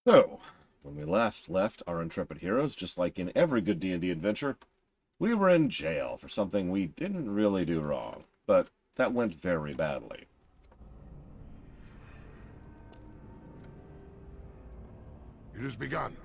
So, when we last left our intrepid heroes, just like in every good D&D adventure, we were in jail for something we didn't really do wrong, but that went very badly. It has begun.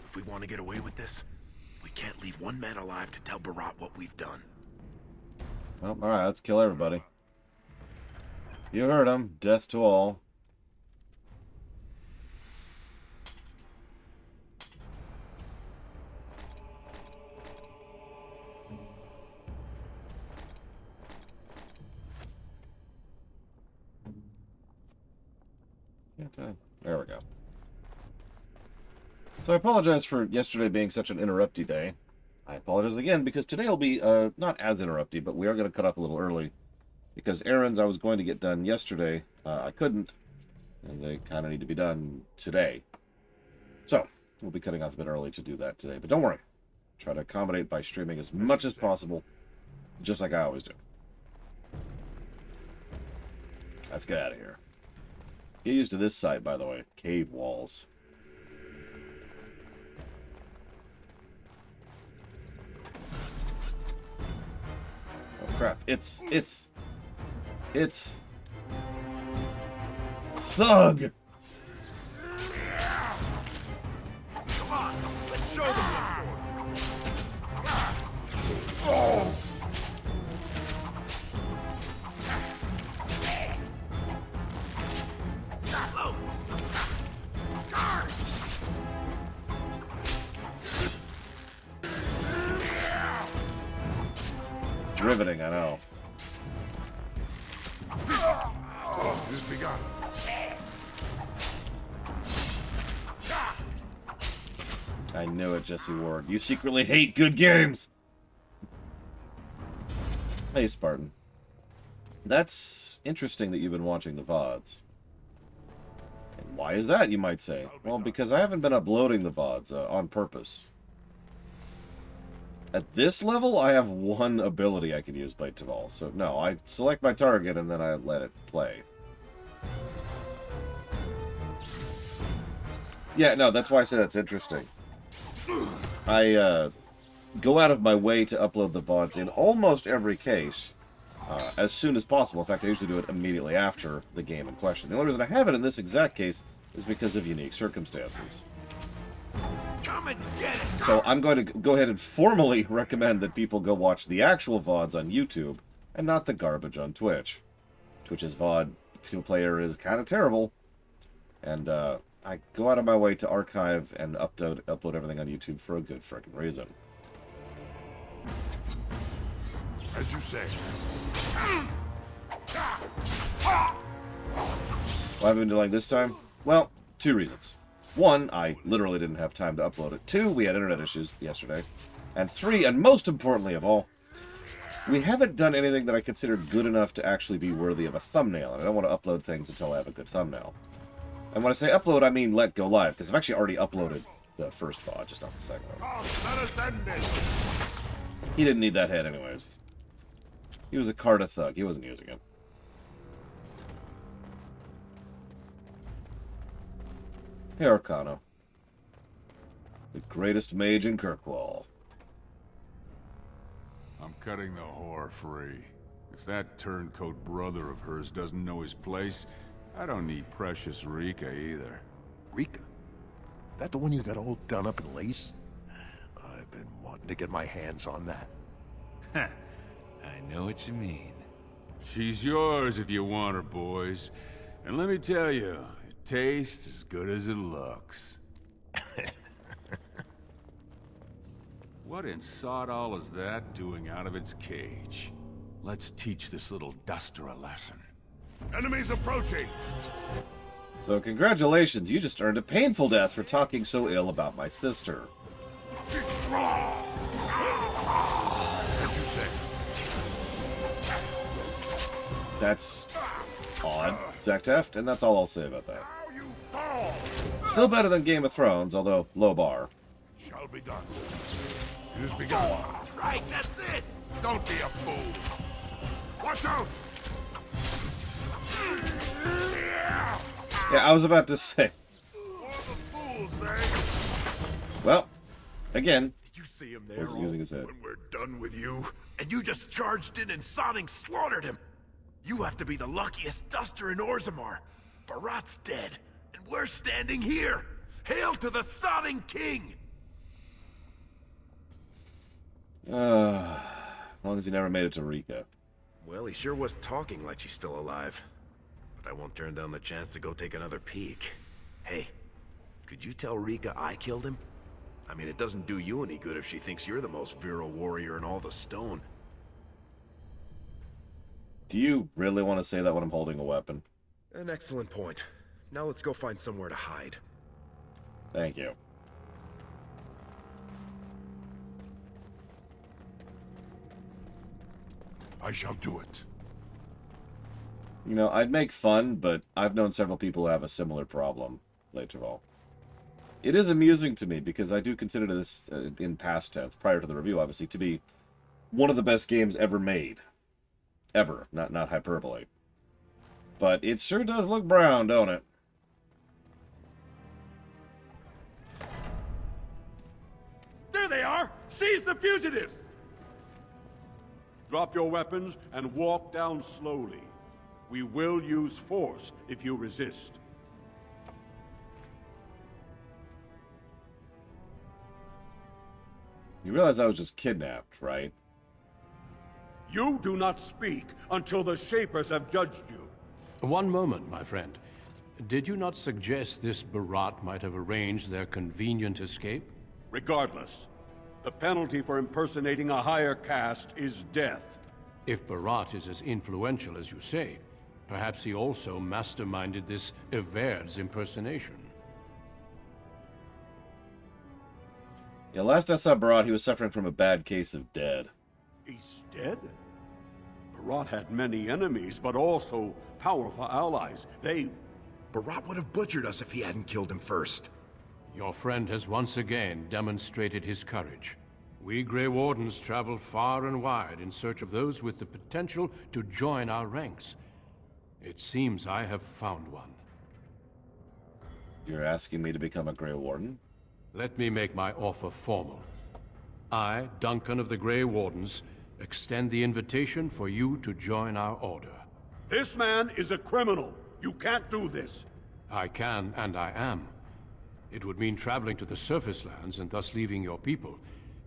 If we want to get away with this, we can't leave one man alive to tell Barat what we've done. Well, alright, let's kill everybody. You heard him. Death to all. There we go. So I apologize for yesterday being such an interrupty day. I apologize again because today will be not as interrupty, but we are going to cut up a little early. Because errands I was going to get done yesterday, I couldn't. And they kind of need to be done today. So, we'll be cutting off a bit early to do that today. But don't worry. Try to accommodate by streaming as much as possible. Just like I always do. Let's get out of here. Get used to this site, by the way. Cave walls. Oh, crap. It's... Thug! Come on, let's show them Oh! Riveting, I know. Oh, it has begun. I knew it, Jesse Ward. You secretly hate good games! Hey, Spartan. That's interesting that you've been watching the VODs. And why is that, you might say? Well, because I haven't been uploading the VODs on purpose. At this level, I have one ability I can use, Blade Taval. So, no, I select my target and then I let it play. Yeah, no, that's why I say that's interesting. I go out of my way to upload the VODs in almost every case as soon as possible. In fact, I usually do it immediately after the game in question. The only reason I have it in this exact case is because of unique circumstances. Come and get it! So I'm going to go ahead and formally recommend that people go watch the actual VODs on YouTube and not the garbage on Twitch. Twitch's VOD player is kind of terrible. And I go out of my way to archive and upload everything on YouTube for a good frickin' reason. As you say. Why have I been delaying this time? Well, two reasons. One, I literally didn't have time to upload it. Two, we had internet issues yesterday. And three, and most importantly of all, we haven't done anything that I consider good enough to actually be worthy of a thumbnail. And I don't want to upload things until I have a good thumbnail. And when I say upload, I mean let go live, because I've actually already uploaded the first VOD, just not the second one. Oh, let us end this. He didn't need that head anyways. He was a Carta thug. He wasn't using it. Hey, Arcano. The greatest mage in Kirkwall. I'm cutting the whore free. If that turncoat brother of hers doesn't know his place, I don't need precious Rika either. Rika? That the one you got all done up in lace? I've been wanting to get my hands on that. I know what you mean. She's yours if you want her, boys. And let me tell you, it tastes as good as it looks. What in sod all is that doing out of its cage? Let's teach this little duster a lesson. Enemies approaching. So congratulations, you just earned a painful death for talking so ill about my sister. As you say. That's odd. Zach Teft, and that's all I'll say about that. Now you fall! Still better than Game of Thrones, although low bar. Shall be done. It has begun. Right, that's it! Don't be a fool. Watch out! Yeah, I was about to say. For the fools, eh? Well, again, Did you see him there? was using his head. When we're done with you, and you just charged in and sodding slaughtered him. You have to be the luckiest duster in Orzammar. Barat's dead, and we're standing here. Hail to the sodding king! As long as he never made it to Rika. Well, he sure was talking like she's still alive. But I won't turn down the chance to go take another peek. Hey, could you tell Rika I killed him? I mean, it doesn't do you any good if she thinks you're the most virile warrior in all the stone. Do you really want to say that when I'm holding a weapon? An excellent point. Now let's go find somewhere to hide. Thank you. I shall do it. You know, I'd make fun, but I've known several people who have a similar problem, Leiterval. It is amusing to me because I do consider this, in past tense, prior to the review, obviously, to be one of the best games ever made. Ever. Not hyperbole. But it sure does look brown, don't it? There they are! Seize the fugitives! Drop your weapons and walk down slowly. We will use force if you resist. You realize I was just kidnapped, right? You do not speak until the Shapers have judged you. One moment, my friend. Did you not suggest this Barat might have arranged their convenient escape? Regardless, the penalty for impersonating a higher caste is death. If Barat is as influential as you say, perhaps he also masterminded this Everd's impersonation. Yeah, last I saw Barat, he was suffering from a bad case of dead. He's dead? Barat had many enemies, but also powerful allies. Barat would have butchered us if he hadn't killed him first. Your friend has once again demonstrated his courage. We Grey Wardens travel far and wide in search of those with the potential to join our ranks. It seems I have found one. You're asking me to become a Grey Warden? Let me make my offer formal. I, Duncan of the Grey Wardens, extend the invitation for you to join our order. This man is a criminal. You can't do this. I can, and I am. It would mean traveling to the surface lands and thus leaving your people,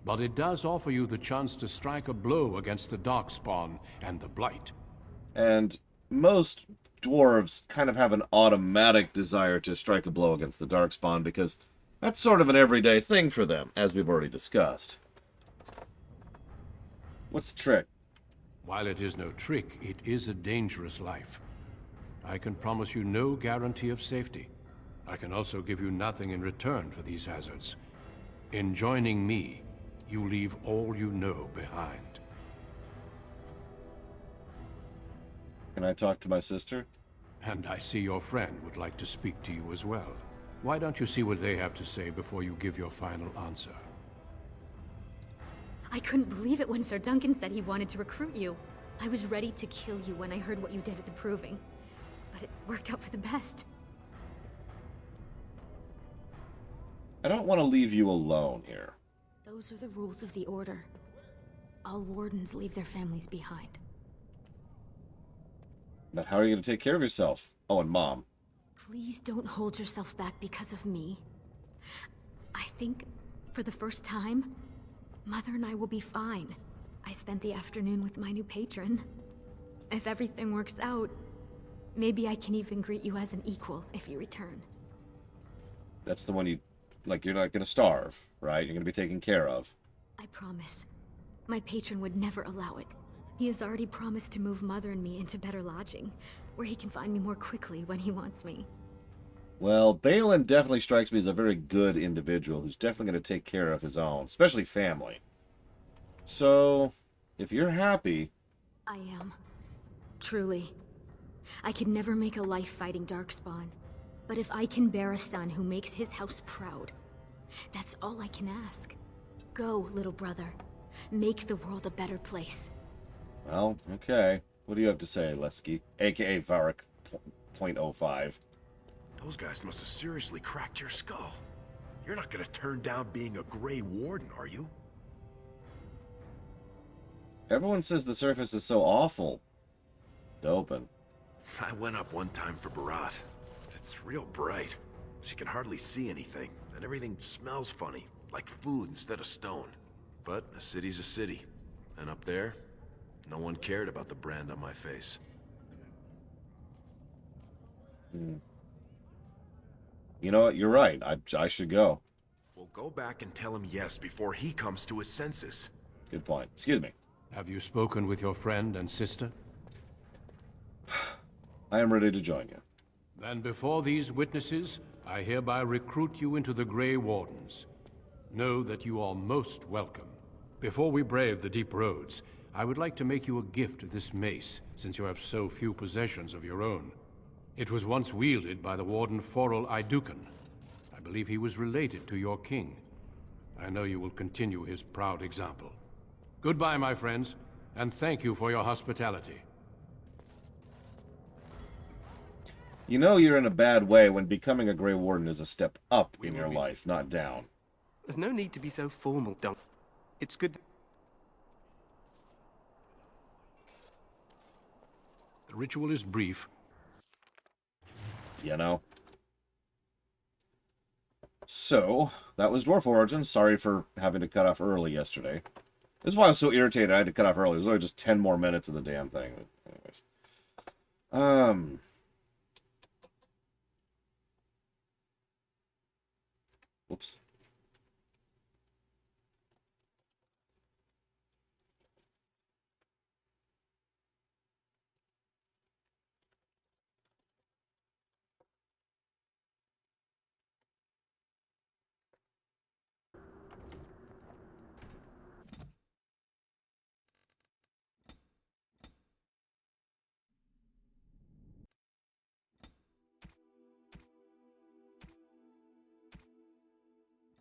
but it does offer you the chance to strike a blow against the Darkspawn and the Blight. And most dwarves kind of have an automatic desire to strike a blow against the Darkspawn because that's sort of an everyday thing for them, as we've already discussed. What's the trick? While it is no trick, it is a dangerous life. I can promise you no guarantee of safety. I can also give you nothing in return for these hazards. In joining me, you leave all you know behind. Can I talk to my sister? And I see your friend would like to speak to you as well. Why don't you see what they have to say before you give your final answer? I couldn't believe it when Sir Duncan said he wanted to recruit you. I was ready to kill you when I heard what you did at the Proving. But it worked out for the best. I don't want to leave you alone here. Those are the rules of the Order. All Wardens leave their families behind. But how are you going to take care of yourself? Oh, and Mom. Please don't hold yourself back because of me. I think, for the first time, Mother and I will be fine. I spent the afternoon with my new patron. If everything works out, maybe I can even greet you as an equal if you return. That's the one you... Like, you're not going to starve, right? You're going to be taken care of. I promise. My patron would never allow it. He has already promised to move Mother and me into better lodging, where he can find me more quickly when he wants me. Well, Balin definitely strikes me as a very good individual who's definitely going to take care of his own, especially family. So, if you're happy... I am. Truly. I could never make a life fighting Darkspawn. But if I can bear a son who makes his house proud, that's all I can ask. Go, little brother. Make the world a better place. Well, okay. What do you have to say, Lesky? AKA Varric .05. Those guys must have seriously cracked your skull. You're not gonna turn down being a Grey Warden, are you? Everyone says the surface is so awful. Open. I went up one time for Barat. It's real bright. She can hardly see anything, and everything smells funny, like food instead of stone. But a city's a city. And up there, no one cared about the brand on my face. You know what? You're right. I should go. Well, go back and tell him yes before he comes to his senses. Good point. Excuse me. Have you spoken with your friend and sister? I am ready to join you. Then before these witnesses, I hereby recruit you into the Grey Wardens. Know that you are most welcome. Before we brave the deep roads, I would like to make you a gift of this mace, since you have so few possessions of your own. It was once wielded by the Warden Forel Idukan. I believe he was related to your king. I know you will continue his proud example. Goodbye, my friends, and thank you for your hospitality. You know you're in a bad way when becoming a Grey Warden is a step up in your life, not down. There's no need to be so formal, Don. It's good. The ritual is brief. You know? So, that was Dwarf Origins. Sorry for having to cut off early yesterday. This is why I was so irritated I had to cut off early. There's only just 10 more minutes of the damn thing. Anyways. Whoops.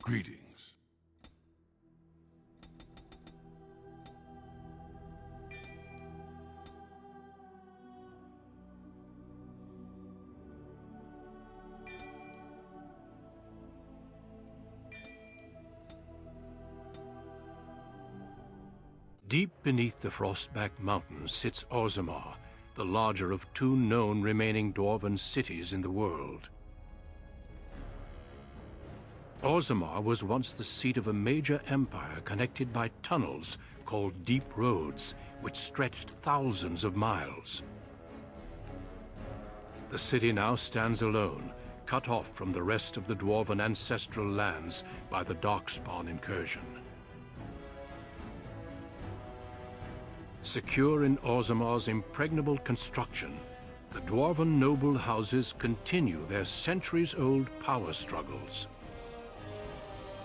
Greetings. Deep beneath the Frostback Mountains sits Orzammar, the larger of two known remaining Dwarven cities in the world. Orzammar was once the seat of a major empire connected by tunnels called Deep Roads, which stretched thousands of miles. The city now stands alone, cut off from the rest of the Dwarven ancestral lands by the Darkspawn incursion. Secure in Orzammar's impregnable construction, the Dwarven noble houses continue their centuries-old power struggles.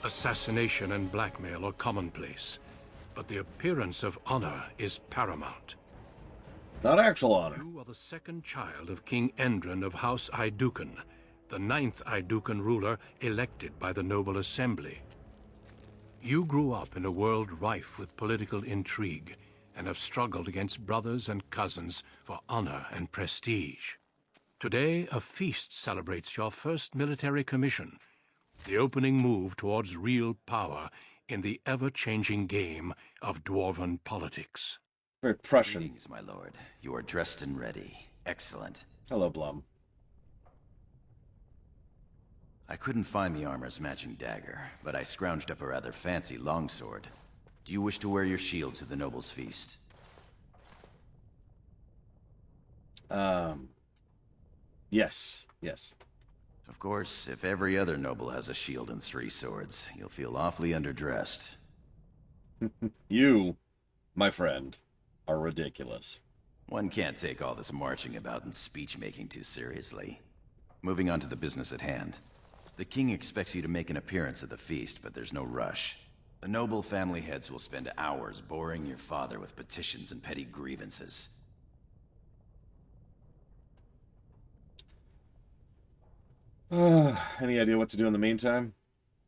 Assassination and blackmail are commonplace, but the appearance of honor is paramount. Not actual honor. You are the second child of King Endrin of House Idukan, the 9th Idukan ruler elected by the Noble Assembly. You grew up in a world rife with political intrigue, and have struggled against brothers and cousins for honor and prestige. Today, a feast celebrates your first military commission, the opening move towards real power in the ever-changing game of Dwarven politics. Very Prussian. Greetings, my lord. You are dressed and ready. Excellent. Hello, Blum. I couldn't find the armor's matching dagger, but I scrounged up a rather fancy longsword. Do you wish to wear your shield to the noble's feast? Yes. Yes. Of course, if every other noble has a shield and 3 swords, you'll feel awfully underdressed. You, my friend, are ridiculous. One can't take all this marching about and speech-making too seriously. Moving on to the business at hand. The king expects you to make an appearance at the feast, but there's no rush. The noble family heads will spend hours boring your father with petitions and petty grievances. Any idea what to do in the meantime?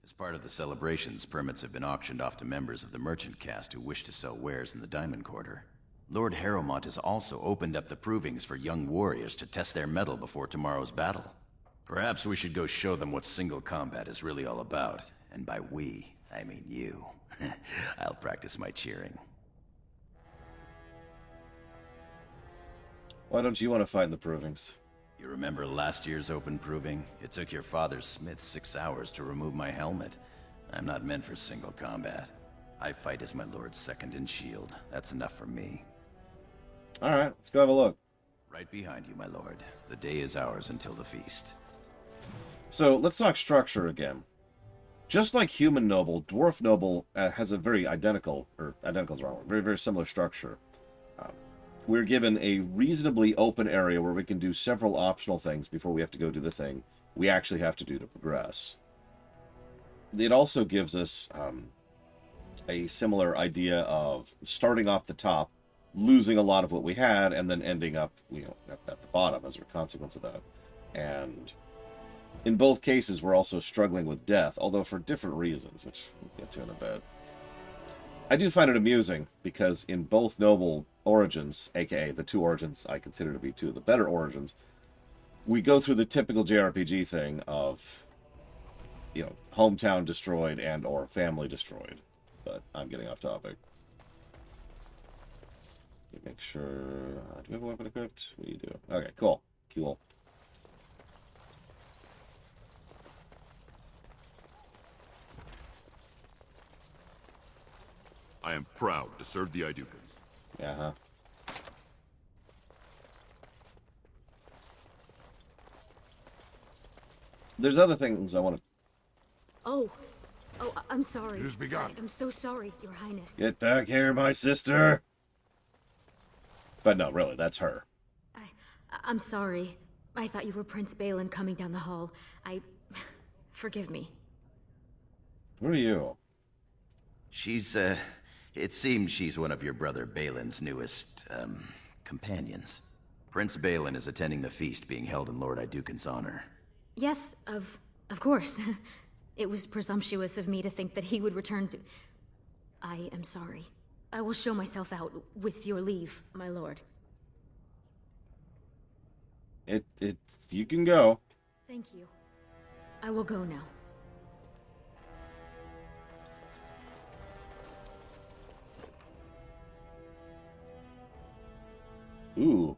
As part of the celebrations, permits have been auctioned off to members of the merchant caste who wish to sell wares in the Diamond Quarter. Lord Harrowmont has also opened up the provings for young warriors to test their mettle before tomorrow's battle. Perhaps we should go show them what single combat is really all about. And by we, I mean you. I'll practice my cheering. Why don't you want to fight in the provings? You remember last year's open proving? It took your father's smith 6 hours to remove my helmet. I'm not meant for single combat. I fight as my lord's second in shield. That's enough for me. Alright, let's go have a look. Right behind you, my lord. The day is ours until the feast. So, let's talk structure again. Just like human noble, dwarf noble has a very identical is wrong, very, very similar structure. We're given a reasonably open area where we can do several optional things before we have to go do the thing we actually have to do to progress. It also gives us a similar idea of starting off the top, losing a lot of what we had, and then ending up, at the bottom as a consequence of that. And in both cases, we're also struggling with death, although for different reasons, which we'll get to in a bit. I do find it amusing, because in both noble origins, aka the two origins I consider to be two of the better origins, we go through the typical JRPG thing of, hometown destroyed and or family destroyed. But I'm getting off topic. Make sure... do we have a weapon equipped? We do. Okay, cool. Cool. I am proud to serve the Idukans. Uh-huh. There's other things I want to... Oh, I'm sorry. It has begun. I'm so sorry, Your Highness. Get back here, my sister! But no, really, that's her. I'm sorry. I thought you were Prince Balin coming down the hall. Forgive me. Who are you? She's, it seems she's one of your brother Balin's newest, companions. Prince Balin is attending the feast being held in Lord Idukan's honor. Yes, of course. It was presumptuous of me to think that he would return to... I am sorry. I will show myself out, with your leave, my lord. You can go. Thank you. I will go now. Ooh.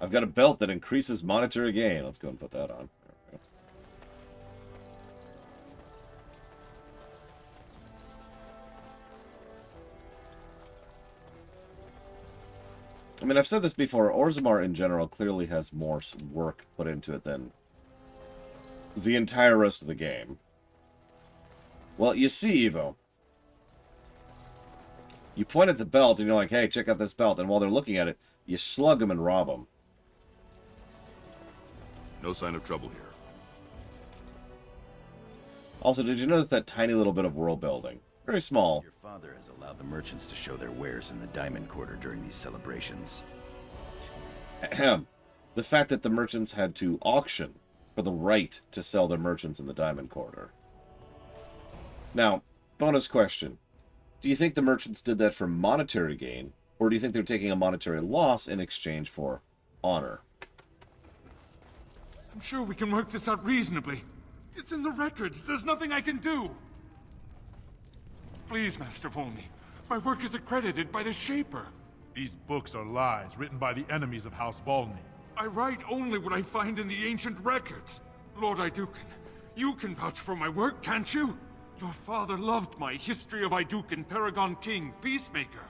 I've got a belt that increases monetary gain. Let's go and put that on. I mean, I've said this before, Orzammar in general clearly has more work put into it than the entire rest of the game. Well, you see, Evo. You point at the belt and you're like, hey, check out this belt. And while they're looking at it, you slug them and rob them. No sign of trouble here. Also, did you notice that tiny little bit of world building? Very small. Your father has allowed the merchants to show their wares in the Diamond Quarter during these celebrations. Ahem. The fact that the merchants had to auction for the right to sell their merchants in the Diamond Quarter. Now, bonus question. Do you think the merchants did that for monetary gain, or do you think they're taking a monetary loss in exchange for honor? I'm sure we can work this out reasonably. It's in the records. There's nothing I can do. Please, Master Volney. My work is accredited by the Shaper. These books are lies written by the enemies of House Volney. I write only what I find in the ancient records. Lord Idukan, you can vouch for my work, can't you? Your father loved my History of Idukan, Paragon King, Peacemaker.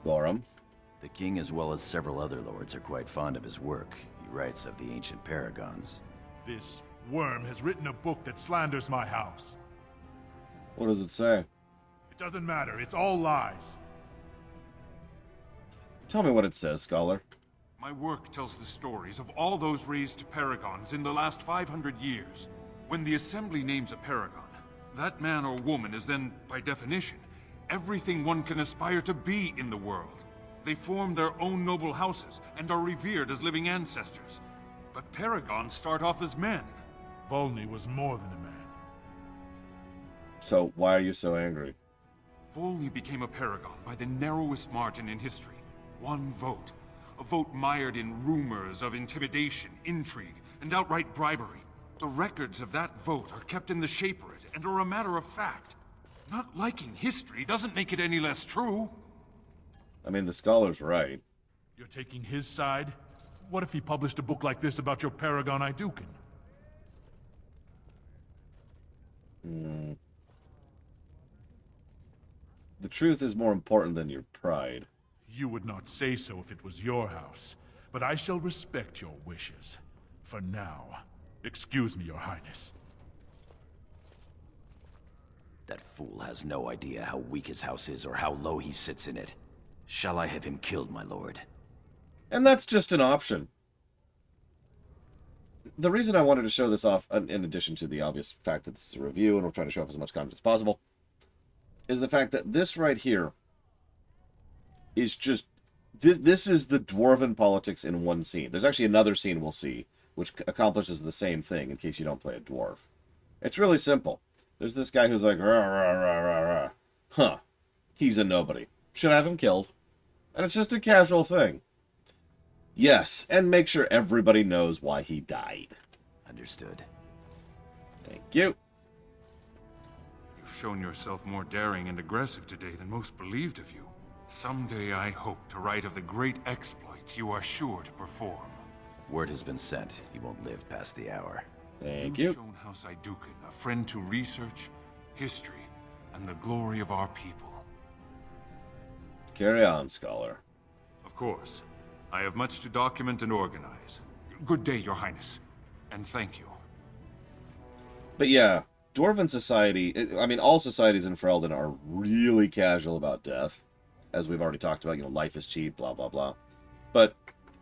Gorham. The king, as well as several other lords, are quite fond of his work. He writes of the ancient paragons. This worm has written a book that slanders my house. What does it say? It doesn't matter. It's all lies. Tell me what it says, Scholar. My work tells the stories of all those raised to paragons in the last 500 years. When the Assembly names a paragon, that man or woman is then, by definition, everything one can aspire to be in the world. They form their own noble houses and are revered as living ancestors. but Paragons start off as men. Volney was more than a man. So why are you so angry? Volney became a Paragon by the narrowest margin in history. One vote. A vote mired in rumors of intimidation, intrigue, and outright bribery. The records of that vote are kept in the Shaperate and are a matter of fact. Not liking history doesn't make it any less true. I mean, the scholar's right. You're taking his side? What if he published a book like this about your Paragon Iduken? The truth is more important than your pride. You would not say so if it was your house, but I shall respect your wishes. For now, excuse me, Your Highness. That fool has no idea how weak his house is or how low he sits in it. Shall I have him killed, my lord? And that's just an option. The reason I wanted to show this off, in addition to the obvious fact that this is a review and we're trying to show off as much content as possible, is the fact that this right here is just... This is the Dwarven politics in one scene. There's actually another scene we'll see, which accomplishes the same thing, in case you don't play a dwarf. It's really simple. There's this guy who's like, rah, rah, rah, rah, rah. Huh. He's a nobody. Should have him killed. And it's just a casual thing. Yes, and make sure everybody knows why he died. Understood. Thank you. You've shown yourself more daring and aggressive today than most believed of you. Someday I hope to write of the great exploits you are sure to perform. Word has been sent. He won't live past the hour. Thank You've you. shown House Iduken a friend to research, history, and the glory of our people. Carry on, scholar. Of course. I have much to document and organize. Good day, Your Highness. And thank you. But yeah, Dwarven society, I mean, all societies in Ferelden are really casual about death. As we've already talked about, you know, life is cheap, blah, blah, blah. But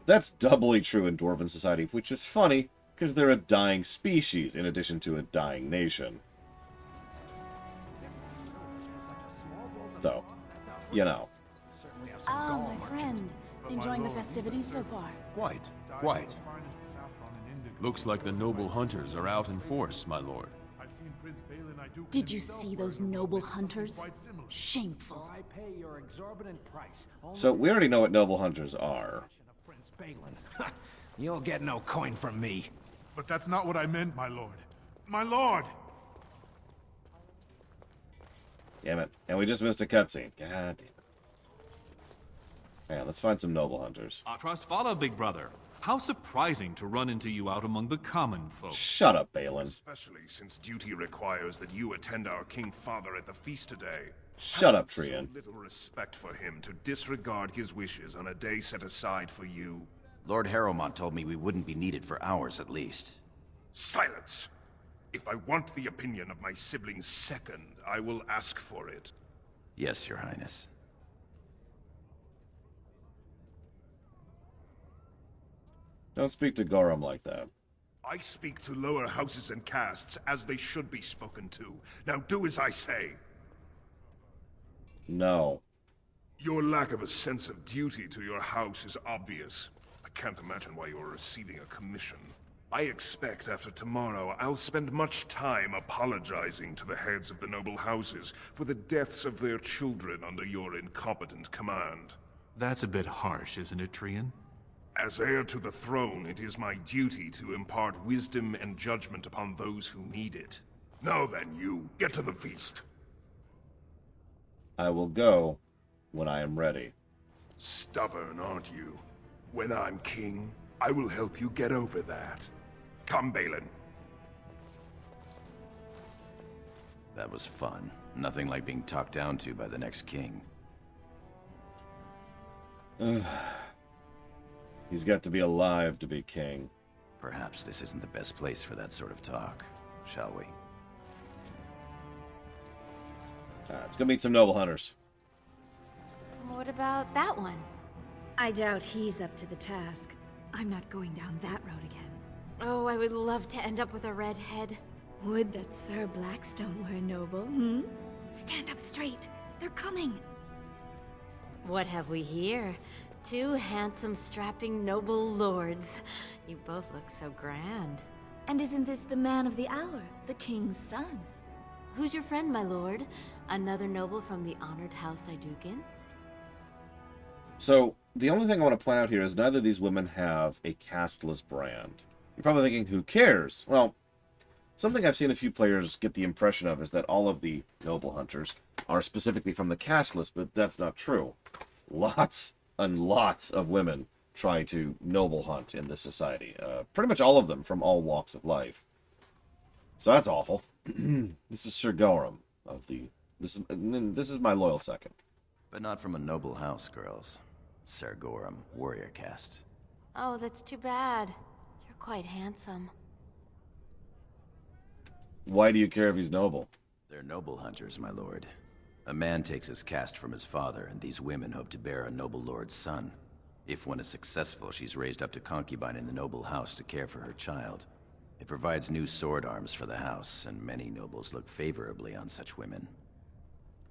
that's doubly true in Dwarven society, which is funny, because they're a dying species in addition to a dying nation. So, you know. Ah, my friend. Enjoying the festivities so far? Quite. Looks like the noble hunters are out in force, my lord. Did you see those noble hunters? Shameful. So, we already know what noble hunters are. You'll get no coin from me. But that's not what I meant, my lord. My lord! Damn it. And we just missed a cutscene. God damn it. Yeah, let's find some noble hunters. Our trust follow, big brother. How surprising to run into you out among the common folk. Shut up, Balin. Especially since duty requires that you attend our King Father at the feast today. Shut up, Trian. So little respect for him to disregard his wishes on a day set aside for you. Lord Harrowmont told me we wouldn't be needed for hours at least. Silence! If I want the opinion of my siblings second, I will ask for it. Yes, Your Highness. Don't speak to Gorum like that. I speak to lower houses and castes as they should be spoken to. Now do as I say. No. Your lack of a sense of duty to your house is obvious. I can't imagine why you are receiving a commission. I expect after tomorrow I'll spend much time apologizing to the heads of the noble houses for the deaths of their children under your incompetent command. That's a bit harsh, isn't it, Trian? As heir to the throne, it is my duty to impart wisdom and judgment upon those who need it. Now then, you, get to the feast. I will go when I am ready. Stubborn, aren't you? When I'm king, I will help you get over that. Come, Balin. That was fun. Nothing like being talked down to by the next king. He's got to be alive to be king. Perhaps this isn't the best place for that sort of talk, shall we? Let's go meet some noble hunters. What about that one? I doubt he's up to the task. I'm not going down that road again. Oh, I would love to end up with a redhead. Would that Sir Blackstone were a noble, Stand up straight. They're coming. What have we here? Two handsome, strapping, noble lords. You both look so grand. And isn't this the man of the hour, the king's son? Who's your friend, my lord? Another noble from the honored House Iduken? So, the only thing I want to point out here is neither of these women have a casteless brand. You're probably thinking, who cares? Well, something I've seen a few players get the impression of is that all of the noble hunters are specifically from the casteless, but that's not true. Lots and lots of women try to noble hunt in this society. Pretty much all of them from all walks of life. So that's awful. This is Sir Gorham of the... This is my loyal second. But not from a noble house, girls. Sir Gorham, warrior caste. Oh, that's too bad. You're quite handsome. Why do you care if he's noble? They're noble hunters, my lord. A man takes his caste from his father, and these women hope to bear a noble lord's son. If one is successful, she's raised up to concubine in the noble house to care for her child. It provides new sword arms for the house, and many nobles look favorably on such women.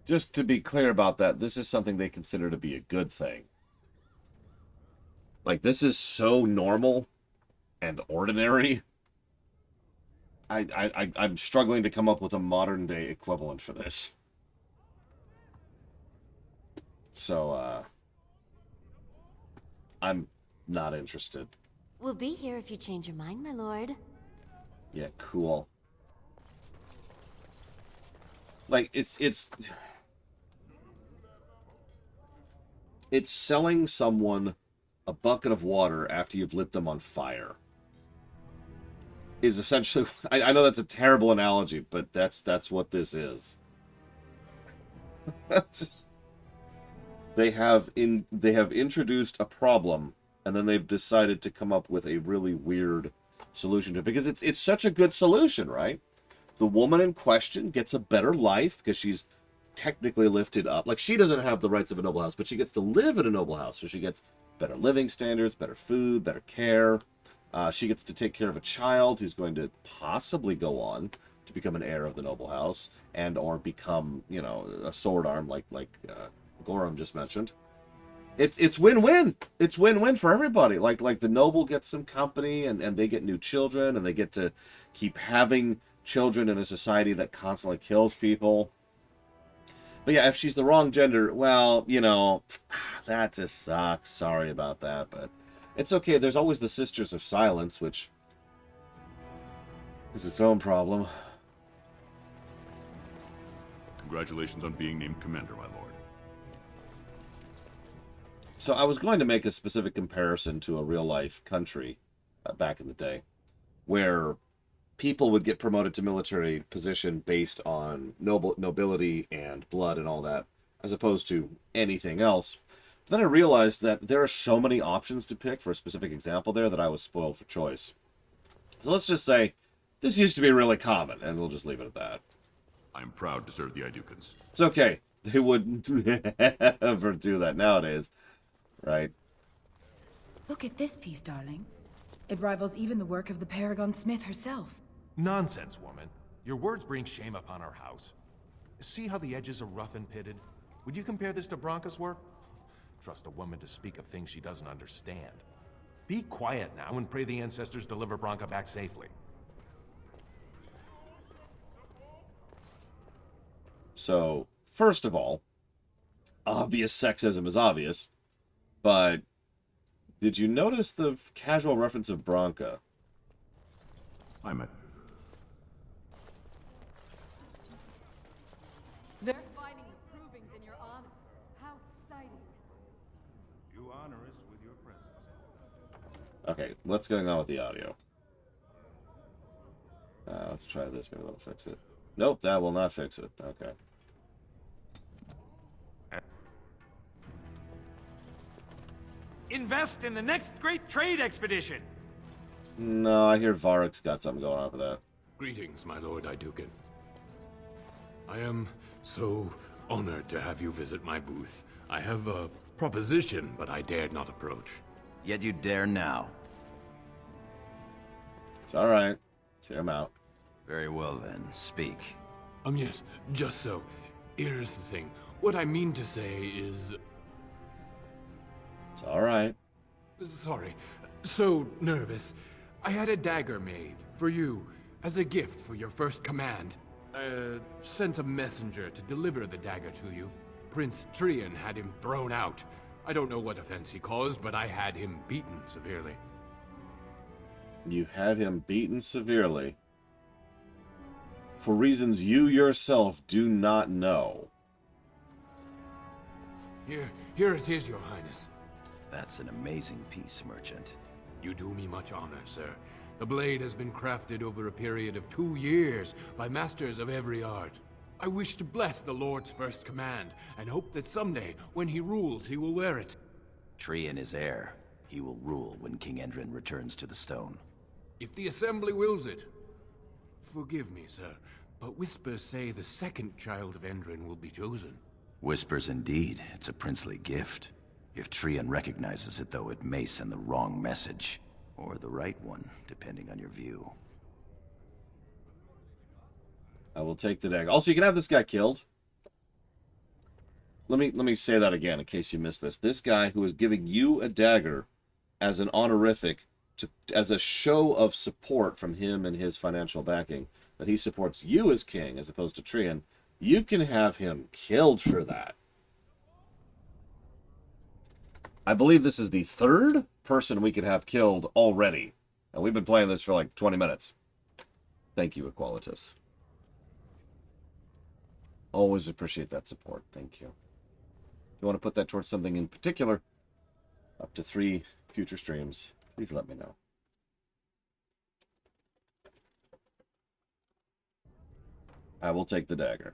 Just to be clear about that, this is something they consider to be a good thing. Like, this is so normal and ordinary. I'm struggling to come up with a modern-day equivalent for this. So, I'm not interested. We'll be here if you change your mind, my lord. Yeah, cool. Like, it's selling someone a bucket of water after you've lit them on fire. Is essentially... I know that's a terrible analogy, but that's what this is. They have introduced a problem, and then they've decided to come up with a really weird solution to it. Because it's such a good solution, right? The woman in question gets a better life because she's technically lifted up. Like, she doesn't have the rights of a noble house, but she gets to live in a noble house. So she gets better living standards, better food, better care. She gets to take care of a child who's going to possibly go on to become an heir of the noble house and or become, you know, a sword arm like Gorham just mentioned. It's win-win. It's win-win for everybody. Like the noble gets some company and they get new children and they get to keep having children in a society that constantly kills people. But yeah, if she's the wrong gender, well, you know, that just sucks. Sorry about that, but it's okay. There's always the Sisters of Silence, which is its own problem. Congratulations on being named commander, my lord. So I was going to make a specific comparison to a real-life country back in the day, where people would get promoted to military position based on nobility and blood and all that, as opposed to anything else. But then I realized that there are so many options to pick for a specific example there that I was spoiled for choice. So let's just say this used to be really common, and we'll just leave it at that. I'm proud to serve the Idukans. It's okay. They wouldn't ever do that nowadays, right? Look at this piece, darling. It rivals even the work of the Paragon Smith herself. Nonsense, woman. Your words bring shame upon our house. See how the edges are rough and pitted? Would you compare this to Branca's work? Trust a woman to speak of things she doesn't understand. Be quiet now and pray the ancestors deliver Branca back safely. So, first of all, obvious sexism is obvious, but did you notice the casual reference of Branca? I'm a... They're finding the provings in your honor. How exciting. You honor us with your presence. Okay, what's going on with the audio? Let's try this, maybe that'll fix it. Nope, that will not fix it. Okay. Invest in the next great trade expedition. No, I hear Varric's got something going on with that. Greetings, my lord Iduken. I am so honored to have you visit my booth. I have a proposition, but I dared not approach. Yet you dare now. It's alright. Let's hear him out. Very well then, speak. Yes, just so. Here's the thing. What I mean to say is... It's all right. Sorry. So nervous. I had a dagger made for you as a gift for your first command. Sent a messenger to deliver the dagger to you. Prince Trian had him thrown out. I don't know what offense he caused, but I had him beaten severely. You had him beaten severely. For reasons you yourself do not know. Here it is, Your Highness. That's an amazing piece, merchant. You do me much honor, sir. The blade has been crafted over a period of 2 years by masters of every art. I wish to bless the Lord's first command, and hope that someday, when he rules, he will wear it. Trian is heir. He will rule when King Endrin returns to the stone. If the Assembly wills it. Forgive me, sir, but whispers say the second child of Endrin will be chosen. Whispers indeed. It's a princely gift. If Trian recognizes it, though, it may send the wrong message. Or the right one, depending on your view. I will take the dagger. Also, you can have this guy killed. Let me say that again in case you missed this. This guy who is giving you a dagger as an honorific, as a show of support from him and his financial backing, that he supports you as king as opposed to Trian, you can have him killed for that. I believe this is the third person we could have killed already. And we've been playing this for like 20 minutes. Thank you, Equalitus. Always appreciate that support. Thank you. If you want to put that towards something in particular, up to 3 future streams, please let me know. I will take the dagger.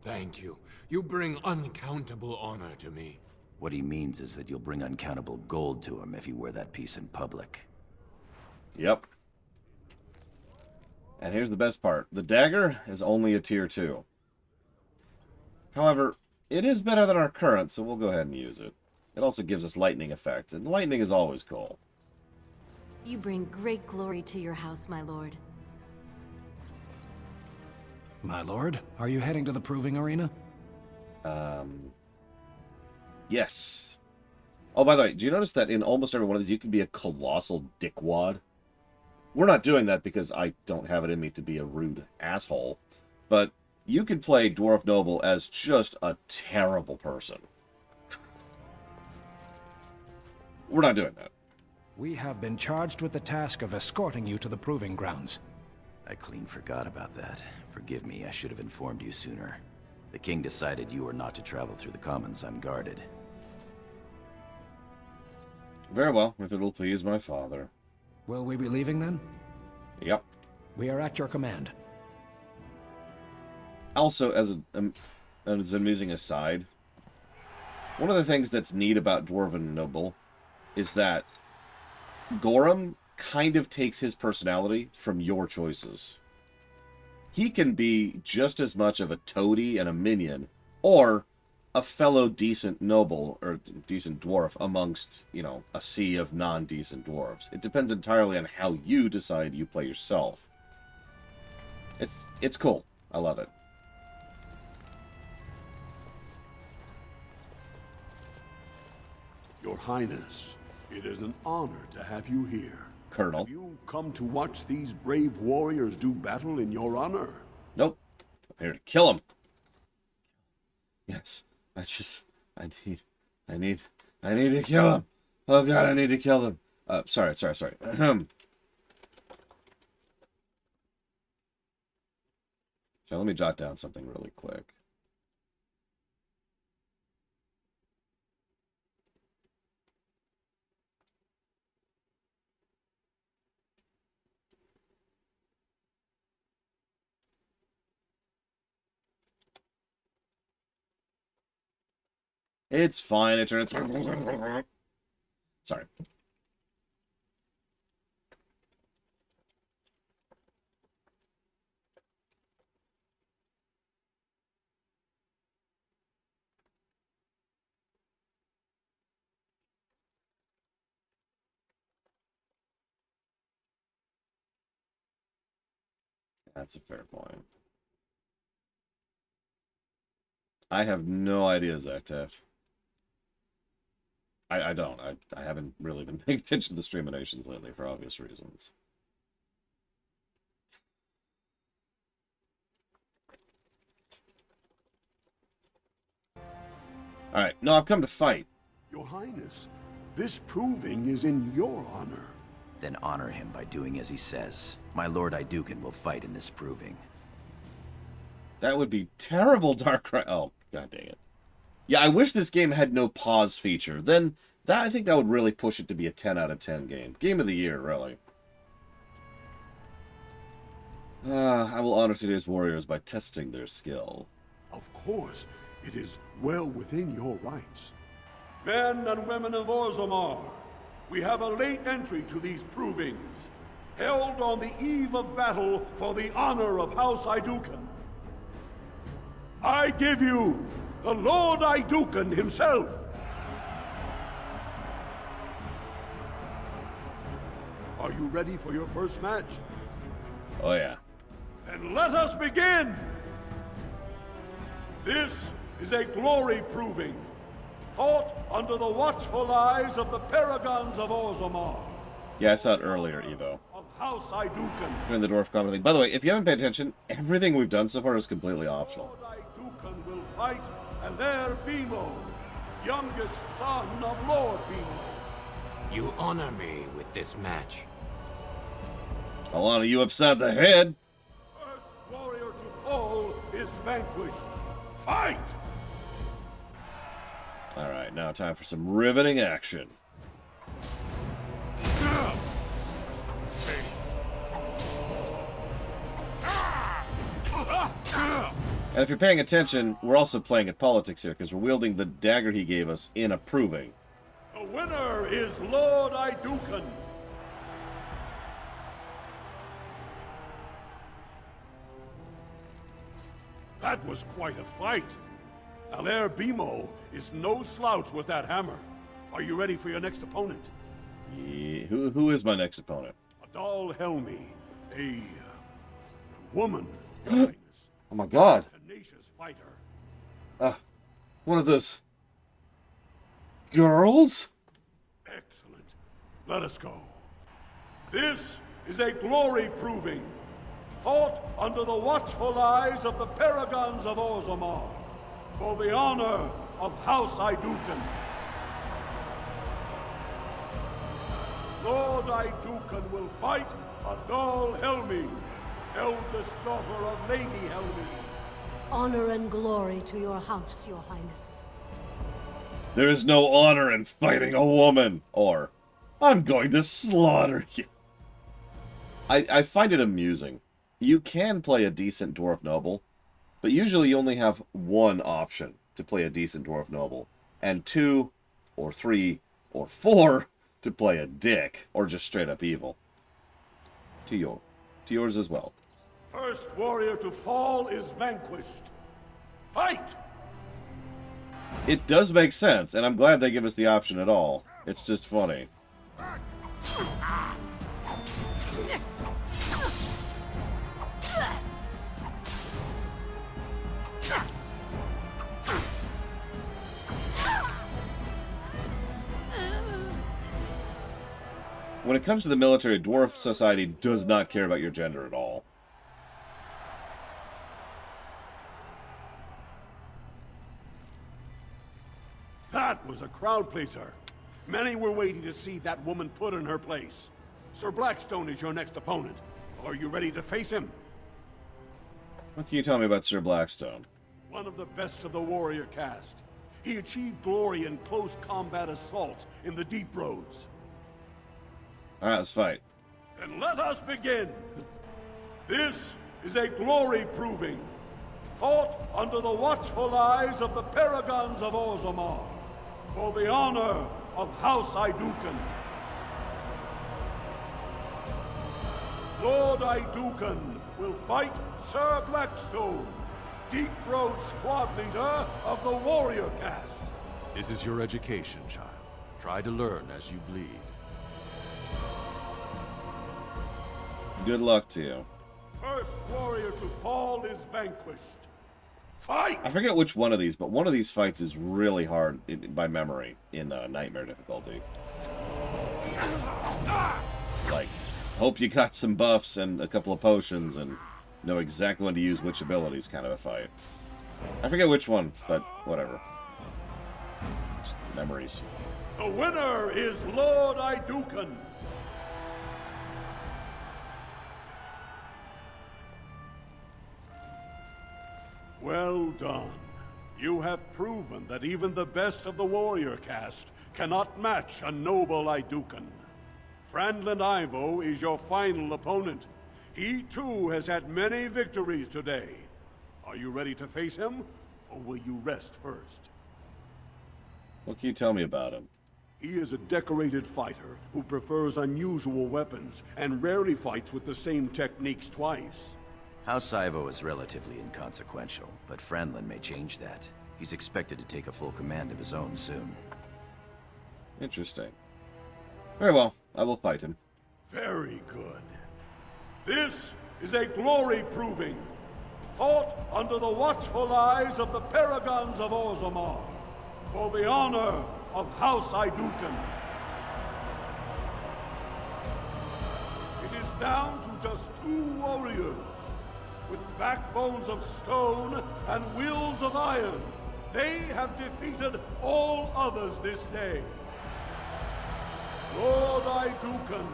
Thank you. You bring uncountable honor to me. What he means is that you'll bring uncountable gold to him if you wear that piece in public. Yep. And here's the best part. The dagger is only a tier 2. However, it is better than our current, so we'll go ahead and use it. It also gives us lightning effects, and lightning is always cool. You bring great glory to your house, my lord. My lord, are you heading to the proving arena? Yes. Oh, by the way, do you notice that in almost every one of these you can be a colossal dickwad? We're not doing that because I don't have it in me to be a rude asshole. But you can play Dwarf Noble as just a terrible person. We're not doing that. We have been charged with the task of escorting you to the proving grounds. I clean forgot about that. Forgive me, I should have informed you sooner. The king decided you are not to travel through the commons unguarded. Very well, if it will please my father. Will we be leaving then? Yep. We are at your command. Also, as an amusing aside, one of the things that's neat about Dwarven Noble is that Gorham kind of takes his personality from your choices. He can be just as much of a toady and a minion, or a fellow decent noble, or decent dwarf, amongst, you know, a sea of non-decent dwarves. It depends entirely on how you decide you play yourself. It's cool. I love it. Your Highness, it is an honor to have you here. Colonel. Have you come to watch these brave warriors do battle in your honor? Nope. I'm here to kill him. Yes. I need to kill him. Oh god, I need to kill them. Sorry. So let me jot down something really quick. It's fine. It turns. Sorry. That's a fair point. I have no idea, Zach Taft. I don't. I haven't really been paying attention to the streaminations lately for obvious reasons. Alright, no, I've come to fight. Your Highness, this proving is in your honor. Then honor him by doing as he says. My Lord Iduken will fight in this proving. That would be terrible, Darkrai. Oh, god dang it. Yeah, I wish this game had no pause feature. Then, I think that would really push it to be a 10 out of 10 game. Game of the year, really. I will honor today's warriors by testing their skill. Of course, it is well within your rights. Men and women of Orzammar, we have a late entry to these provings, held on the eve of battle for the honor of House Iduken. I give you the Lord Iduken himself. Are you ready for your first match? Oh yeah. Then let us begin! This is a glory proving, fought under the watchful eyes of the Paragons of Orzammar. Yeah, I saw it earlier, Evo. Of House Iduken. During the dwarf comedy thing. By the way, if you haven't paid attention, everything we've done so far is completely optional. Lord Iduken will fight Alair Bimo, youngest son of Lord Bimo. You honor me with this match. I'll honor you upside the head. First warrior to fall is vanquished. Fight! Alright, now time for some riveting action. And if you're paying attention, we're also playing at politics here, because we're wielding the dagger he gave us in approving. The winner is Lord Iduken. That was quite a fight. Alair Bimo is no slouch with that hammer. Are you ready for your next opponent? Yeah, who is my next opponent? Adal Helmi, a woman. Oh my god. Tenacious fighter. One of those girls? Excellent. Let us go. This is a glory proving, fought under the watchful eyes of the Paragons of Orzammar, for the honor of House Iduken. Lord Iduken will fight Adal Helmi, eldest daughter of Lady Helmi. Honor and glory to your house, your highness. There is no honor in fighting a woman. Or, I'm going to slaughter you. I find it amusing. You can play a decent dwarf noble, but usually you only have one option to play a decent dwarf noble, and 2, or 3, or 4 to play a dick, or just straight up evil. To yours as well. First warrior to fall is vanquished. Fight! It does make sense, and I'm glad they give us the option at all. It's just funny. When it comes to the military, Dwarf Society does not care about your gender at all. That was a crowd pleaser. Many were waiting to see that woman put in her place. Sir Blackstone is your next opponent. Are you ready to face him? What can you tell me about Sir Blackstone? One of the best of the warrior caste. He achieved glory in close combat assault in the Deep Roads. Alright, let's fight. Then let us begin. This is a glory proving, fought under the watchful eyes of the Paragons of Orzammar, for the honor of House Iduken. Lord Iduken will fight Sir Blackstone, Deep Road squad leader of the warrior caste. This is your education, child. Try to learn as you bleed. Good luck to you. First warrior to fall is vanquished. Fight! I forget which one of these, but one of these fights is really hard by memory in Nightmare difficulty. Like, hope you got some buffs and a couple of potions and know exactly when to use which abilities kind of a fight. I forget which one, but whatever. Just memories. The winner is Lord Idukan. Well done. You have proven that even the best of the warrior caste cannot match a noble Idukan. Franlin Ivo is your final opponent. He too has had many victories today. Are you ready to face him, or will you rest first? What can you tell me about him? He is a decorated fighter who prefers unusual weapons and rarely fights with the same techniques twice. House Ivo is relatively inconsequential, but Franlin may change that. He's expected to take a full command of his own soon. Interesting. Very well, I will fight him. Very good. This is a glory proving, fought under the watchful eyes of the Paragons of Orzammar, for the honor of House Idukan. It is down to just 2 warriors. With backbones of stone and wills of iron, they have defeated all others this day. Lord Idukan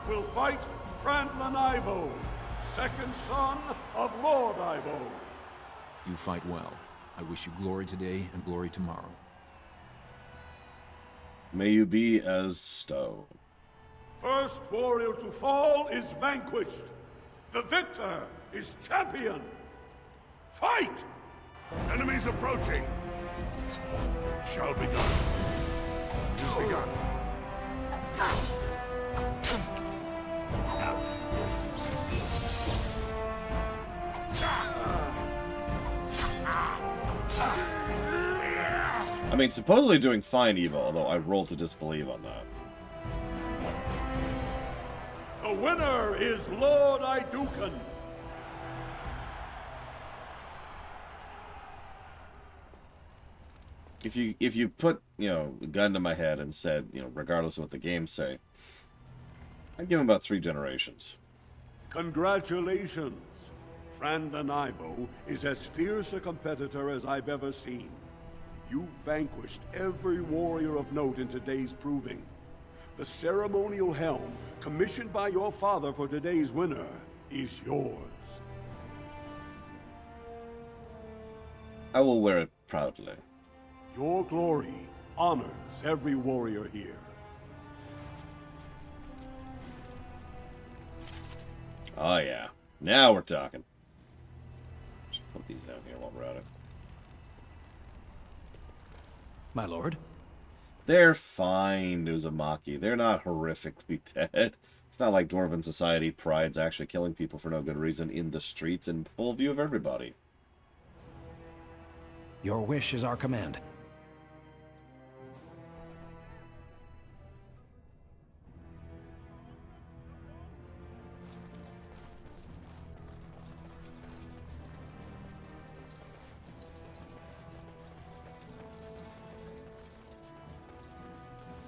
will fight Franlin Ivo, second son of Lord Ivo. You fight well. I wish you glory today and glory tomorrow. May you be as stone. First warrior to fall is vanquished. The victor is champion. Fight! Enemies approaching. It shall be done. It is begun. I mean, supposedly doing fine, Eva, although I roll to disbelieve on that. The winner is Lord Idukan. If you put, a gun to my head and said, regardless of what the games say, I'd give him about 3 generations. Congratulations. Franlin Ivo is as fierce a competitor as I've ever seen. You vanquished every warrior of note in today's proving. The ceremonial helm, commissioned by your father for today's winner, is yours. I will wear it proudly. Your glory honors every warrior here. Oh yeah. Now we're talking. Just put these down here while we're at it. My lord? They're fine, Uzumaki. They're not horrifically dead. It's not like Dwarven society prides actually killing people for no good reason in the streets in full view of everybody. Your wish is our command.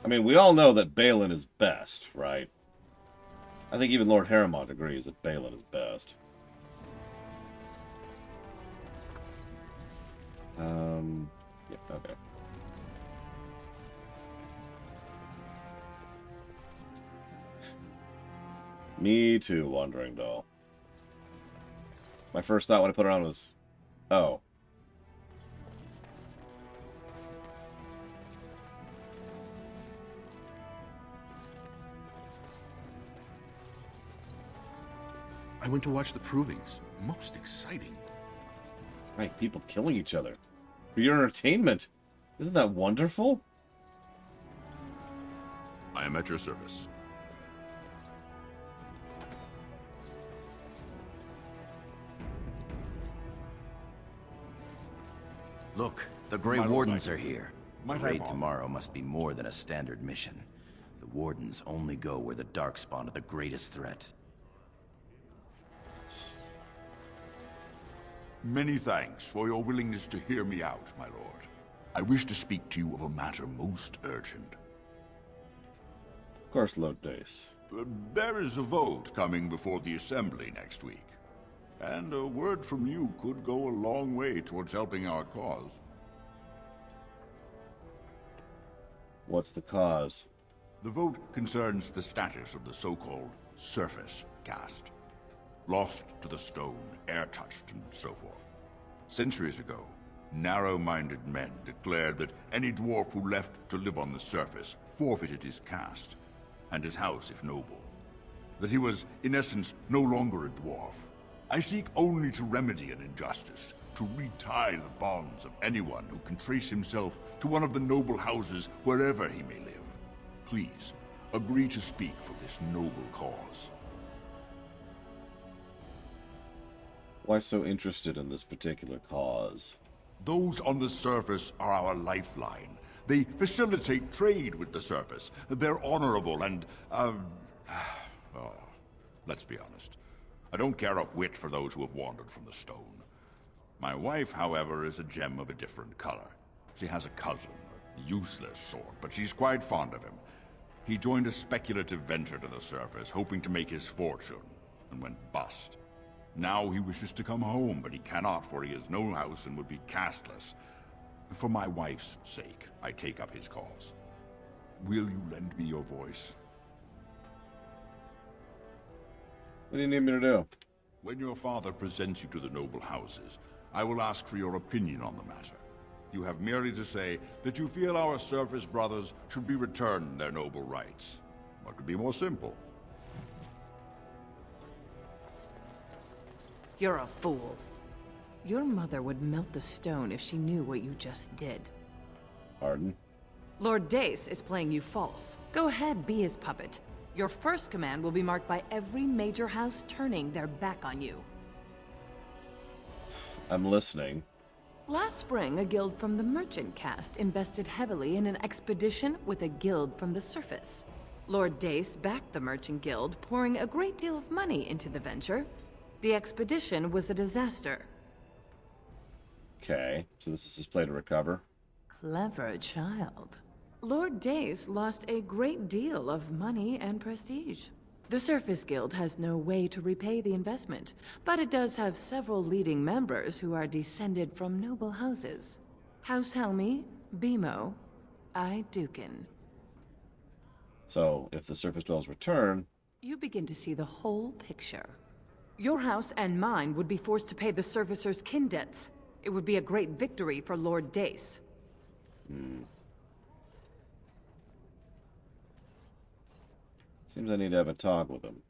I mean, we all know that Balin is best, right? I think even Lord Harrimont agrees that Balin is best. Yep, okay. Me too, Wandering Doll. My first thought when I put it on was, oh. I went to watch the provings. Most exciting. Right, people killing each other. For your entertainment. Isn't that wonderful? I am at your service. Look, the Grey Wardens are here. The raid tomorrow must be more than a standard mission. The Wardens only go where the Darkspawn are the greatest threat. Many thanks for your willingness to hear me out, my lord. I wish to speak to you of a matter most urgent. Of course, Lord Dace. There is a vote coming before the Assembly next week. And a word from you could go a long way towards helping our cause. What's the cause? The vote concerns the status of the so-called surface caste. Lost to the stone, air-touched, and so forth. Centuries ago, narrow-minded men declared that any dwarf who left to live on the surface forfeited his caste, and his house if noble. That he was, in essence, no longer a dwarf. I seek only to remedy an injustice, to retie the bonds of anyone who can trace himself to one of the noble houses wherever he may live. Please, agree to speak for this noble cause. Why so interested in this particular cause? Those on the surface are our lifeline. They facilitate trade with the surface. They're honorable and, let's be honest. I don't care a whit for those who have wandered from the stone. My wife, however, is a gem of a different color. She has a cousin, a useless sort, but she's quite fond of him. He joined a speculative venture to the surface, hoping to make his fortune, and went bust. Now he wishes to come home, but he cannot, for he has no house and would be casteless. For my wife's sake, I take up his cause. Will you lend me your voice? What do you need me to do? When your father presents you to the noble houses, I will ask for your opinion on the matter. You have merely to say that you feel our surface brothers should be returned their noble rights. What could be more simple? You're a fool. Your mother would melt the stone if she knew what you just did. Pardon? Lord Dace is playing you false. Go ahead, be his puppet. Your first command will be marked by every major house turning their back on you. I'm listening. Last spring, a guild from the merchant caste invested heavily in an expedition with a guild from the surface. Lord Dace backed the merchant guild, pouring a great deal of money into the venture. The expedition was a disaster. Okay, so this is his play to recover. Clever child. Lord Dace lost a great deal of money and prestige. The Surface Guild has no way to repay the investment, but it does have several leading members who are descended from noble houses. House Helmi, Bimo, Dukin. So, if the Surface Dwellers return... You begin to see the whole picture. Your house and mine would be forced to pay the Surfacers' kin debts. It would be a great victory for Lord Dace. Seems I need to have a talk with him.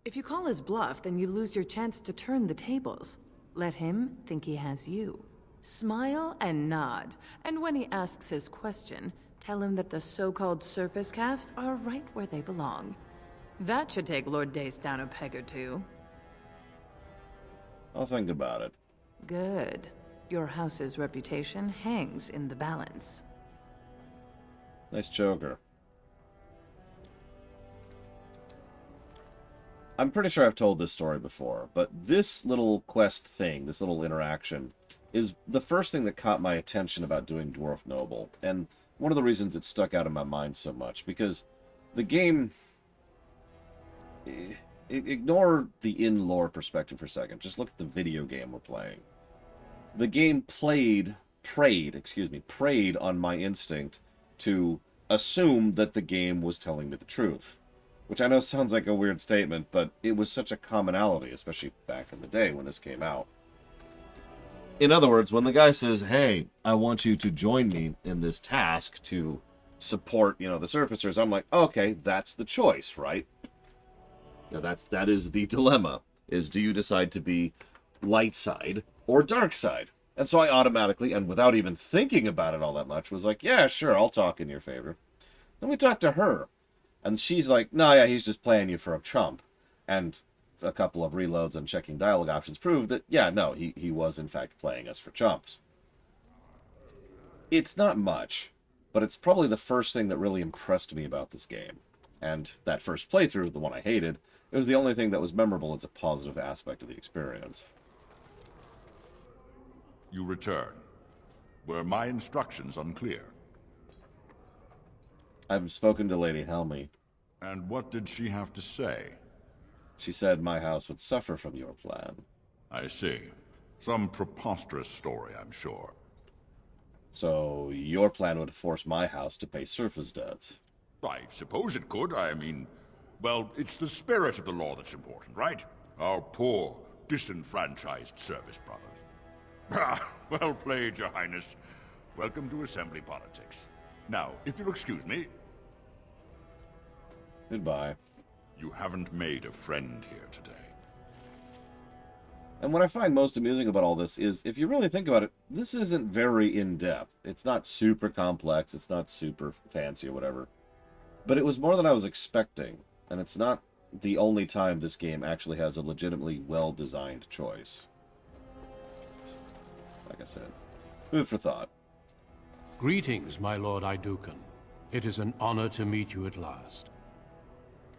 If you call his bluff, then you lose your chance to turn the tables. Let him think he has you. Smile and nod, and when he asks his question, tell him that the so-called Surface Caste are right where they belong. That should take Lord Dace down a peg or two. I'll think about it. Good. Your house's reputation hangs in the balance. Nice choker. I'm pretty sure I've told this story before, but this little quest thing, this little interaction, is the first thing that caught my attention about doing Dwarf Noble, and one of the reasons it stuck out in my mind so much, because the game... Ignore the in-lore perspective for a second. Just look at the video game we're playing. The game preyed on my instinct to assume that the game was telling me the truth. Which I know sounds like a weird statement, but it was such a commonality, especially back in the day when this came out. In other words, when the guy says, hey, I want you to join me in this task to support, the Surfacers, I'm like, okay, that's the choice, right? That is the dilemma, is do you decide to be light side or dark side? And so I automatically, and without even thinking about it all that much, was like, yeah, sure, I'll talk in your favor. Then we talked to her, and she's like, no, yeah, he's just playing you for a chump. And a couple of reloads and checking dialogue options proved that, yeah, no, he was in fact playing us for chumps. It's not much, but it's probably the first thing that really impressed me about this game. And that first playthrough, the one I hated, it was the only thing that was memorable as a positive aspect of the experience. you return. Were my instructions unclear? I've spoken to Lady Helmy. And what did she have to say? She said my house would suffer from your plan. I see. Some preposterous story, I'm sure. So, your plan would force my house to pay surface debts. I suppose it could. I mean, well, it's the spirit of the law that's important, right? Our poor, disenfranchised service brothers. Ah, well played, Your Highness. Welcome to Assembly politics. Now, if you'll excuse me... Goodbye. You haven't made a friend here today. And what I find most amusing about all this is, if you really think about it, this isn't very in-depth. It's not super complex, it's not super fancy or whatever. But it was more than I was expecting, and it's not the only time this game actually has a legitimately well-designed choice. It's, like I said, food for thought. Greetings, my Lord Idukan. It is an honor to meet you at last.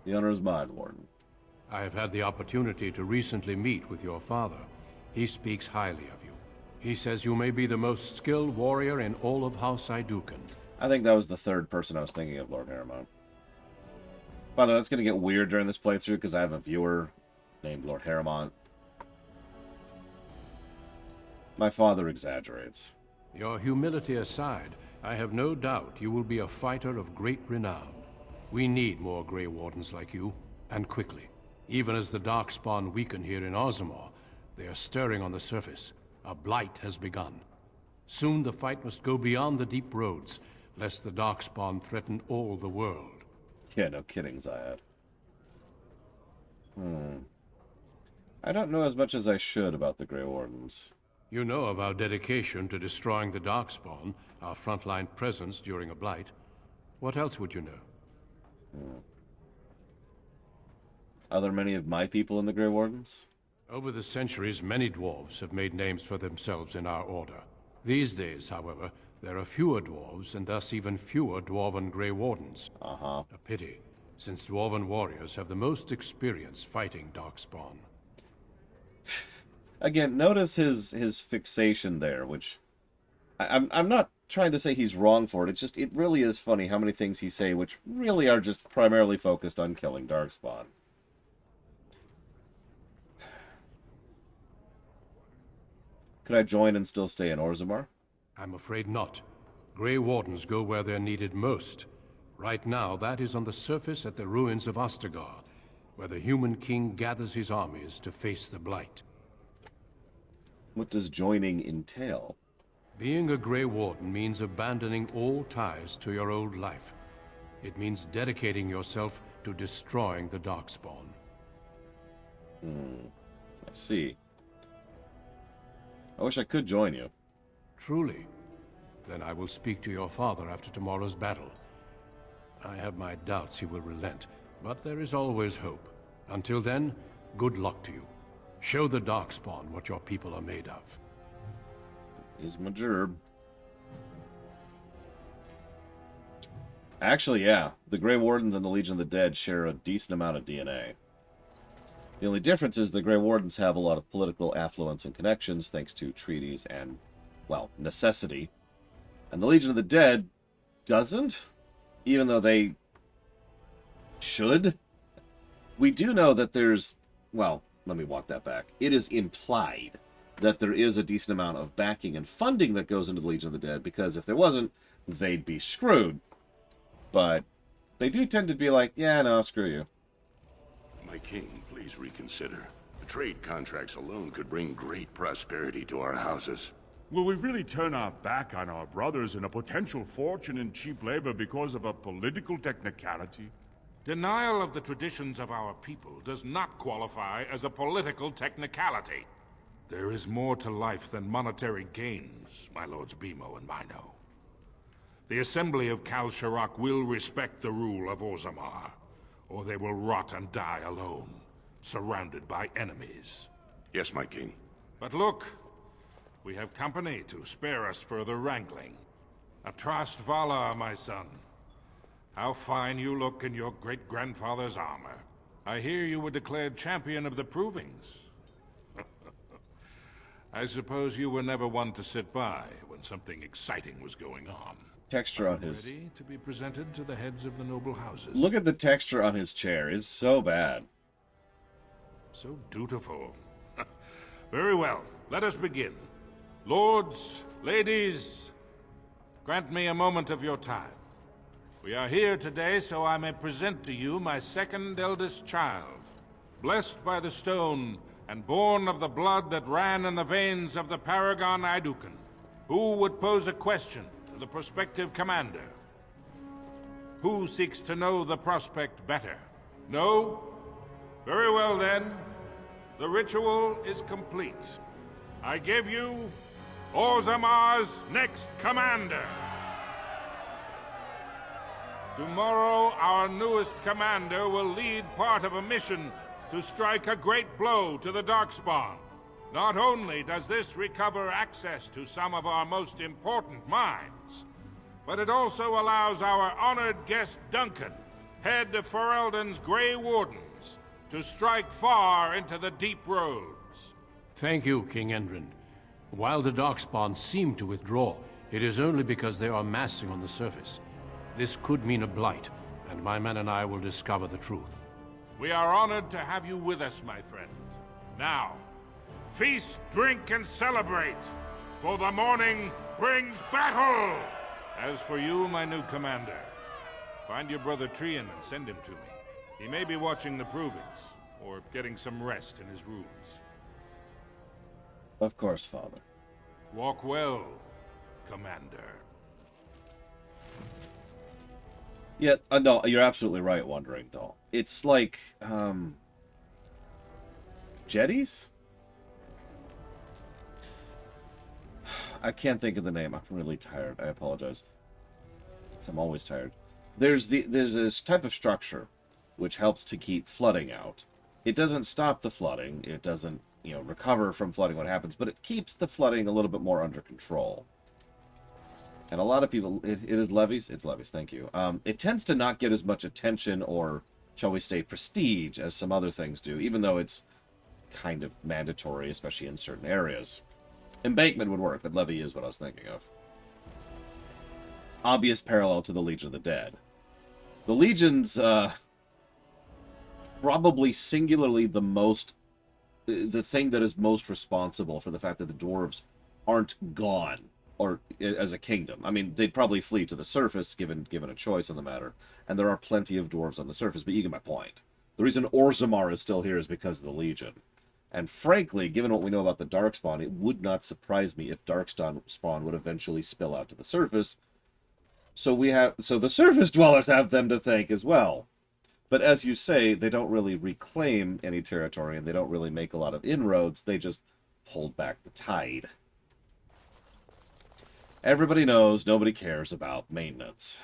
The honor is mine, Warden. I have had the opportunity to recently meet with your father. He speaks highly of you. He says you may be the most skilled warrior in all of House Idukan. I think that was the third person I was thinking of, Lord Harriman. By the way, that's going to get weird during this playthrough because I have a viewer named Lord Harriman. My father exaggerates. Your humility aside, I have no doubt you will be a fighter of great renown. We need more Grey Wardens like you, and quickly. Even as the Darkspawn weaken here in Orzammar, they are stirring on the surface. A blight has begun. Soon the fight must go beyond the deep roads, lest the Darkspawn threaten all the world. Yeah, no kidding, Zayat. I don't know as much as I should about the Grey Wardens. You know of our dedication to destroying the Darkspawn, our frontline presence during a blight. What else would you know? Are there many of my people in the Grey Wardens? Over the centuries, many dwarves have made names for themselves in our order. These days, however, there are fewer dwarves, and thus even fewer Dwarven Grey Wardens. A pity, since Dwarven warriors have the most experience fighting Darkspawn. Again, notice his fixation there, which... I'm not trying to say he's wrong for it, it really is funny how many things he say which really are just primarily focused on killing Darkspawn. Could I join and still stay in Orzammar? I'm afraid not. Grey Wardens go where they're needed most. Right now, that is on the surface at the ruins of Ostagar, where the Human King gathers his armies to face the Blight. What does joining entail? Being a Grey Warden means abandoning all ties to your old life. It means dedicating yourself to destroying the Darkspawn. I see. I wish I could join you. Truly? Then I will speak to your father after tomorrow's battle. I have my doubts he will relent, but there is always hope. Until then, good luck to you. Show the Darkspawn what your people are made of. Is my gerb. Actually, yeah. The Grey Wardens and the Legion of the Dead share a decent amount of DNA. The only difference is the Grey Wardens have a lot of political affluence and connections thanks to treaties and, well, necessity. And the Legion of the Dead doesn't, even though they should. We do know that there's, well, let me walk that back. It is implied that there is a decent amount of backing and funding that goes into the Legion of the Dead, because if there wasn't, they'd be screwed. But they do tend to be like, yeah, no, screw you. My king, please reconsider. The trade contracts alone could bring great prosperity to our houses. Will we really turn our back on our brothers and a potential fortune in cheap labor because of a political technicality? Denial of the traditions of our people does not qualify as a political technicality. There is more to life than monetary gains, my lords Bimo and Mino. The Assembly of Kal Sharok will respect the rule of Orzammar, or they will rot and die alone, surrounded by enemies. Yes, my king. But look, we have company to spare us further wrangling. Atrast Vala, my son. How fine you look in your great-grandfather's armor. I hear you were declared champion of the Provings. I suppose you were never one to sit by when something exciting was going on. Texture on his... Ready to be presented to the heads of the noble houses. Look at the texture on his chair. It's so bad. So dutiful. Very well. Let us begin. Lords, ladies, grant me a moment of your time. We are here today so I may present to you my second eldest child, blessed by the stone and born of the blood that ran in the veins of the Paragon Aeducan. Who would pose a question to the prospective commander? Who seeks to know the prospect better? No? Very well then. The ritual is complete. I give you Orzammar's next commander. Tomorrow, our newest commander will lead part of a mission to strike a great blow to the Darkspawn. Not only does this recover access to some of our most important mines, but it also allows our honored guest Duncan, head of Ferelden's Grey Wardens, to strike far into the deep roads. Thank you, King Endrin. While the Darkspawn seem to withdraw, it is only because they are massing on the surface. This could mean a blight, and my men and I will discover the truth. We are honored to have you with us, my friend. Now, feast, drink, and celebrate, for the morning brings battle! As for you, my new commander, find your brother Trian and send him to me. He may be watching the provings, or getting some rest in his rooms. Of course, Father. Walk well, Commander. Yeah, no, you're absolutely right, Wandering Doll. It's like, jetties? I can't think of the name. I'm really tired. I apologize. I'm always tired. There's this type of structure which helps to keep flooding out. It doesn't stop the flooding. It doesn't, recover from flooding what happens, but it keeps the flooding a little bit more under control. And a lot of people, it is levies? It's levies, thank you. It tends to not get as much attention or, shall we say, prestige as some other things do, even though it's kind of mandatory, especially in certain areas. Embankment would work, but levy is what I was thinking of. Obvious parallel to the Legion of the Dead. The Legion's probably singularly the thing that is most responsible for the fact that the dwarves aren't gone, or as a kingdom. I mean, they'd probably flee to the surface, given a choice on the matter, and there are plenty of dwarves on the surface, but you get my point. The reason Orzammar is still here is because of the Legion. And frankly, given what we know about the Darkspawn, it would not surprise me if Darkspawn would eventually spill out to the surface. So the surface dwellers have them to thank as well. But as you say, they don't really reclaim any territory, and they don't really make a lot of inroads. They just hold back the tide. Everybody knows nobody cares about maintenance.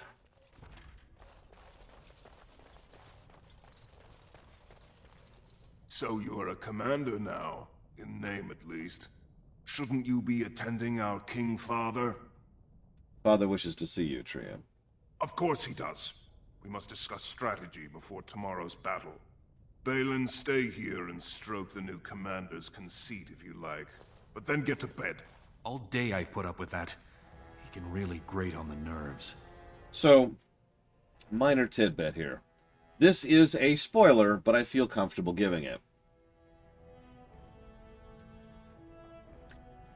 So you're a commander now, in name at least. Shouldn't you be attending our King Father? Father wishes to see you, Trian. Of course he does. We must discuss strategy before tomorrow's battle. Balin, stay here and stroke the new commander's conceit if you like. But then get to bed. All day I've put up with that. He can really grate on the nerves. So, minor tidbit here. This is a spoiler, but I feel comfortable giving it.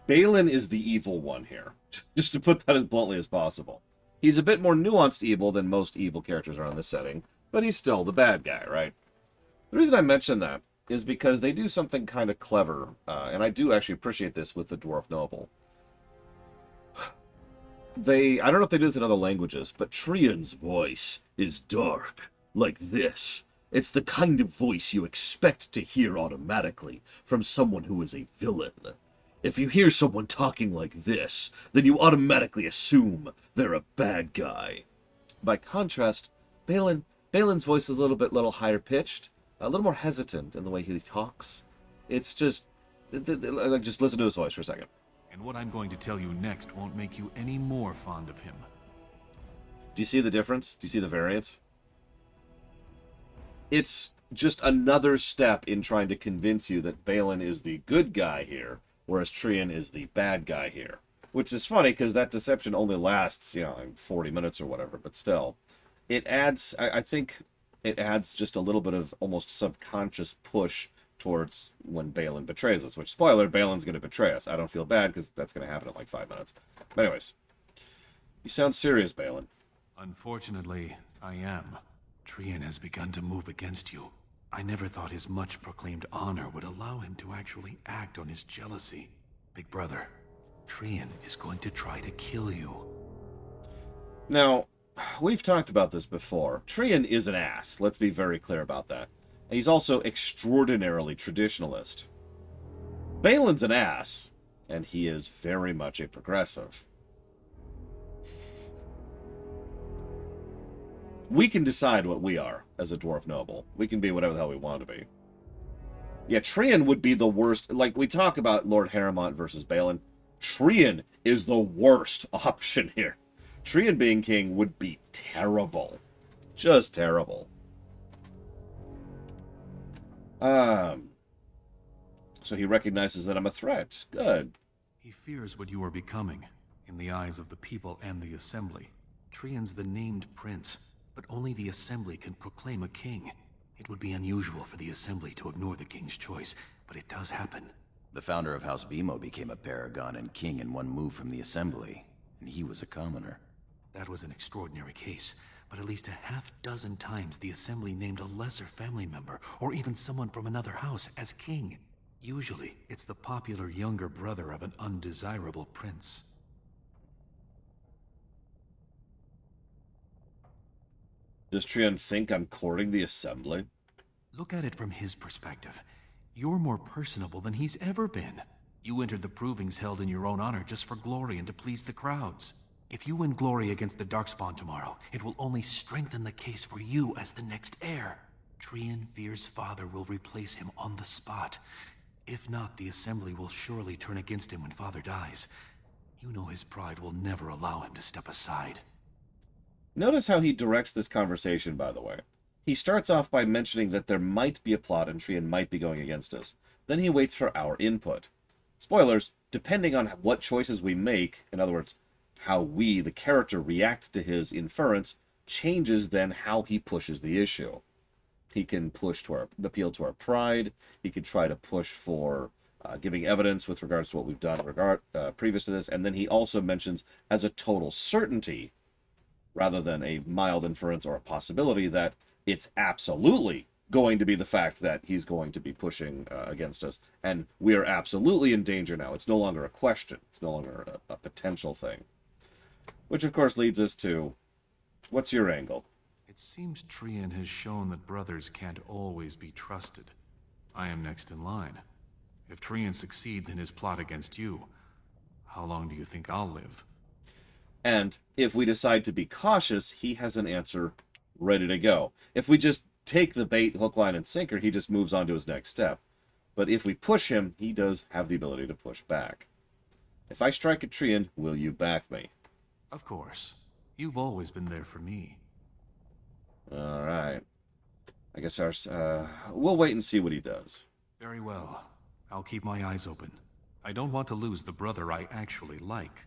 Balin is the evil one here. Just to put that as bluntly as possible. He's a bit more nuanced evil than most evil characters are in this setting, but he's still the bad guy, right? The reason I mention that is because they do something kind of clever, and I do actually appreciate this with the Dwarf Noble. I don't know if they do this in other languages, but Trian's voice is dark, like this. It's the kind of voice you expect to hear automatically from someone who is a villain. If you hear someone talking like this, then you automatically assume they're a bad guy. By contrast, Balin's voice is a little higher pitched, a little more hesitant in the way he talks. It's just listen to his voice for a second. And what I'm going to tell you next won't make you any more fond of him. Do you see the difference? Do you see the variance? It's just another step in trying to convince you that Balin is the good guy here, whereas Trian is the bad guy here. Which is funny, because that deception only lasts, 40 minutes or whatever, but still. It adds, I think it adds just a little bit of almost subconscious push towards when Balin betrays us, which, spoiler, Balin's going to betray us. I don't feel bad, because that's going to happen in like 5 minutes. But anyways, you sound serious, Balin. Unfortunately, I am. Trian has begun to move against you. I never thought his much-proclaimed honor would allow him to actually act on his jealousy. Big brother, Trian is going to try to kill you. Now, we've talked about this before. Trian is an ass. Let's be very clear about that. And he's also extraordinarily traditionalist. Balin's an ass, and he is very much a progressive. We can decide what we are as a dwarf noble. We can be whatever the hell we want to be. Yeah, Trian would be the worst. Like, we talk about Lord Harrowmont versus Balin. Trian is the worst option here. Trian being king would be terrible. Just terrible. So he recognizes that I'm a threat. Good. He fears what you are becoming, in the eyes of the people and the Assembly. Trian's the named prince, but only the Assembly can proclaim a king. It would be unusual for the Assembly to ignore the king's choice, but it does happen. The founder of House Bimo became a paragon and king in one move from the Assembly, and he was a commoner. That was an extraordinary case, but at least a half-dozen times the Assembly named a lesser family member, or even someone from another house, as king. Usually, it's the popular younger brother of an undesirable prince. Does Trian think I'm courting the Assembly? Look at it from his perspective. You're more personable than he's ever been. You entered the provings held in your own honor just for glory and to please the crowds. If you win glory against the Darkspawn tomorrow, it will only strengthen the case for you as the next heir. Trian fears father will replace him on the spot. If not, the Assembly will surely turn against him when father dies. You know his pride will never allow him to step aside. Notice how he directs this conversation, by the way. He starts off by mentioning that there might be a plot and Trian might be going against us. Then he waits for our input. Spoilers, depending on what choices we make, in other words, how we, the character, react to his inference, changes then how he pushes the issue. He can push to appeal to our pride. He can try to push for giving evidence with regards to what we've done previous to this. And then he also mentions as a total certainty, rather than a mild inference or a possibility, that it's absolutely going to be the fact that he's going to be pushing against us. And we are absolutely in danger now. It's no longer a question. It's no longer a potential thing. Which, of course, leads us to, what's your angle? It seems Trian has shown that brothers can't always be trusted. I am next in line. If Trian succeeds in his plot against you, how long do you think I'll live? And if we decide to be cautious, he has an answer ready to go. If we just take the bait, hook, line, and sinker, he just moves on to his next step. But if we push him, he does have the ability to push back. If I strike at Trian, will you back me? Of course. You've always been there for me. All right. I guess we'll wait and see what he does. Very well. I'll keep my eyes open. I don't want to lose the brother I actually like.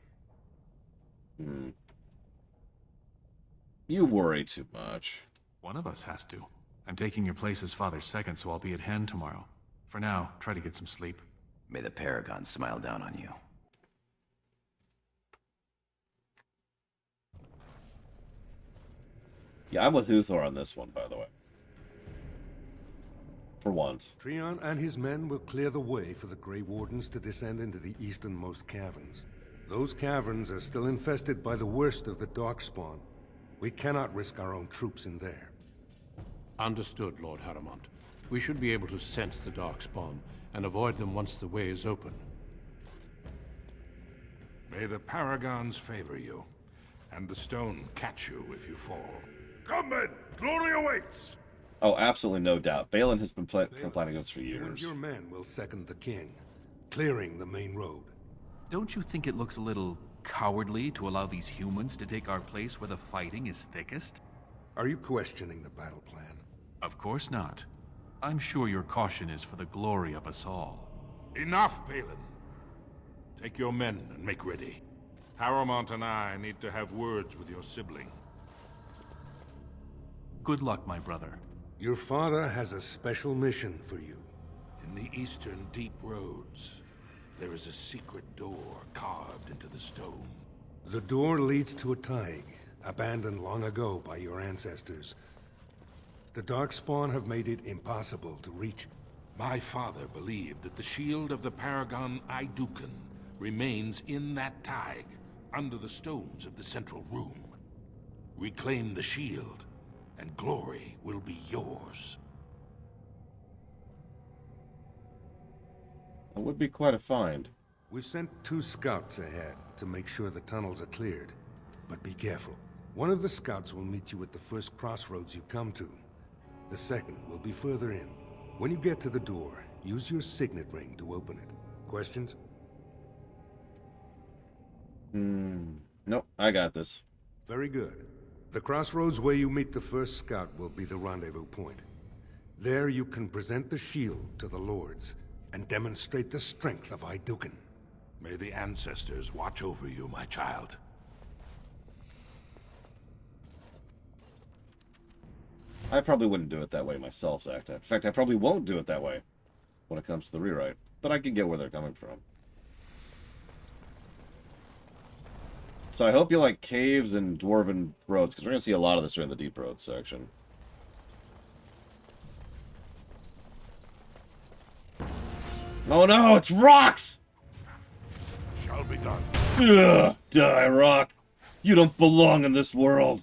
You worry too much. One of us has to. I'm taking your place as father's second, so I'll be at hand tomorrow. For now, try to get some sleep. May the Paragon smile down on you. Yeah, I'm with Huthor on this one, by the way. For once. Trian and his men will clear the way for the Grey Wardens to descend into the easternmost caverns. Those caverns are still infested by the worst of the Darkspawn. We cannot risk our own troops in there. Understood, Lord Harrowmont. We should be able to sense the Darkspawn and avoid them once the way is open. May the Paragons favor you, and the stone catch you if you fall. Come then! Glory awaits! Oh, absolutely no doubt. Balin has been planning this for You and years. your men will second the king, clearing the main road. Don't you think it looks a little cowardly to allow these humans to take our place where the fighting is thickest? Are you questioning the battle plan? Of course not. I'm sure your caution is for the glory of us all. Enough, Balin. Take your men and make ready. Paramount and I need to have words with your sibling. Good luck, my brother. Your father has a special mission for you. In the eastern deep roads, there is a secret door carved into the stone. The door leads to a Taig, abandoned long ago by your ancestors. The Darkspawn have made it impossible to reach. My father believed that the shield of the Paragon Aidukan remains in that Taig, under the stones of the central room. Reclaim the shield, and glory will be yours. That would be quite a find. We've sent 2 scouts ahead to make sure the tunnels are cleared. But be careful. One of the scouts will meet you at the first crossroads you come to. The second will be further in. When you get to the door, use your signet ring to open it. Questions? Nope, I got this. Very good. The crossroads where you meet the first scout will be the rendezvous point. There you can present the shield to the Lords and demonstrate the strength of Aidukan. May the ancestors watch over you, my child. I probably wouldn't do it that way myself, Zacta. In fact, I probably won't do it that way when it comes to the rewrite. But I can get where they're coming from. So I hope you like caves and dwarven roads, because we're going to see a lot of this during the deep roads section. Oh no, it's rocks! Shall be done. Ugh, die, rock. You don't belong in this world.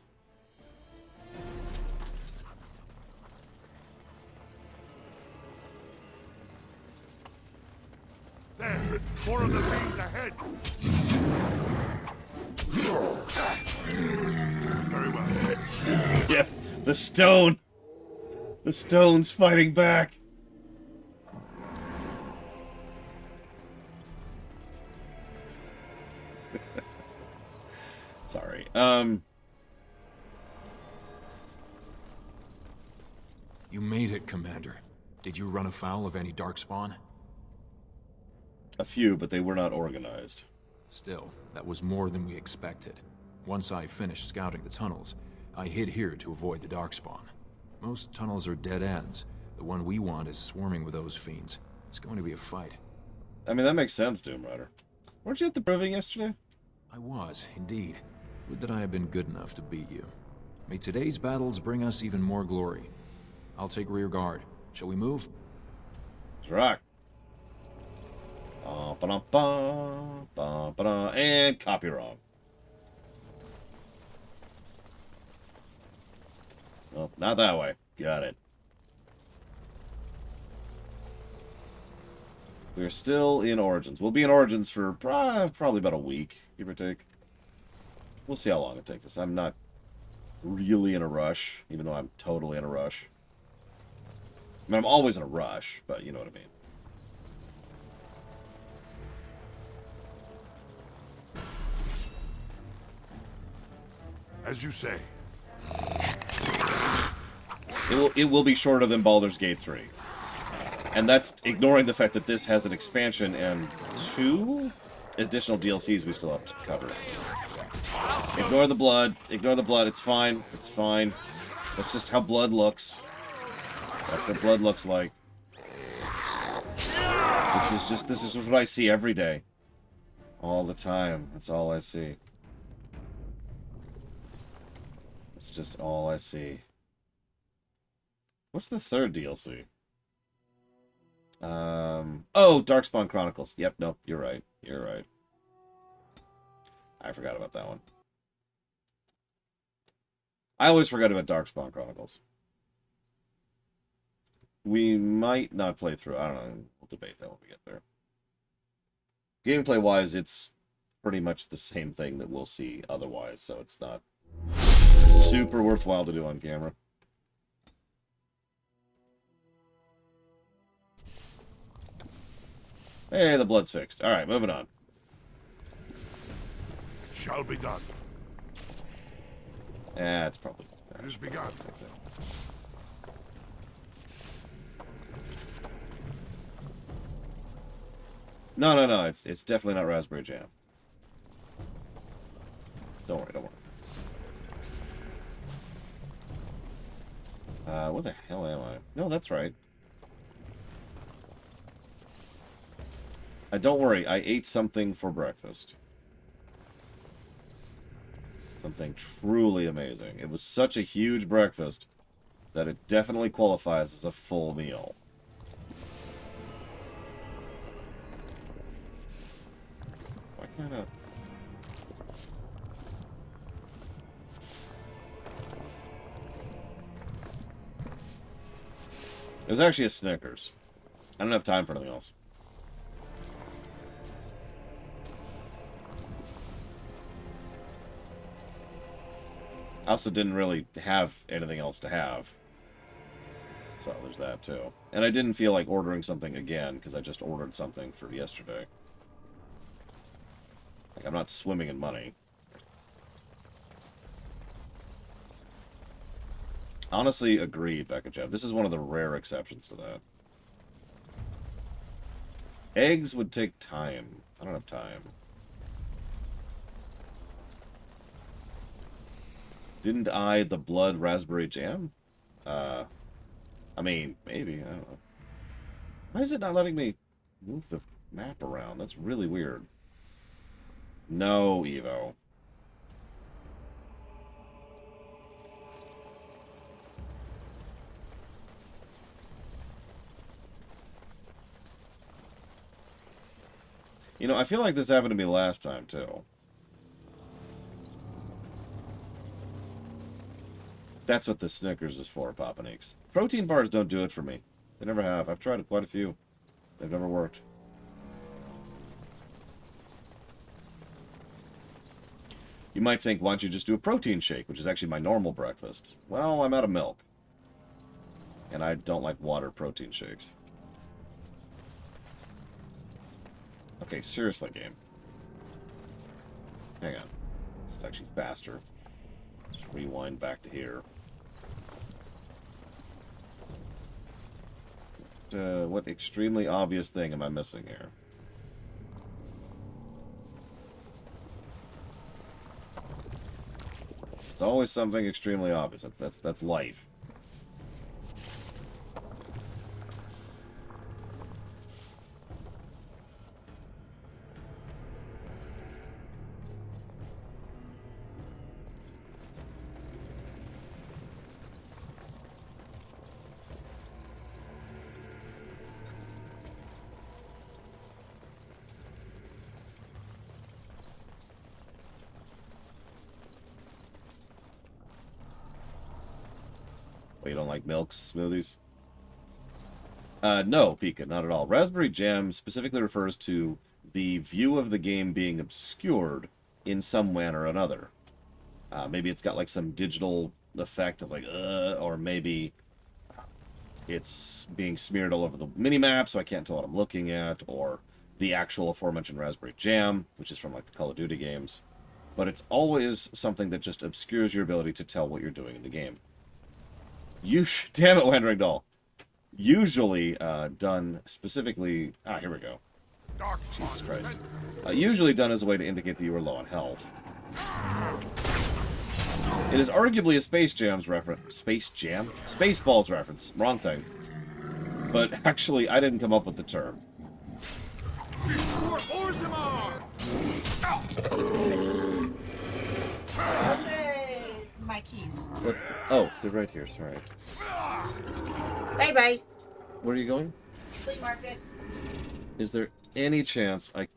There, more of the fiends ahead. Very well. Yep, the stone. The stone's fighting back. Sorry. You made it, Commander. Did you run afoul of any Darkspawn? A few, but they were not organized. Still, that was more than we expected. Once I finished scouting the tunnels, I hid here to avoid the Darkspawn. Most tunnels are dead ends. The one we want is swarming with those fiends. It's going to be a fight. I mean, that makes sense, Doom Rider. Weren't you at the proving yesterday? I was, indeed. Would that I had been good enough to beat you. May today's battles bring us even more glory. I'll take rear guard. Shall we move? Let's rock. And copy wrong. Well, not that way. Got it. We're still in Origins. We'll be in Origins for probably about a week, give or take. We'll see how long it takes us. I'm not really in a rush, even though I'm totally in a rush. I mean, I'm always in a rush, but you know what I mean. As you say. It will be shorter than Baldur's Gate 3. And that's ignoring the fact that this has an expansion and 2 additional DLCs we still have to cover. Ignore the blood. Ignore the blood. It's fine. It's fine. That's just how blood looks. That's what blood looks like. This is just what I see every day. All the time. That's all I see. It's just all I see. What's the third DLC? Oh, Darkspawn Chronicles. Yep, nope, you're right. You're right. I forgot about that one. I always forget about Darkspawn Chronicles. We might not play through. I don't know. We'll debate that when we get there. Gameplay-wise, it's pretty much the same thing that we'll see otherwise, so it's not super worthwhile to do on camera. Hey, the blood's fixed. Alright, moving on. Shall be done. Yeah, it's probably... It has begun. No, no, no. It's definitely not raspberry jam. Don't worry, don't worry. What the hell am I? No, that's right. Don't worry, I ate something for breakfast. Something truly amazing. It was such a huge breakfast that it definitely qualifies as a full meal. Why can't I... It was actually a Snickers. I don't have time for anything else. I also didn't really have anything else to have. So there's that too. And I didn't feel like ordering something again because I just ordered something for yesterday. Like, I'm not swimming in money. Honestly, agreed, Becca Jeff. This is one of the rare exceptions to that. Eggs would take time. I don't have time. Didn't I the blood raspberry jam? I mean, maybe. I don't know. Why is it not letting me move the map around? That's really weird. No, Evo. You know, I feel like this happened to me last time, too. That's what the Snickers is for, Papaneeks. Protein bars don't do it for me. They never have. I've tried quite a few. They've never worked. You might think, why don't you just do a protein shake, which is actually my normal breakfast. Well, I'm out of milk. And I don't like water protein shakes. Okay, seriously, game. Hang on. This is actually faster. Just rewind back to here. What extremely obvious thing am I missing here? It's always something extremely obvious. That's life. You don't like milk smoothies? No, Pika, not at all. Raspberry jam specifically refers to the view of the game being obscured in some manner or another. Maybe it's got like some digital effect of like, or maybe it's being smeared all over the minimap so I can't tell what I'm looking at, or the actual aforementioned raspberry jam, which is from like the Call of Duty games. But it's always something that just obscures your ability to tell what you're doing in the game. Damn it, Wandering Doll. Usually done specifically... Ah, here we go. Jesus Christ. Usually done as a way to indicate that you are low on health. It is arguably a Space Jam's reference. Space Jam? Spaceballs reference. Wrong thing. But actually, I didn't come up with the term. My keys. Oh, they're right here, sorry. Bye-bye. Where are you going? Flea market. Is there any chance I...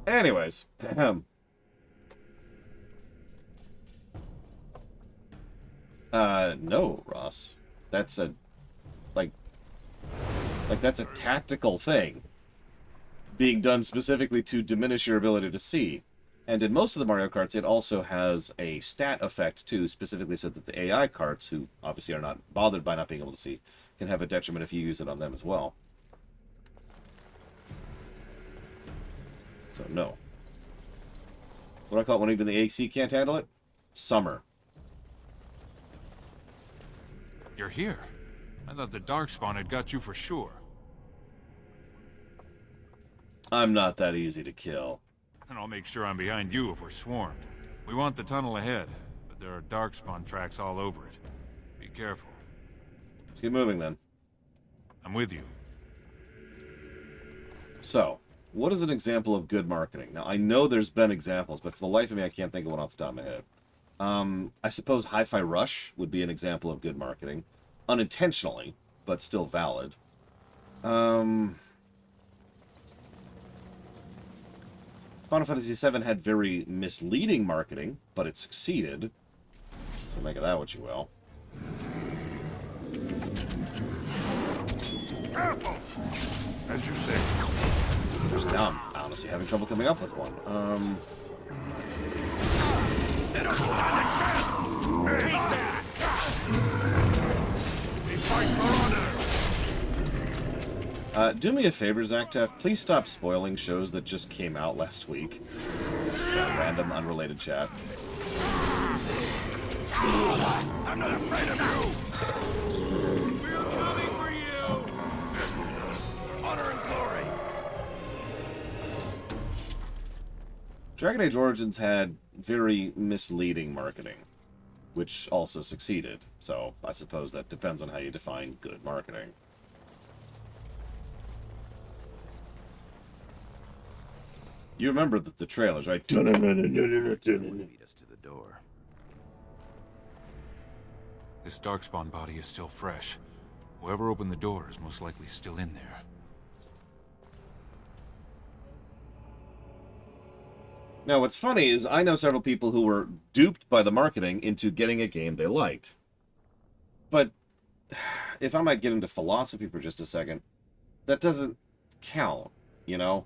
Anyways. No, Ross. That's a... Like, that's a tactical thing. Being done specifically to diminish your ability to see. And in most of the Mario Karts, it also has a stat effect, too, specifically so that the AI karts, who obviously are not bothered by not being able to see, can have a detriment if you use it on them as well. So, no. What do I call it when even the AC can't handle it? Summer. You're here. I thought the Darkspawn had got you for sure. I'm not that easy to kill. And I'll make sure I'm behind you if we're swarmed. We want the tunnel ahead, but there are Darkspawn tracks all over it. Be careful. Let's get moving, then. I'm with you. So, what is an example of good marketing? Now, I know there's been examples, but for the life of me, I can't think of one off the top of my head. I suppose Hi-Fi Rush would be an example of good marketing. Unintentionally, but still valid. Final Fantasy VII had very misleading marketing, but it succeeded. So make of that what you will. Careful! As you say. Just now, I'm honestly having trouble coming up with one. Do me a favor, Zactef. Please stop spoiling shows that just came out last week. Random, unrelated chat. I'm not afraid of you! We're coming for you! Honor and glory! Dragon Age Origins had very misleading marketing, which also succeeded. So I suppose that depends on how you define good marketing. You remember the trailers, right? Lead us to the door. This Darkspawn body is still fresh. Whoever opened the door is most likely still in there. Now, what's funny is I know several people who were duped by the marketing into getting a game they liked. But if I might get into philosophy for just a second, that doesn't count, you know?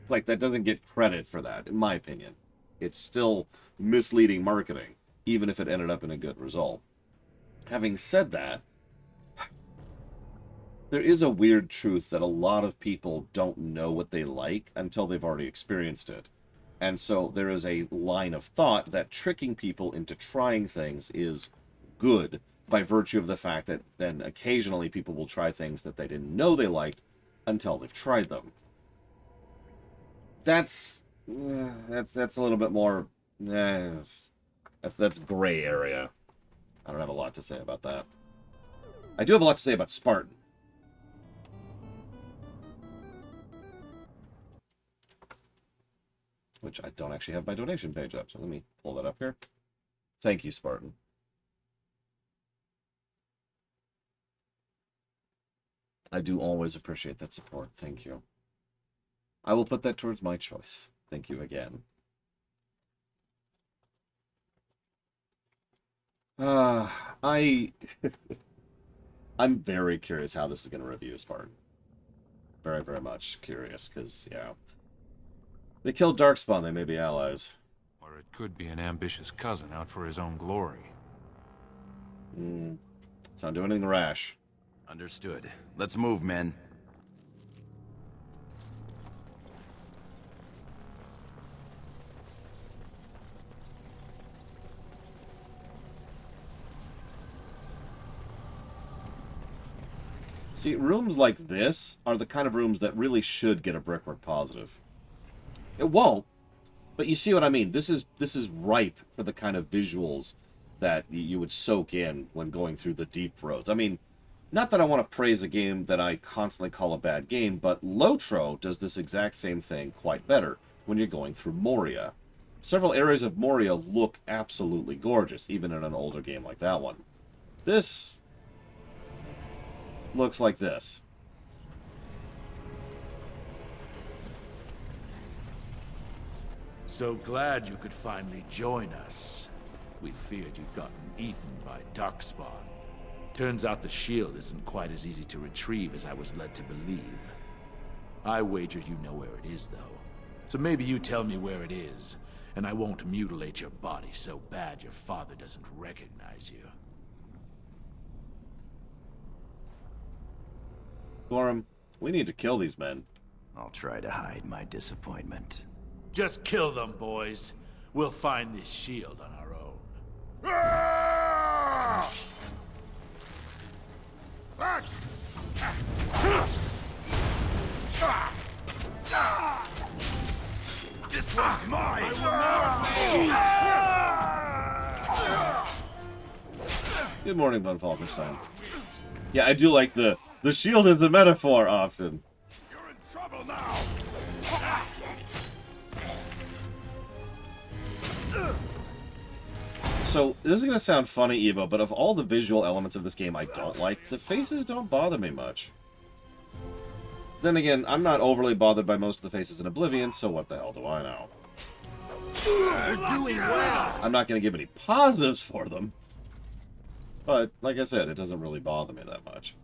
Like, that doesn't get credit for that, in my opinion. It's still misleading marketing, even if it ended up in a good result. Having said that, there is a weird truth that a lot of people don't know what they like until they've already experienced it. And so there is a line of thought that tricking people into trying things is good by virtue of the fact that then occasionally people will try things that they didn't know they liked until they've tried them. That's a little bit more, that's gray area. I don't have a lot to say about that. I do have a lot to say about Spartan. Which I don't actually have my donation page up, so let me pull that up here. Thank you, Spartan. I do always appreciate that support. Thank you. I will put that towards my choice. Thank you again. I'm very curious how this is going to review, Spartan. Very, very much curious, because, yeah. They killed Darkspawn, they may be allies. Or it could be an ambitious cousin out for his own glory. Let's not do anything rash. Understood. Let's move, men. See, rooms like this are the kind of rooms that really should get a Brickwork positive. It won't, but you see what I mean. This is ripe for the kind of visuals that you would soak in when going through the deep roads. I mean, not that I want to praise a game that I constantly call a bad game, but Lotro does this exact same thing quite better when you're going through Moria. Several areas of Moria look absolutely gorgeous, even in an older game like that one. This looks like this. So glad you could finally join us. We feared you'd gotten eaten by Darkspawn. Turns out the shield isn't quite as easy to retrieve as I was led to believe. I wager you know where it is, though. So maybe you tell me where it is, and I won't mutilate your body so bad your father doesn't recognize you. Gorham, we need to kill these men. I'll try to hide my disappointment. Just kill them, boys. We'll find this shield on our own. This one's mine! Good morning, Von Falkenstein. Yeah, I do like the shield is a metaphor often. You're in trouble now! So, this is going to sound funny, Evo, but of all the visual elements of this game I don't like, the faces don't bother me much. Then again, I'm not overly bothered by most of the faces in Oblivion, so what the hell do I know? You're doing well! I'm not going to give any positives for them. But, like I said, it doesn't really bother me that much.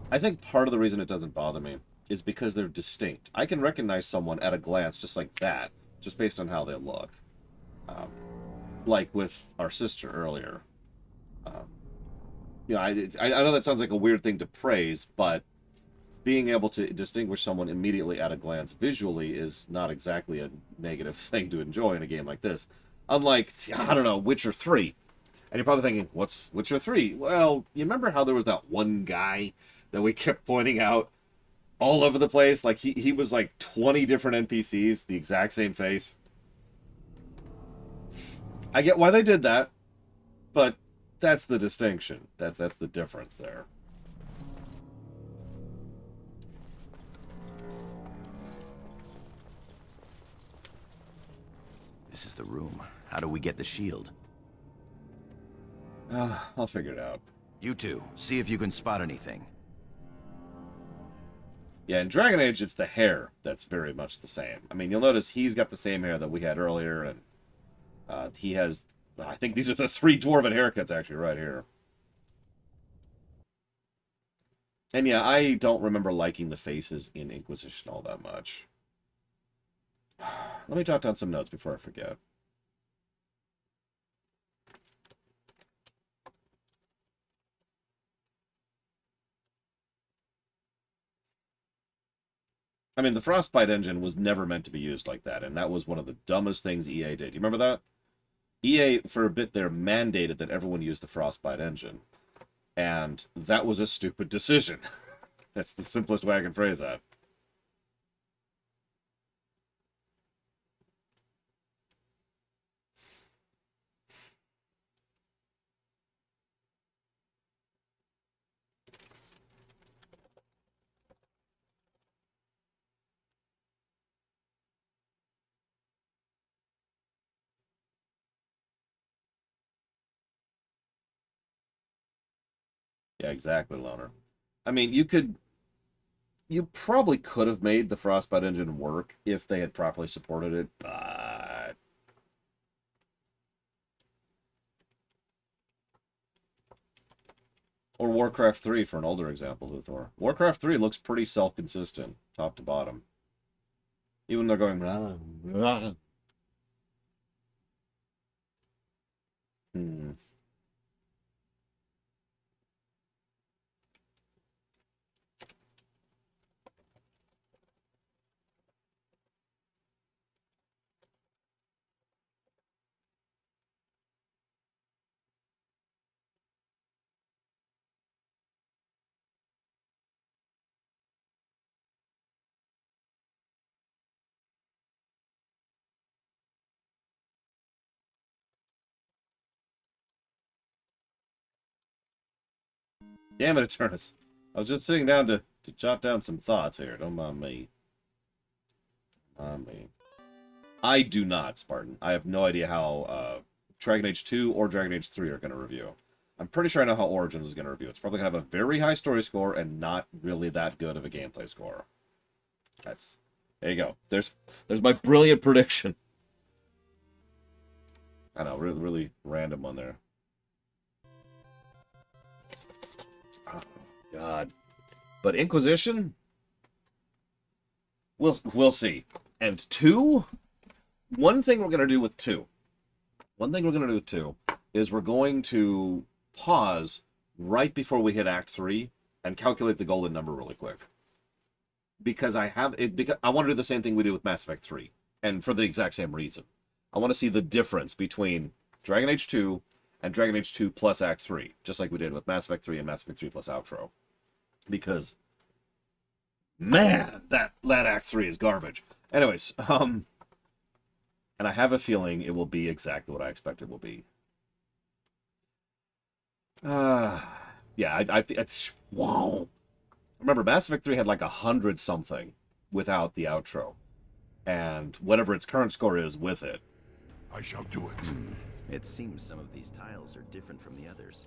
I think part of the reason it doesn't bother me is because they're distinct. I can recognize someone at a glance just like that, just based on how they look. Like with our sister earlier. You know, I know that sounds like a weird thing to praise, but being able to distinguish someone immediately at a glance visually is not exactly a negative thing to enjoy in a game like this. Unlike, I don't know, Witcher 3. And you're probably thinking, what's Witcher 3? Well, you remember how there was that one guy that we kept pointing out all over the place? Like, he was like 20 different NPCs, the exact same face. I get why they did that, but that's the distinction. That's the difference there. This is the room. How do we get the shield? I'll figure it out. You two, see if you can spot anything. Yeah, in Dragon Age, it's the hair that's very much the same. I mean, you'll notice he's got the same hair that we had earlier, and he has... I think these are the 3 dwarven haircuts, actually, right here. And yeah, I don't remember liking the faces in Inquisition all that much. Let me jot down some notes before I forget. I mean, the Frostbite engine was never meant to be used like that, and that was one of the dumbest things EA did. You remember that? EA, for a bit there, mandated that everyone use the Frostbite engine. And that was a stupid decision. That's the simplest way I can phrase that. Yeah, exactly, Loner. I mean, you probably could have made the Frostbite engine work if they had properly supported it, but... Or Warcraft 3 for an older example, Luthor. Warcraft 3 looks pretty self-consistent, top to bottom. Even though they're going... Damn it, Eternus. I was just sitting down to jot down some thoughts here. Don't mind me. I do not, Spartan. I have no idea how Dragon Age 2 or Dragon Age 3 are going to review. I'm pretty sure I know how Origins is going to review. It's probably going to have a very high story score and not really that good of a gameplay score. There you go. There's my brilliant prediction. I know, really, really random one there. Oh, God. But Inquisition? We'll see. And 2? One thing we're going to do with 2. Is we're going to pause right before we hit Act 3 and calculate the golden number really quick. Because I want to do the same thing we did with Mass Effect 3. And for the exact same reason. I want to see the difference between Dragon Age 2 and Dragon Age 2 plus Act 3. Just like we did with Mass Effect 3 and Mass Effect 3 plus Outro. Because, man, that Act 3 is garbage. Anyways, and I have a feeling it will be exactly what I expect it will be. Yeah, it's, wow. Remember, Mass Effect 3 had like 100-something without the outro. And whatever its current score is with it. I shall do it. It seems some of these tiles are different from the others.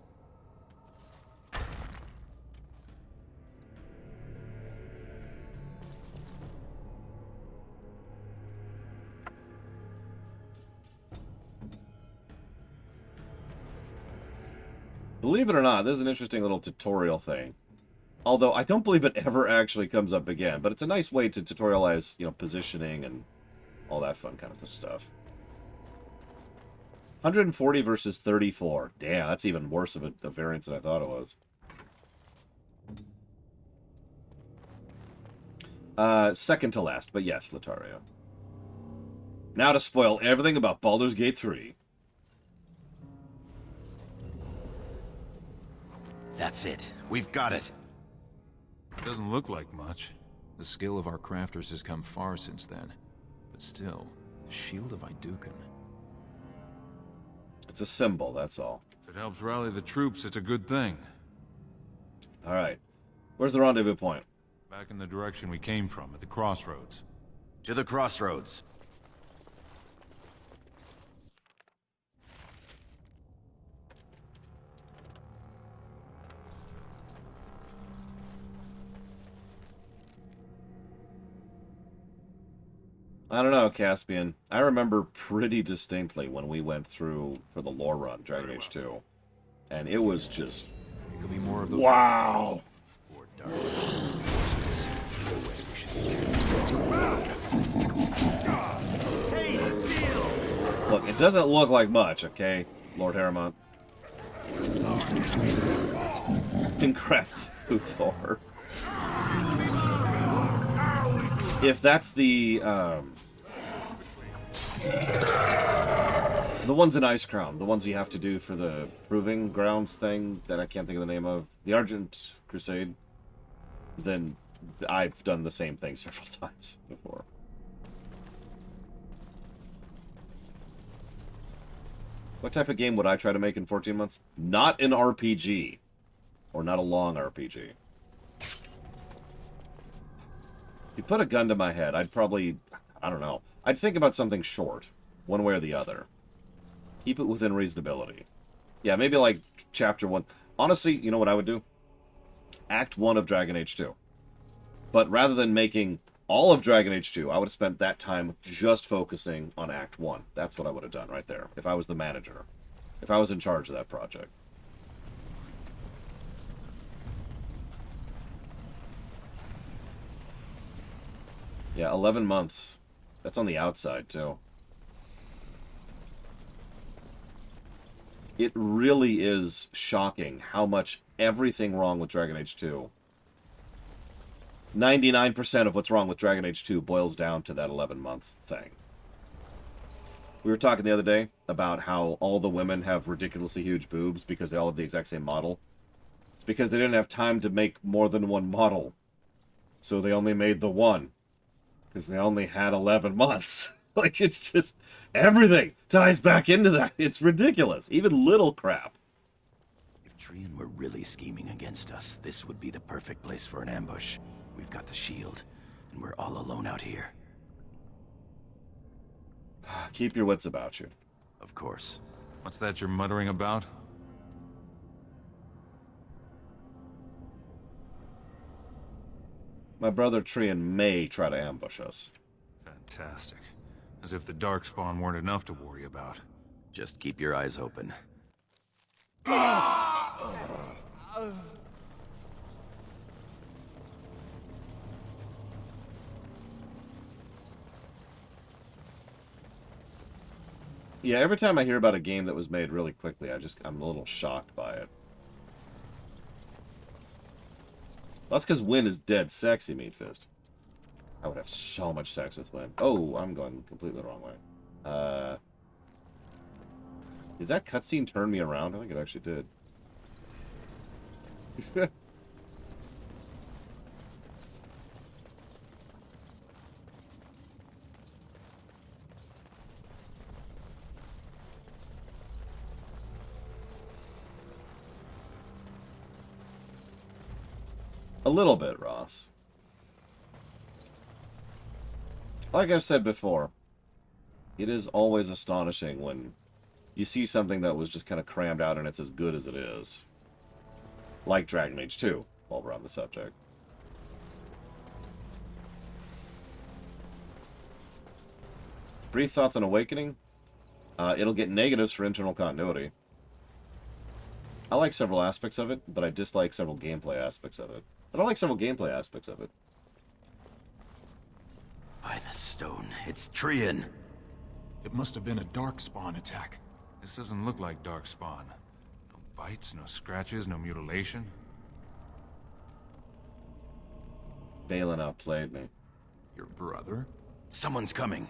Believe it or not, this is an interesting little tutorial thing. Although I don't believe it ever actually comes up again, but it's a nice way to tutorialize, you know, positioning and all that fun kind of stuff. 140 versus 34. Damn, that's even worse of a variance than I thought it was. Second to last, but yes, Latario. Now to spoil everything about Baldur's Gate 3. That's it. We've got it. Doesn't look like much. The skill of our crafters has come far since then. But still, the Shield of Iduken. It's a symbol, that's all. If it helps rally the troops, it's a good thing. Alright. Where's the rendezvous point? Back in the direction we came from, at the crossroads. To the crossroads. I don't know, Caspian. I remember pretty distinctly when we went through for the lore run, Dragon Age 2. And it was just... It could be more of those... Wow! Look, it doesn't look like much, okay, Lord Harrimont? Congrats, Uthor. If that's the ones in Icecrown, the ones you have to do for the Proving Grounds thing that I can't think of the name of, the Argent Crusade, then I've done the same thing several times before. What type of game would I try to make in 14 months? Not an RPG. Or not a long RPG. If you put a gun to my head, I'd probably, I don't know, I'd think about something short, one way or the other. Keep it within reasonability. Yeah, maybe like Chapter 1. Honestly, you know what I would do? Act 1 of Dragon Age 2. But rather than making all of Dragon Age 2, I would have spent that time just focusing on Act 1. That's what I would have done right there, if I was the manager. If I was in charge of that project. Yeah, 11 months. That's on the outside, too. It really is shocking how much everything wrong with Dragon Age 2, 99% of what's wrong with Dragon Age 2 boils down to that 11-month thing. We were talking the other day about how all the women have ridiculously huge boobs because they all have the exact same model. It's because they didn't have time to make more than one model. So they only made the one. Because they only had 11 months. Like, it's just... Everything ties back into that. It's ridiculous. Even little crap. If Trian were really scheming against us, this would be the perfect place for an ambush. We've got the shield, and we're all alone out here. Keep your wits about you. Of course. What's that you're muttering about? My brother Trian may try to ambush us. Fantastic. As if the Darkspawn weren't enough to worry about. Just keep your eyes open. Yeah, every time I hear about a game that was made really quickly, I'm a little shocked by it. That's because Wynn is dead sexy, Meat Fist. I would have so much sex with Wynn. Oh, I'm going completely the wrong way. Did that cutscene turn me around? I think it actually did. A little bit, Ross. Like I've said before, it is always astonishing when you see something that was just kind of crammed out and it's as good as it is. Like Dragon Age 2, while we're on the subject. Brief thoughts on Awakening. It'll get negatives for internal continuity. I like several aspects of it, but I dislike several gameplay aspects of it. But I like several gameplay aspects of it. By the stone, it's Trian. It must have been a Darkspawn attack. This doesn't look like Darkspawn. No bites, no scratches, no mutilation. Balin outplayed me. Your brother? Someone's coming.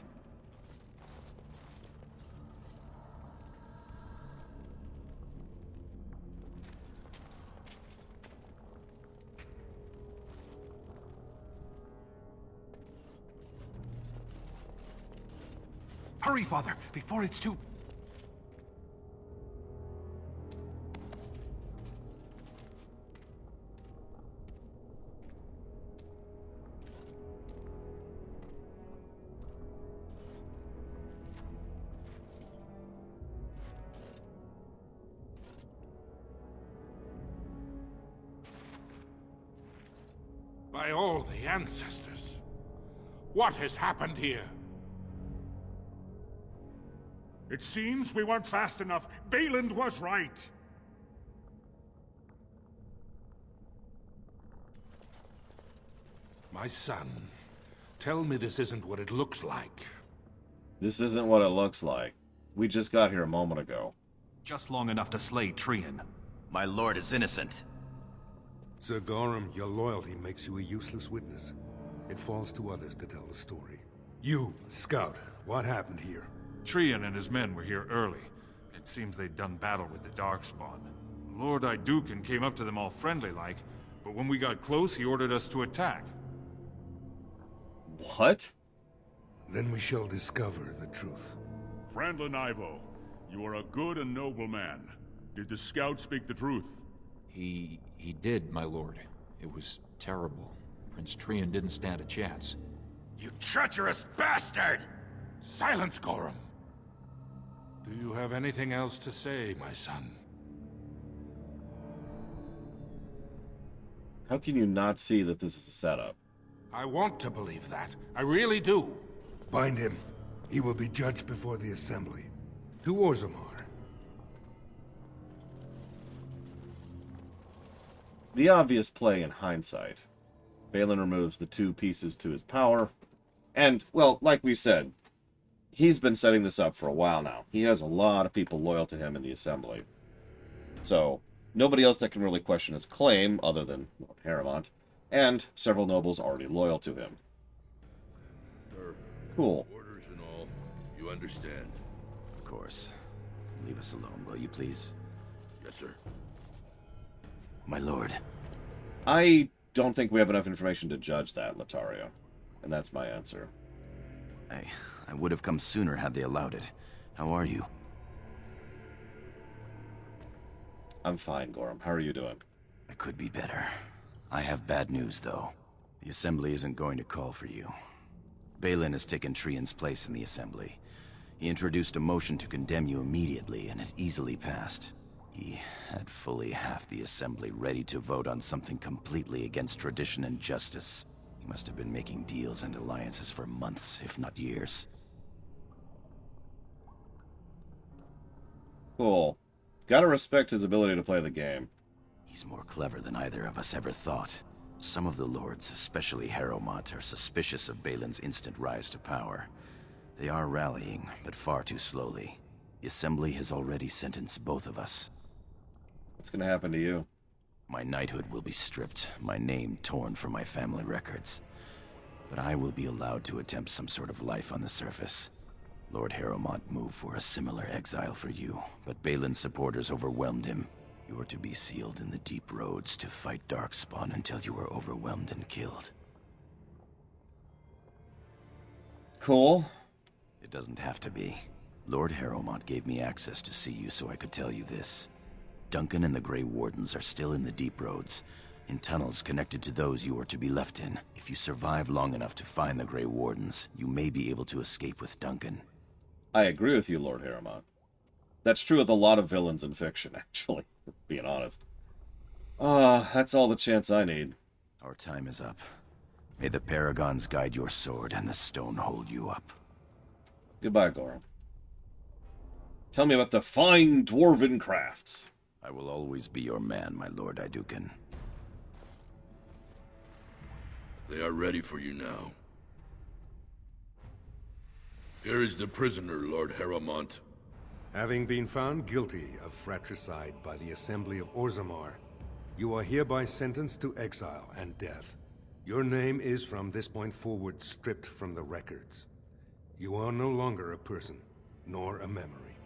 Hurry, Father, before it's too... By all the ancestors, what has happened here? It seems we weren't fast enough. Balin was right. My son, tell me this isn't what it looks like. This isn't what it looks like. We just got here a moment ago. Just long enough to slay Trian. My lord is innocent. Sir Gorham, your loyalty makes you a useless witness. It falls to others to tell the story. You, Scout, what happened here? Trian and his men were here early. It seems they'd done battle with the Darkspawn. Lord Iduken came up to them all friendly-like, but when we got close, he ordered us to attack. What? Then we shall discover the truth. Frandlin Ivo, you are a good and noble man. Did the scout speak the truth? He did, my lord. It was terrible. Prince Trian didn't stand a chance. You treacherous bastard! Silence, Gorham! Do you have anything else to say, my son? How can you not see that this is a setup? I want to believe that. I really do. Bind him. He will be judged before the Assembly. To Orzammar. The obvious play in hindsight. Balin removes the two pieces to his power. And, well, like we said, he's been setting this up for a while now. He has a lot of people loyal to him in the Assembly. So, nobody else that can really question his claim, other than Lord Harrowmont, and several nobles already loyal to him. Sir, cool. Orders and all, you understand? Of course. Leave us alone, will you please? Yes, sir. My lord. I don't think we have enough information to judge that, Latario. And that's my answer. I would have come sooner had they allowed it. How are you? I'm fine, Gorham. How are you doing? I could be better. I have bad news, though. The Assembly isn't going to call for you. Balin has taken Trian's place in the Assembly. He introduced a motion to condemn you immediately, and it easily passed. He had fully half the Assembly ready to vote on something completely against tradition and justice. He must have been making deals and alliances for months, if not years. Cool. Gotta respect his ability to play the game. He's more clever than either of us ever thought. Some of the lords, especially Harrowmont, are suspicious of Balin's instant rise to power. They are rallying, but far too slowly. The Assembly has already sentenced both of us. What's gonna happen to you? My knighthood will be stripped, my name torn from my family records. But I will be allowed to attempt some sort of life on the surface. Lord Harrowmont moved for a similar exile for you, but Balin's supporters overwhelmed him. You are to be sealed in the deep roads to fight Darkspawn until you are overwhelmed and killed. Cool. It doesn't have to be. Lord Harrowmont gave me access to see you so I could tell you this. Duncan and the Grey Wardens are still in the deep roads, in tunnels connected to those you are to be left in. If you survive long enough to find the Grey Wardens, you may be able to escape with Duncan. I agree with you, Lord Harrowmont. That's true with a lot of villains in fiction, actually, being honest. That's all the chance I need. Our time is up. May the Paragons guide your sword and the stone hold you up. Goodbye, Gorum. Tell me about the fine dwarven crafts. I will always be your man, my Lord Iduken. They are ready for you now. Here is the prisoner, Lord Harrowmont. Having been found guilty of fratricide by the Assembly of Orzammar, you are hereby sentenced to exile and death. Your name is from this point forward stripped from the records. You are no longer a person, nor a memory.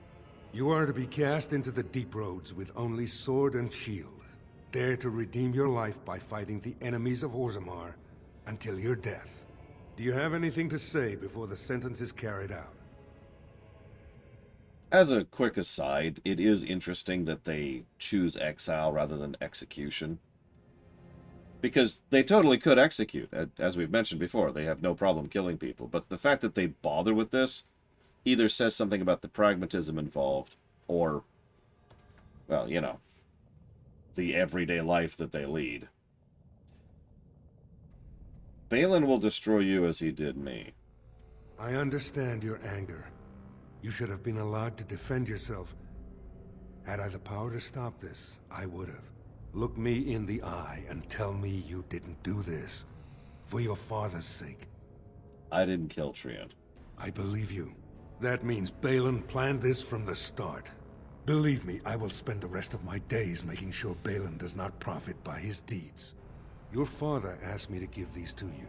You are to be cast into the deep roads with only sword and shield. Dare to redeem your life by fighting the enemies of Orzammar until your death. Do you have anything to say before the sentence is carried out? As a quick aside, it is interesting that they choose exile rather than execution. Because they totally could execute. As we've mentioned before, they have no problem killing people. But the fact that they bother with this either says something about the pragmatism involved or, well, you know, the everyday life that they lead. Balin will destroy you as he did me. I understand your anger. You should have been allowed to defend yourself. Had I the power to stop this, I would have. Look me in the eye and tell me you didn't do this. For your father's sake. I didn't kill Treant. I believe you. That means Balin planned this from the start. Believe me, I will spend the rest of my days making sure Balin does not profit by his deeds. Your father asked me to give these to you.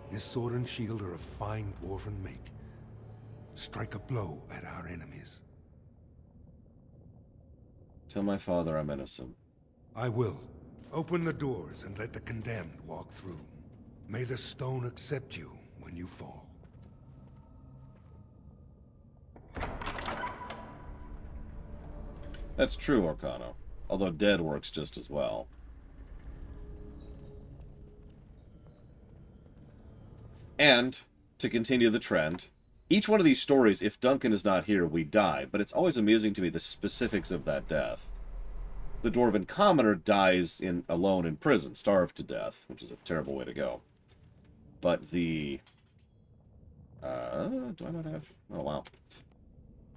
This sword and shield are of fine dwarven make. Strike a blow at our enemies. Tell my father I'm innocent. I will. Open the doors and let the condemned walk through. May the stone accept you when you fall. That's true, Orcano. Although dead works just as well. And, to continue the trend, each one of these stories, if Duncan is not here, we die, but it's always amusing to me the specifics of that death. The Dwarven commoner dies alone in prison, starved to death, which is a terrible way to go. But the... do I not have... Oh, wow.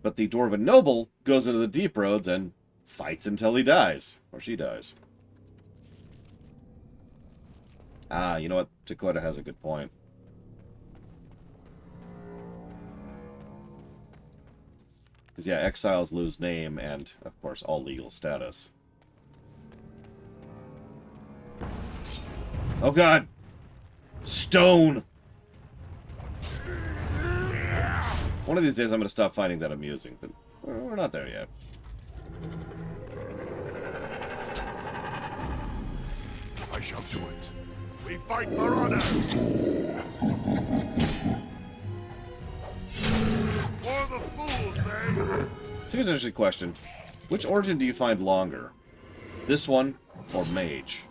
But the Dwarven noble goes into the deep roads and fights until he dies. Or she dies. You know what? Dakota has a good point. Because, yeah, exiles lose name and, of course, all legal status. Oh, God! Stone! One of these days I'm going to stop finding that amusing, but we're not there yet. I shall do it. We fight for honor! For the fools, eh? Here's an interesting question. Which origin do you find longer? This one or Mage?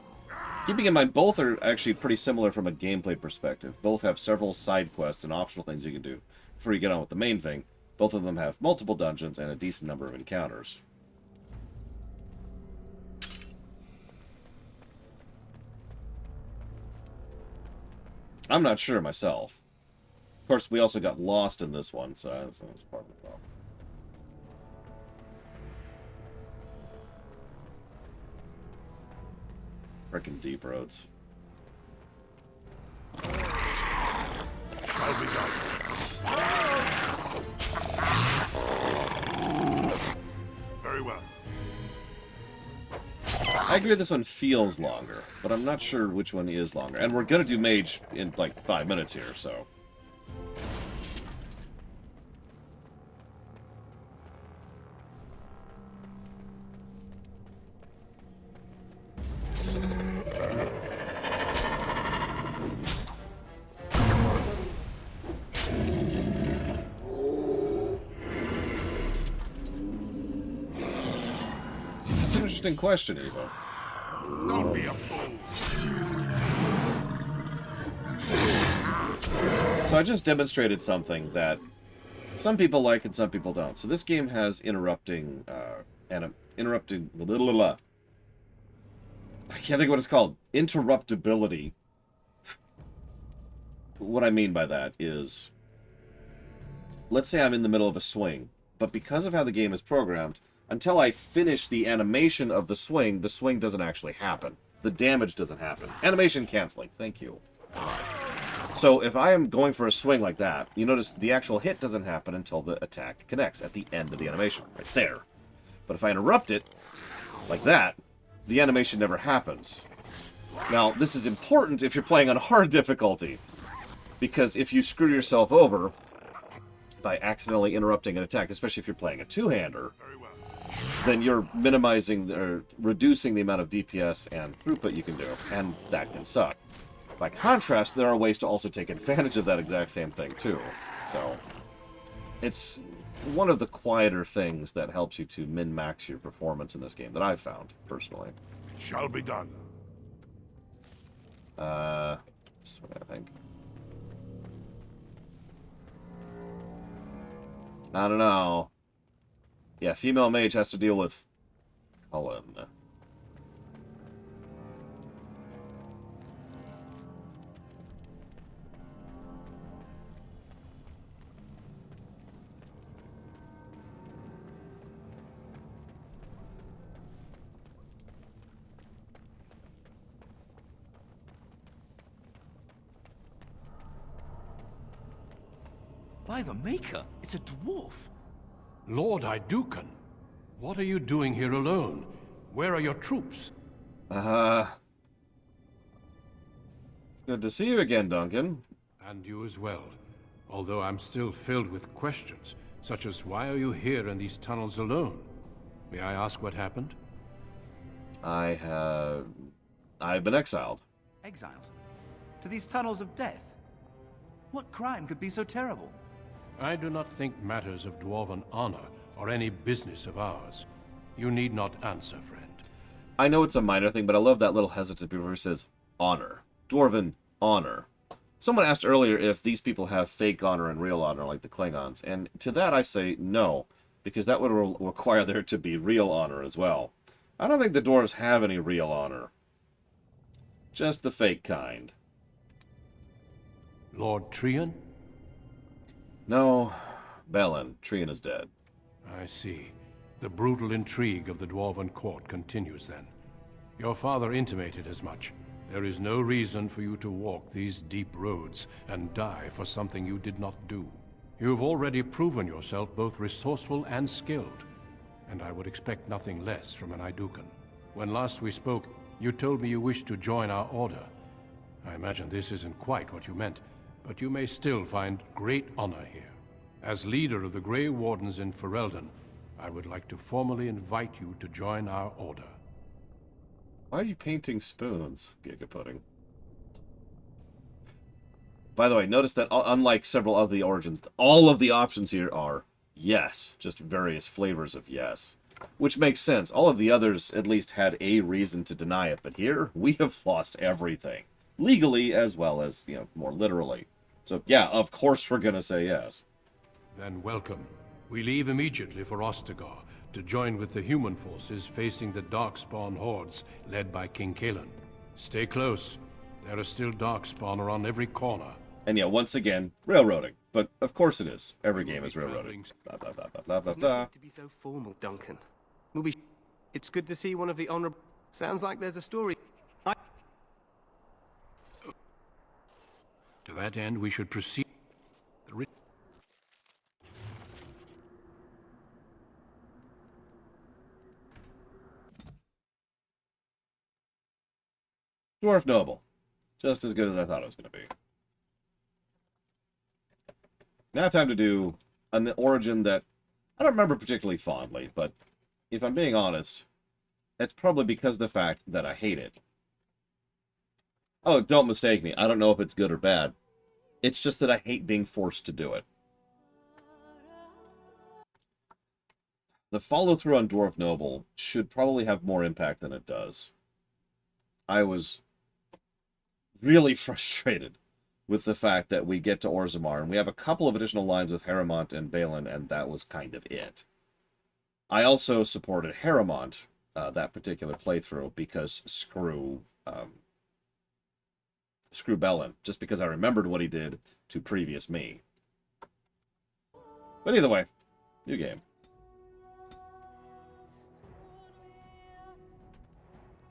Keeping in mind, both are actually pretty similar from a gameplay perspective. Both have several side quests and optional things you can do before you get on with the main thing. Both of them have multiple dungeons and a decent number of encounters. I'm not sure myself. Of course, we also got lost in this one, so that's part of the problem. Frickin' deep roads. Shall be done. Very well. I agree this one feels longer, but I'm not sure which one is longer. And we're gonna do Mage in like 5 minutes here, so... That's an interesting question, Eva. Don't be a fool. So I just demonstrated something that some people like and some people don't. So this game has interrupting, interrupting, blah, blah, blah, blah. I can't think of what it's called. Interruptibility. What I mean by that is, let's say I'm in the middle of a swing, but because of how the game is programmed, until I finish the animation of the swing doesn't actually happen. The damage doesn't happen. Animation canceling. Thank you. So if I am going for a swing like that, you notice the actual hit doesn't happen until the attack connects at the end of the animation, right there. But if I interrupt it, like that, the animation never happens. Now, this is important if you're playing on hard difficulty, because if you screw yourself over by accidentally interrupting an attack, especially if you're playing a two-hander, then you're minimizing or reducing the amount of DPS and throughput you can do, and that can suck. By contrast, there are ways to also take advantage of that exact same thing, too. So, it's one of the quieter things that helps you to min-max your performance in this game that I've found, personally. Shall be done. That's what I think. I don't know. Yeah, female mage has to deal with Cullen. By the Maker, it's a dwarf. Lord Idukan, what are you doing here alone? Where are your troops? It's good to see you again, Duncan. And you as well. Although I'm still filled with questions, such as why are you here in these tunnels alone? May I ask what happened? I've been exiled. Exiled? To these tunnels of death? What crime could be so terrible? I do not think matters of dwarven honor are any business of ours. You need not answer, friend. I know it's a minor thing, but I love that little hesitant before it says honor. Dwarven honor. Someone asked earlier if these people have fake honor and real honor like the Klingons, and to that I say no, because that would require there to be real honor as well. I don't think the dwarves have any real honor. Just the fake kind. Lord Trian? No, Bellin. Trian is dead. I see. The brutal intrigue of the Dwarven court continues then. Your father intimated as much. There is no reason for you to walk these deep roads and die for something you did not do. You have already proven yourself both resourceful and skilled, and I would expect nothing less from an Idukan. When last we spoke, you told me you wished to join our order. I imagine this isn't quite what you meant, but you may still find great honor here. As leader of the Grey Wardens in Ferelden, I would like to formally invite you to join our order. Why are you painting spoons, Gigapudding? By the way, notice that unlike several of the origins, all of the options here are yes, just various flavors of yes. Which makes sense. All of the others at least had a reason to deny it, but here we have lost everything. Legally as well as, more literally. So, yeah, of course we're gonna say yes. Then welcome. We leave immediately for Ostagar to join with the human forces facing the Darkspawn hordes led by King Kaelan. Stay close. There are still Darkspawn around every corner. And yeah, once again, railroading. But of course it is. Every game is railroading. Blah, blah, blah, blah, blah, blah, blah. To be so formal, Duncan. It's good to see one of the honorable... Sounds like there's a story. that end, we should proceed. Dwarf Noble. Just as good as I thought it was going to be. Now time to do an origin that I don't remember particularly fondly, but if I'm being honest, it's probably because of the fact that I hate it. Oh, don't mistake me. I don't know if it's good or bad. It's just that I hate being forced to do it. The follow-through on Dwarf Noble should probably have more impact than it does. I was really frustrated with the fact that we get to Orzammar, and we have a couple of additional lines with Harrowmont and Balin, and that was kind of it. I also supported Harrowmont, that particular playthrough, because screw Balin, just because I remembered what he did to previous me. But either way, new game.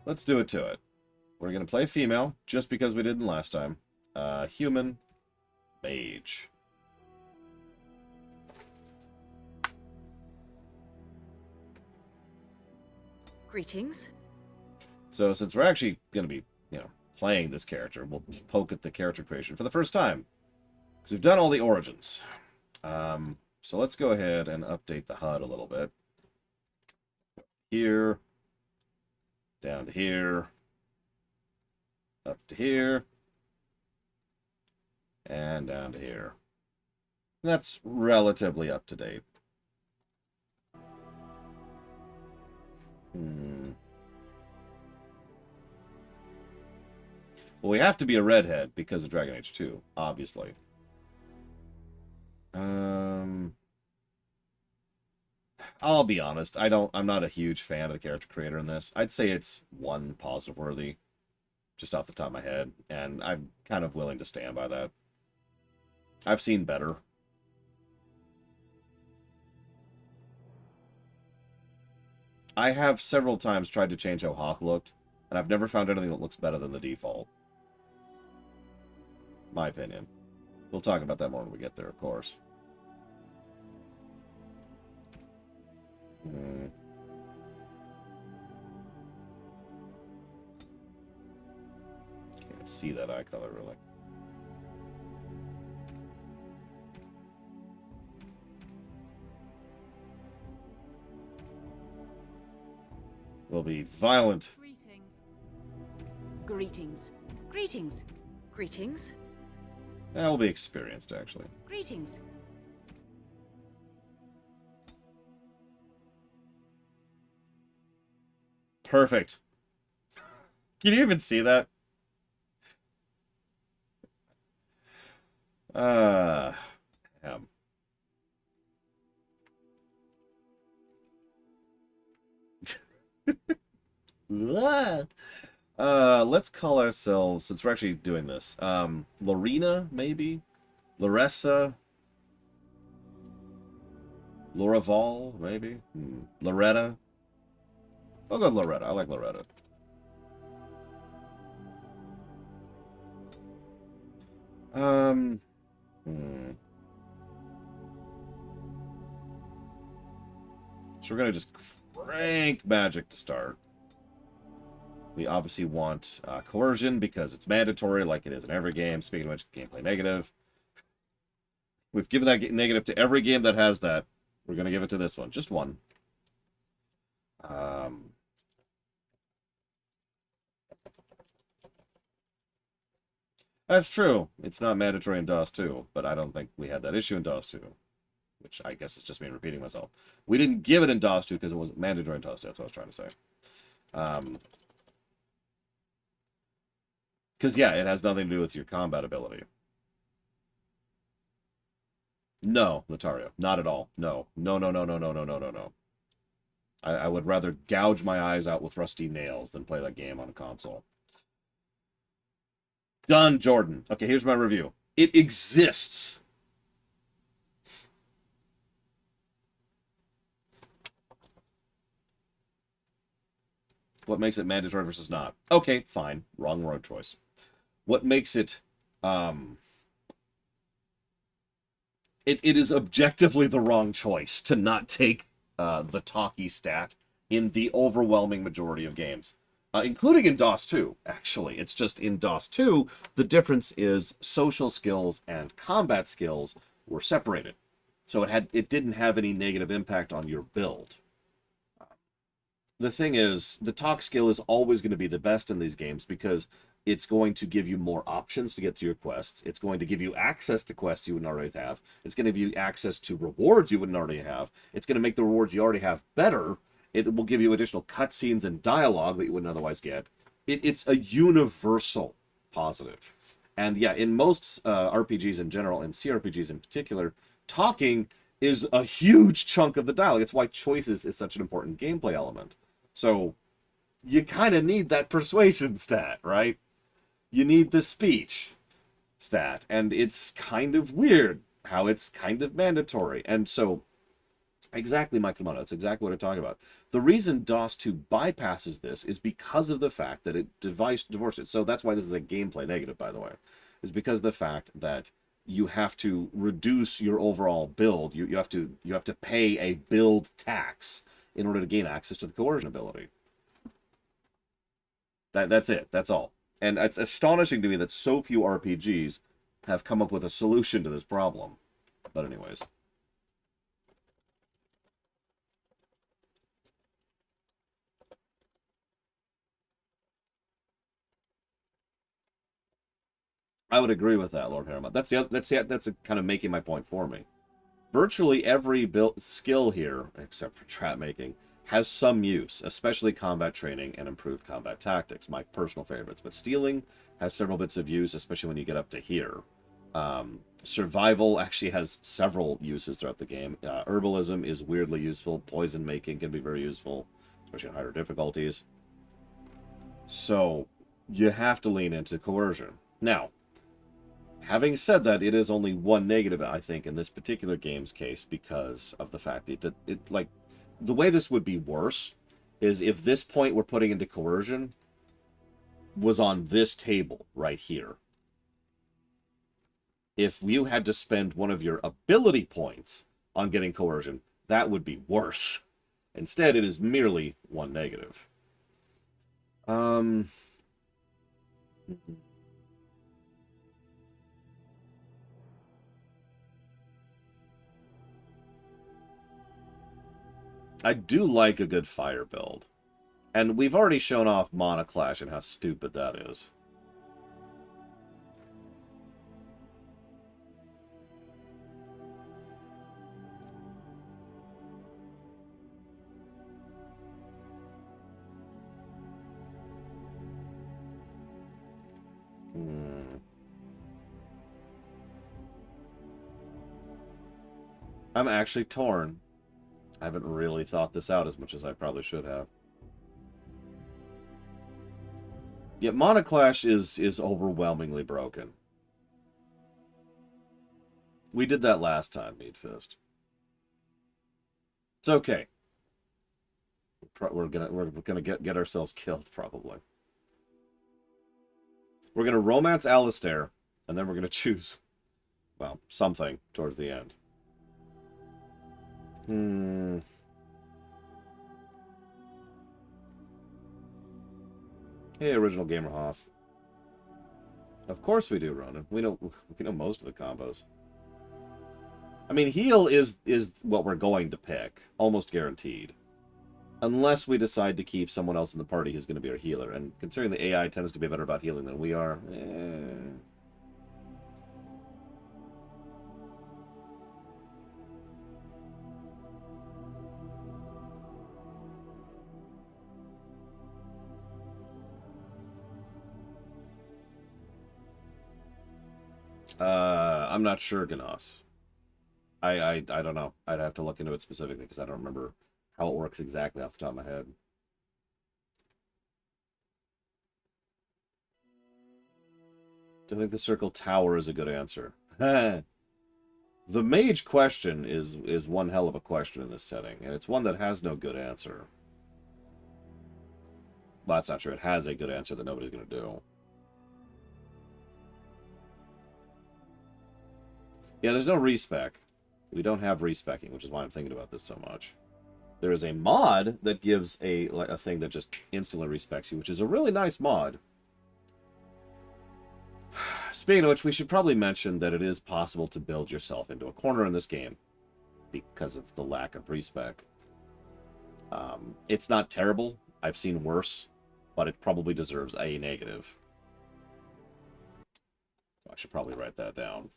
Let's do it to it. We're going to play female, just because we didn't last time. Human, mage. Greetings. So since we're actually going to be, playing this character, we'll poke at the character creation for the first time. Because we've done all the origins. So let's go ahead and update the HUD a little bit. Here. Down to here. Up to here. And down to here. That's relatively up to date. Well, we have to be a redhead because of Dragon Age 2, obviously. I'll be honest, I'm not a huge fan of the character creator in this. I'd say it's 1 positive worthy, just off the top of my head, and I'm kind of willing to stand by that. I've seen better. I have several times tried to change how Hawk looked, and I've never found anything that looks better than the default. My opinion. We'll talk about that more when we get there, of course. Can't see that eye color, really. Will be violent. Greetings. Greetings. Greetings. Greetings. That will be experienced, actually. Greetings. Perfect. Can you even see that? Damn. Let's call ourselves, since we're actually doing this, Lorena, maybe? Laressa? Loraval, maybe? Loretta? I'll go with Loretta. I like Loretta. So we're going to just crank magic to start. We obviously want coercion because it's mandatory like it is in every game. Speaking of which, gameplay negative. We've given that negative to every game that has that. We're going to give it to this one. Just one. That's true. It's not mandatory in DOS 2, but I don't think we had that issue in DOS 2. Which I guess is just me repeating myself. We didn't give it in DOS 2 because it wasn't mandatory in DOS 2. That's what I was trying to say. Because, yeah, it has nothing to do with your combat ability. No, Latario. Not at all. No. No, no, no, no, no, no, no, no, no. I would rather gouge my eyes out with rusty nails than play that game on a console. Done, Jordan. Okay, here's my review. It exists. What makes it mandatory versus not? Okay, fine. Wrong road choice. What makes it it is objectively the wrong choice to not take the talkie stat in the overwhelming majority of games. Including in DOS 2, actually. It's just in DOS 2, the difference is social skills and combat skills were separated. So it didn't have any negative impact on your build. The thing is, the talk skill is always going to be the best in these games because it's going to give you more options to get to your quests. It's going to give you access to quests you wouldn't already have. It's going to give you access to rewards you wouldn't already have. It's going to make the rewards you already have better. It will give you additional cutscenes and dialogue that you wouldn't otherwise get. It's a universal positive. And yeah, in most RPGs in general, and CRPGs in particular, talking is a huge chunk of the dialogue. It's why choices is such an important gameplay element. So you kind of need that persuasion stat, right? You need the speech stat. And it's kind of weird how it's kind of mandatory. And so, exactly, Mike Lamotta, that's exactly what I'm talking about. The reason DOS 2 bypasses this is because of the fact that it divorced it. So that's why this is a gameplay negative, by the way, is because of the fact that you have to reduce your overall build. You have to pay a build tax in order to gain access to the coercion ability. That's it. That's all. And it's astonishing to me that so few RPGs have come up with a solution to this problem. But anyways. I would agree with that, Lord Paramount. That's kind of making my point for me. Virtually every skill here, except for trap making, has some use, especially combat training and improved combat tactics, my personal favorites. But stealing has several bits of use, especially when you get up to here. Survival actually has several uses throughout the game. Herbalism is weirdly useful. Poison making can be very useful, especially in higher difficulties. So you have to lean into coercion. Now, having said that, it is only one negative, I think, in this particular game's case because of the fact that like, the way this would be worse is if this point we're putting into coercion was on this table right here. If you had to spend one of your ability points on getting coercion, that would be worse. Instead, it is merely one negative. I do like a good fire build. And we've already shown off Mana Clash and how stupid that is. I'm actually torn. I haven't really thought this out as much as I probably should have. Yet Mana Clash is overwhelmingly broken. We did that last time, Meat Fist. It's okay. We're gonna get ourselves killed, probably. We're gonna romance Alistair, and then we're gonna choose, well, something towards the end. Hey, Original Gamer Hoff. Of course we do, Ronan. We know most of the combos. I mean, heal is what we're going to pick, almost guaranteed. Unless we decide to keep someone else in the party who's going to be our healer. And considering the AI tends to be better about healing than we are, I'm not sure, Ganos. I don't know. I'd have to look into it specifically because I don't remember how it works exactly off the top of my head. Do I think the circle tower is a good answer? The mage question is one hell of a question in this setting, and it's one that has no good answer. Well, that's not true. It has a good answer that nobody's going to do. Yeah, there's no respec. We don't have respecking, which is why I'm thinking about this so much. There is a mod that gives a thing that just instantly respects you, which is a really nice mod. Speaking of which, we should probably mention that it is possible to build yourself into a corner in this game because of the lack of respec. It's not terrible. I've seen worse, but it probably deserves a negative. So I should probably write that down.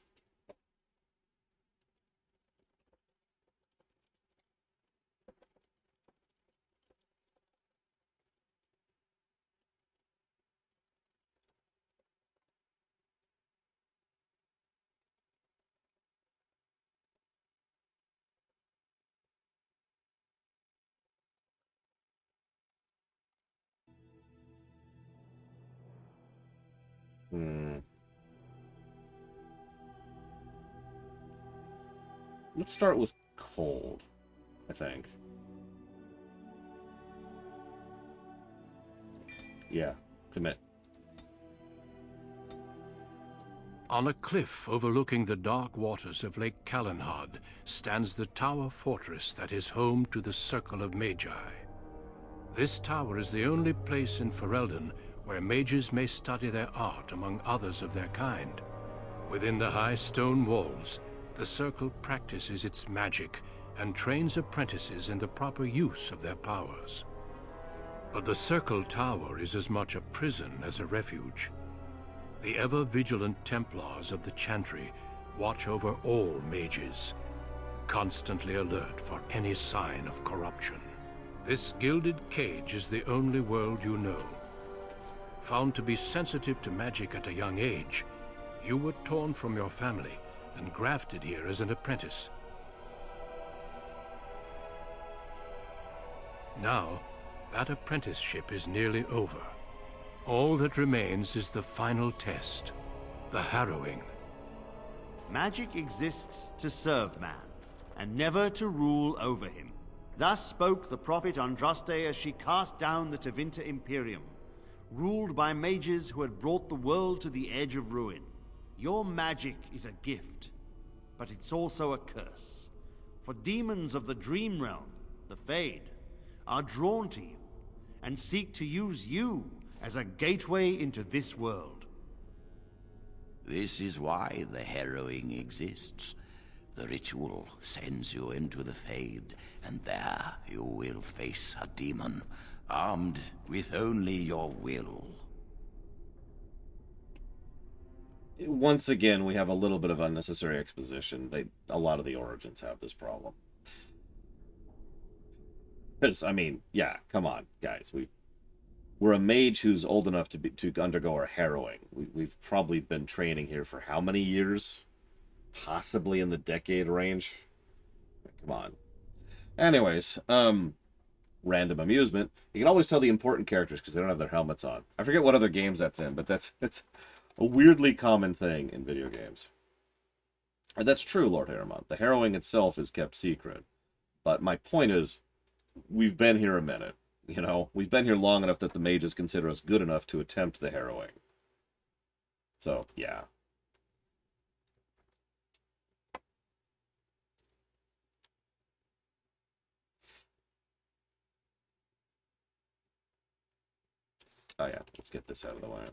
Let's start with cold, I think. Yeah, commit. On a cliff overlooking the dark waters of Lake Calenhad stands the tower fortress that is home to the Circle of Magi. This tower is the only place in Ferelden where mages may study their art among others of their kind. Within the high stone walls, the Circle practices its magic and trains apprentices in the proper use of their powers. But the Circle Tower is as much a prison as a refuge. The ever-vigilant Templars of the Chantry watch over all mages, constantly alert for any sign of corruption. This gilded cage is the only world you know. Found to be sensitive to magic at a young age, you were torn from your family and grafted here as an apprentice. Now, that apprenticeship is nearly over. All that remains is the final test, the harrowing. Magic exists to serve man, and never to rule over him. Thus spoke the prophet Andraste as she cast down the Tevinter Imperium, ruled by mages who had brought the world to the edge of ruin. Your magic is a gift, but it's also a curse. For demons of the Dream Realm, the Fade, are drawn to you, and seek to use you as a gateway into this world. This is why the harrowing exists. The ritual sends you into the Fade, and there you will face a demon, armed with only your will. Once again, we have a little bit of unnecessary exposition. A lot of the Origins have this problem. Because, I mean, yeah, come on, guys. We're a mage who's old enough to undergo our harrowing. We've probably been training here for how many years? Possibly in the decade range. Come on. Anyways, random amusement. You can always tell the important characters because they don't have their helmets on. I forget what other games that's in, but it's a weirdly common thing in video games. And that's true, Lord Harrowmont. The harrowing itself is kept secret. But my point is, we've been here a minute. You know, we've been here long enough that the mages consider us good enough to attempt the harrowing. So, yeah. Oh yeah, let's get this out of the way.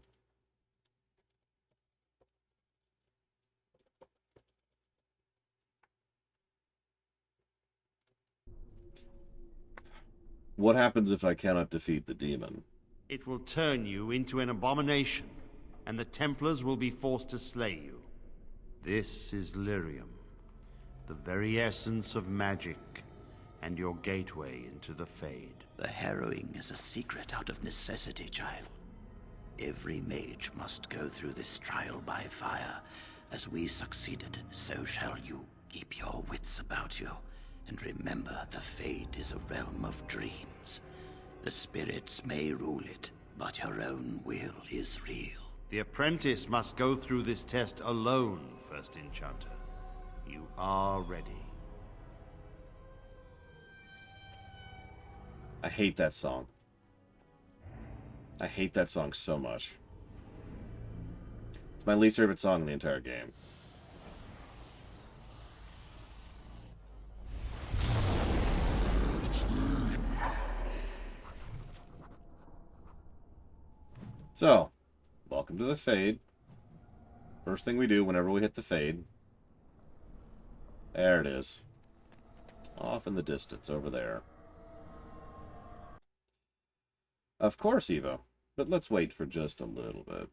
What happens if I cannot defeat the demon? It will turn you into an abomination, and the Templars will be forced to slay you. This is Lyrium, the very essence of magic, and your gateway into the Fade. The harrowing is a secret out of necessity, child. Every mage must go through this trial by fire. As we succeeded, so shall you. Keep your wits about you. And remember, the Fade is a realm of dreams. The spirits may rule it, but your own will is real. The apprentice must go through this test alone, First Enchanter. You are ready. I hate that song. I hate that song so much. It's my least favorite song in the entire game. So, welcome to the Fade. First thing we do whenever we hit the Fade. There it is. Off in the distance over there. Of course, Evo. But let's wait for just a little bit.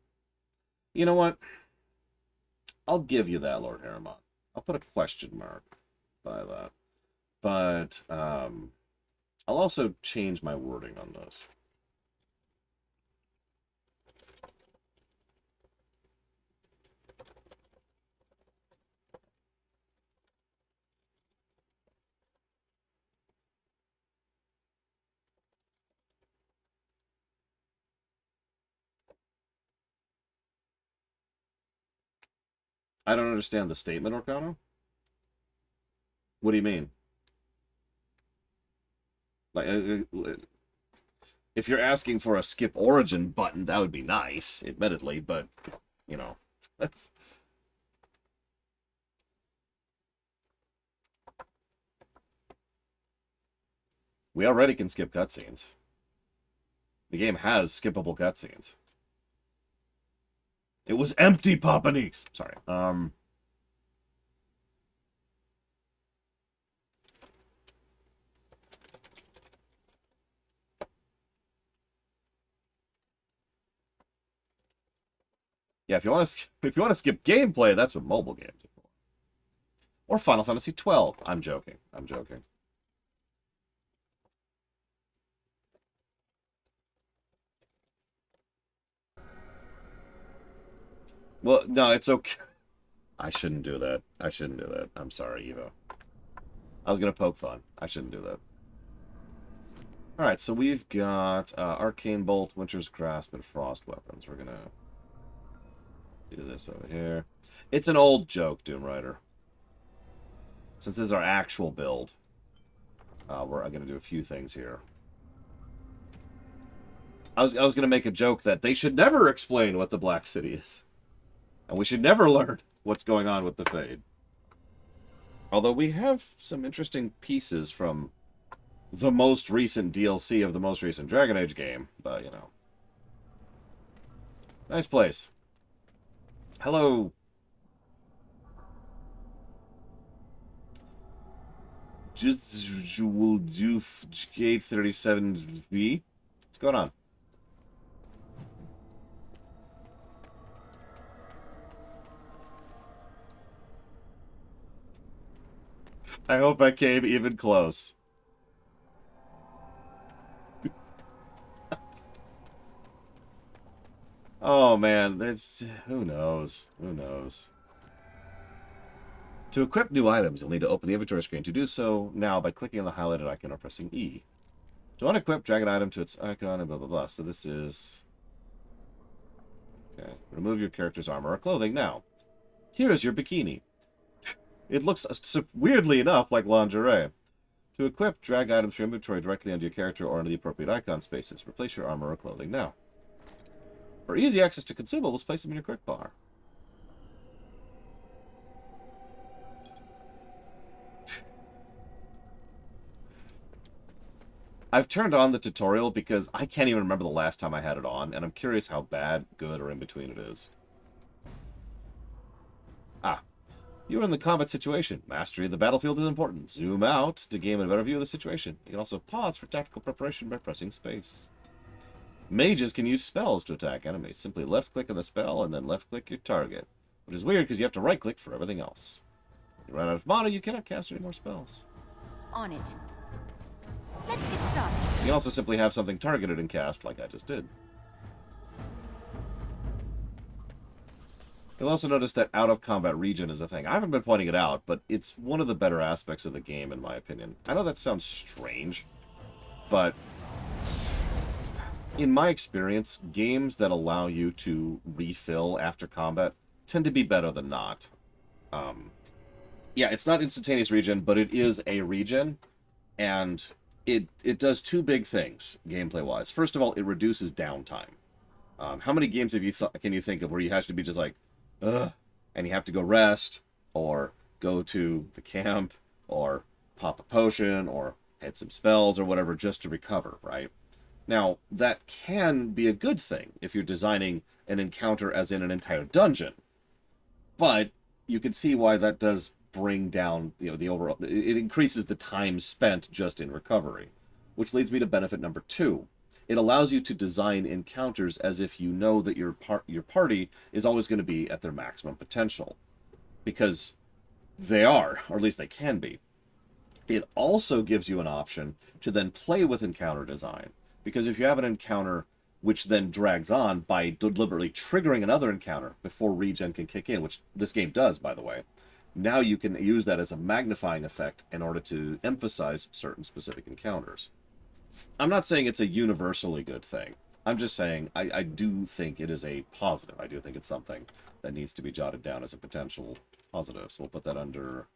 You know what? I'll give you that, Lord Harriman. I'll put a question mark by that. But I'll also change my wording on this. I don't understand the statement, Orcano. What do you mean? Like, if you're asking for a skip origin button, that would be nice, admittedly, but, you know, that's... We already can skip cutscenes. The game has skippable cutscenes. It was empty, Papanix. Sorry. Yeah, if you want to skip gameplay, that's what mobile games are for. Or Final Fantasy 12. I'm joking. I'm joking. Well, no, it's okay. I shouldn't do that. I shouldn't do that. I'm sorry, Evo. I was going to poke fun. I shouldn't do that. Alright, so we've got Arcane Bolt, Winter's Grasp, and Frost Weapons. We're going to do this over here. It's an old joke, Doom Rider. Since this is our actual build, we're going to do a few things here. I was going to make a joke that they should never explain what the Black City is. And we should never learn what's going on with the Fade. Although we have some interesting pieces from the most recent DLC of the most recent Dragon Age game. But, you know. Nice place. Hello. Just will do Gate 37V. What's going on? I hope I came even close. Oh man, that's who knows? Who knows? To equip new items, you'll need to open the inventory screen. To do so now by clicking on the highlighted icon or pressing E. To unequip, drag an item to its icon and blah blah blah. So this is okay. Remove your character's armor or clothing now. Here is your bikini. It looks, weirdly enough, like lingerie. To equip, drag items from inventory directly onto your character or into the appropriate icon spaces. Replace your armor or clothing now. For easy access to consumables, place them in your quick bar. I've turned on the tutorial because I can't even remember the last time I had it on, and I'm curious how bad, good, or in between it is. Ah. You are in the combat situation. Mastery of the battlefield is important. Zoom out to gain a better view of the situation. You can also pause for tactical preparation by pressing space. Mages can use spells to attack enemies. Simply left-click on the spell and then left-click your target. Which is weird because you have to right-click for everything else. If you run out of mana, you cannot cast any more spells. On it. Let's get started. You can also simply have something targeted and cast like I just did. You'll also notice that out-of-combat regen is a thing. I haven't been pointing it out, but it's one of the better aspects of the game, in my opinion. I know that sounds strange, but in my experience, games that allow you to refill after combat tend to be better than not. Yeah, it's not instantaneous regen, but it is a regen, and it does two big things, gameplay-wise. First of all, it reduces downtime. How many games have can you think of where you have to be just like, ugh, and you have to go rest, or go to the camp, or pop a potion, or hit some spells, or whatever, just to recover, right? Now, that can be a good thing if you're designing an encounter as in an entire dungeon. But you can see why that does bring down, the overall... It increases the time spent just in recovery. Which leads me to benefit number 2. It allows you to design encounters as if you know that your party is always going to be at their maximum potential. Because they are, or at least they can be. It also gives you an option to then play with encounter design. Because if you have an encounter which then drags on by deliberately triggering another encounter before regen can kick in, which this game does, by the way, now you can use that as a magnifying effect in order to emphasize certain specific encounters. I'm not saying it's a universally good thing. I'm just saying I do think it is a positive. I do think it's something that needs to be jotted down as a potential positive. So we'll put that under...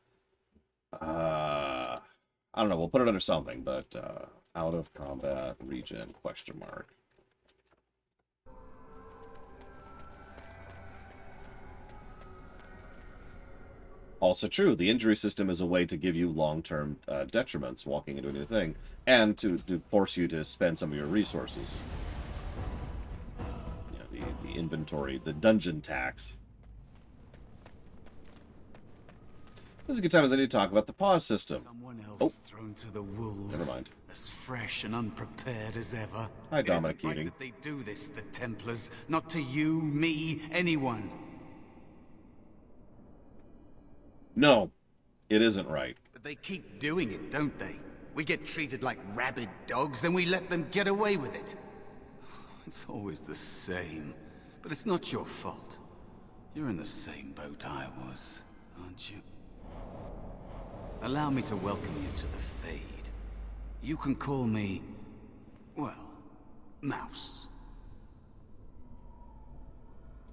I don't know, we'll put it under something, but out of combat regen question mark. Also true, the injury system is a way to give you long-term detriments walking into a new thing, and to force you to spend some of your resources. The inventory, the dungeon tax. This is a good time as I need to talk about the pause system. Someone else thrown to the wolves. Never mind. As fresh and unprepared as ever. Hi, Dominic It isn't Keating. right that they do this, the Templars. Not to you, me, anyone. No, it isn't right. But they keep doing it, don't they? We get treated like rabid dogs and we let them get away with it. It's always the same. But it's not your fault. You're in the same boat I was, aren't you? Allow me to welcome you to the Fade. You can call me, well, Mouse.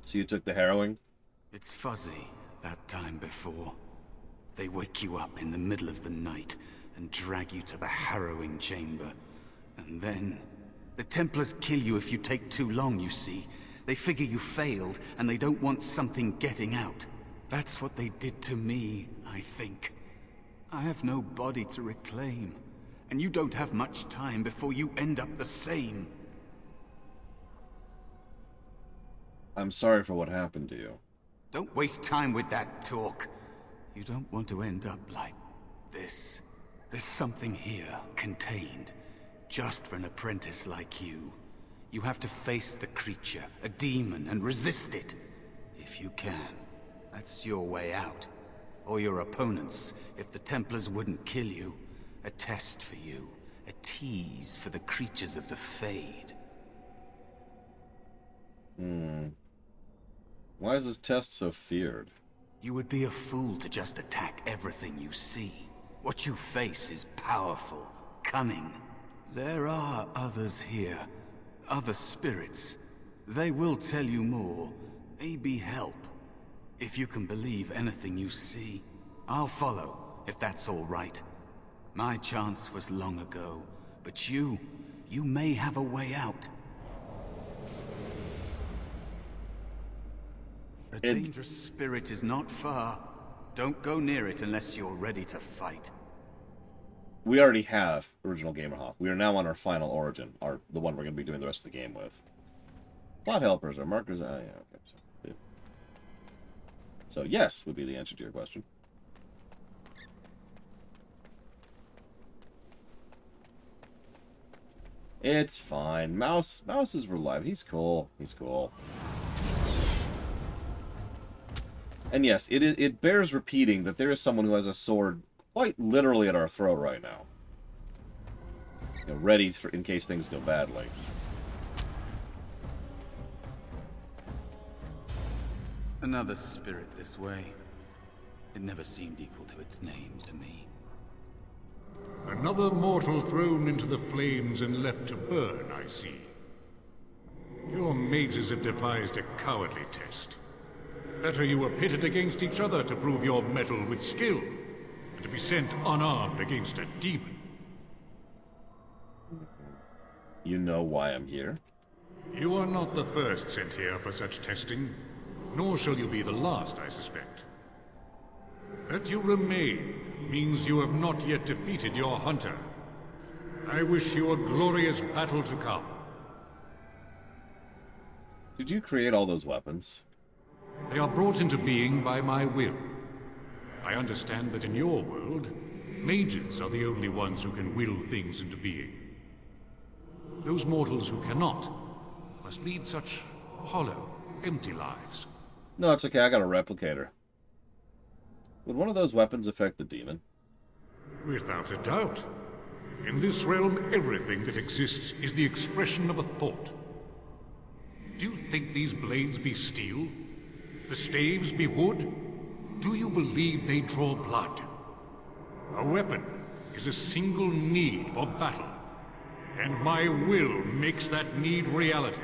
So you took the harrowing? It's fuzzy, that time before. They wake you up in the middle of the night and drag you to the harrowing chamber. And then, the Templars kill you if you take too long, you see. They figure you failed, and they don't want something getting out. That's what they did to me, I think. I have no body to reclaim, and you don't have much time before you end up the same. I'm sorry for what happened to you. Don't waste time with that talk. You don't want to end up like this. There's something here, contained, just for an apprentice like you. You have to face the creature, a demon, and resist it. If you can. That's your way out. Or your opponents, if the Templars wouldn't kill you. A test for you. A tease for the creatures of the Fade. Why is this test so feared? You would be a fool to just attack everything you see. What you face is powerful, cunning. There are others here. Other spirits. They will tell you more. Maybe help. If you can believe anything you see. I'll follow, if that's all right. My chance was long ago. But you may have a way out. A dangerous spirit is not far. Don't go near it unless you're ready to fight. We already have original Gamerhoff. We are now on our final origin, the one we're going to be doing the rest of the game with. Plot helpers are markers. Yeah, okay. So yes would be the answer to your question. It's fine. Mouse is reliable. He's cool. He's cool. And yes, it bears repeating that there is someone who has a sword quite literally at our throat right now. Ready for in case things go badly. Another spirit this way. It never seemed equal to its name to me. Another mortal thrown into the flames and left to burn, I see. Your mages have devised a cowardly test. Better you were pitted against each other to prove your mettle with skill, and to be sent unarmed against a demon. You know why I'm here? You are not the first sent here for such testing, nor shall you be the last, I suspect. That you remain means you have not yet defeated your hunter. I wish you a glorious battle to come. Did you create all those weapons? They are brought into being by my will. I understand that in your world, mages are the only ones who can will things into being. Those mortals who cannot must lead such hollow, empty lives. No, it's okay. I got a replicator. Would one of those weapons affect the demon? Without a doubt. In this realm, everything that exists is the expression of a thought. Do you think these blades be steel? The staves be wood? Do you believe they draw blood? A weapon is a single need for battle, and my will makes that need reality.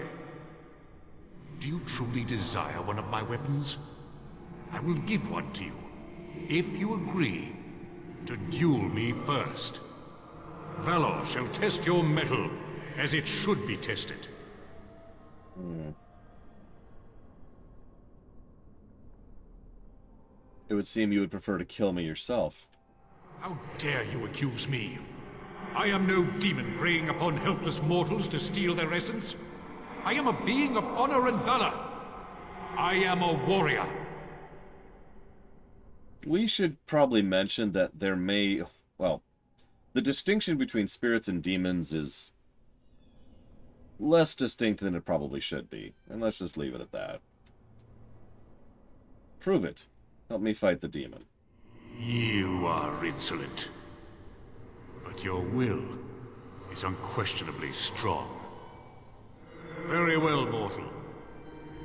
Do you truly desire one of my weapons? I will give one to you, if you agree to duel me first. Valor shall test your mettle as it should be tested. It would seem you would prefer to kill me yourself. How dare you accuse me? I am no demon preying upon helpless mortals to steal their essence. I am a being of honor and valor. I am a warrior. We should probably mention that there may... Well, the distinction between spirits and demons is less distinct than it probably should be. And let's just leave it at that. Prove it. Help me fight the demon. You are insolent. But your will is unquestionably strong. Very well, mortal.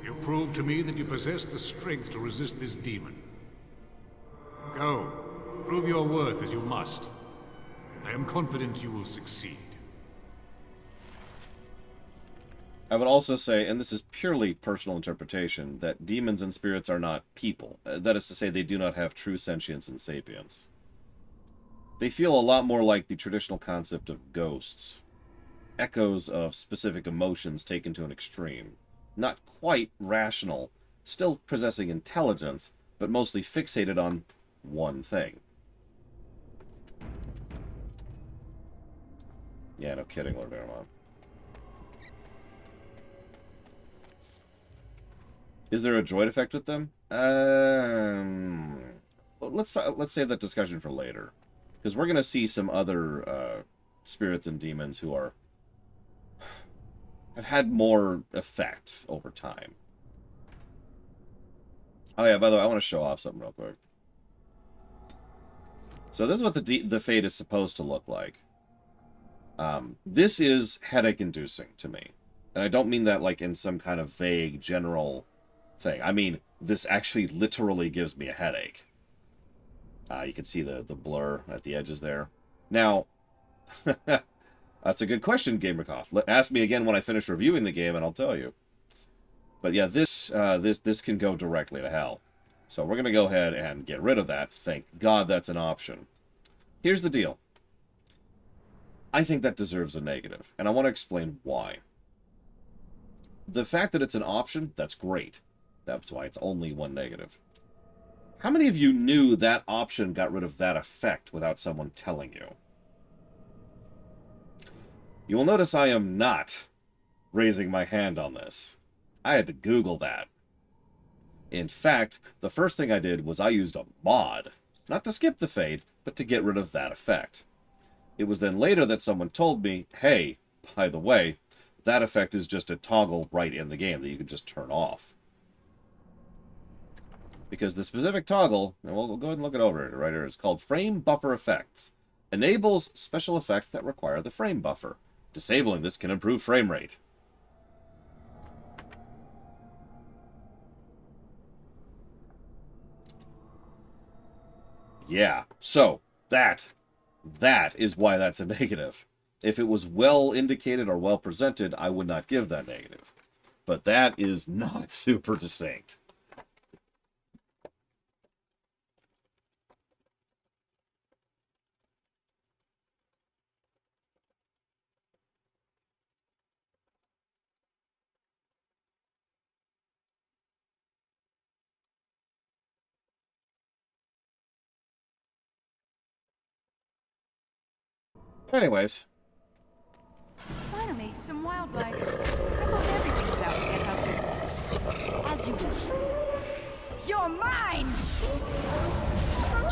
You prove to me that you possess the strength to resist this demon. Go. Prove your worth as you must. I am confident you will succeed. I would also say, and this is purely personal interpretation, that demons and spirits are not people. That is to say, they do not have true sentience and sapience. They feel a lot more like the traditional concept of ghosts. Echoes of specific emotions taken to an extreme. Not quite rational, still possessing intelligence, but mostly fixated on one thing. Yeah, no kidding, Lord Vermont. Is there a droid effect with them? Let's save that discussion for later, because we're gonna see some other spirits and demons who have had more effect over time. Oh yeah, by the way, I want to show off something real quick. So this is what the Fate is supposed to look like. This is headache-inducing to me, and I don't mean that like in some kind of vague general thing. I mean, this actually literally gives me a headache. You can see the blur at the edges there. Now, that's a good question, Gamerkoff. Ask me again when I finish reviewing the game, and I'll tell you. But yeah, this can go directly to hell. So we're going to go ahead and get rid of that. Thank God that's an option. Here's the deal. I think that deserves a negative, and I want to explain why. The fact that it's an option, that's great. That's why it's only one negative. How many of you knew that option got rid of that effect without someone telling you? You will notice I am not raising my hand on this. I had to Google that. In fact, the first thing I did was I used a mod, not to skip the Fate, but to get rid of that effect. It was then later that someone told me, hey, by the way, that effect is just a toggle right in the game that you can just turn off. Because the specific toggle, and we'll go ahead and look it over right here, it's called Frame Buffer Effects. Enables special effects that require the frame buffer. Disabling this can improve frame rate. Yeah, so that is why that's a negative. If it was well indicated or well presented, I would not give that negative. But that is not super distinct. Anyways, some wildlife. I thought everything was out to get out. As you wish. You're mine!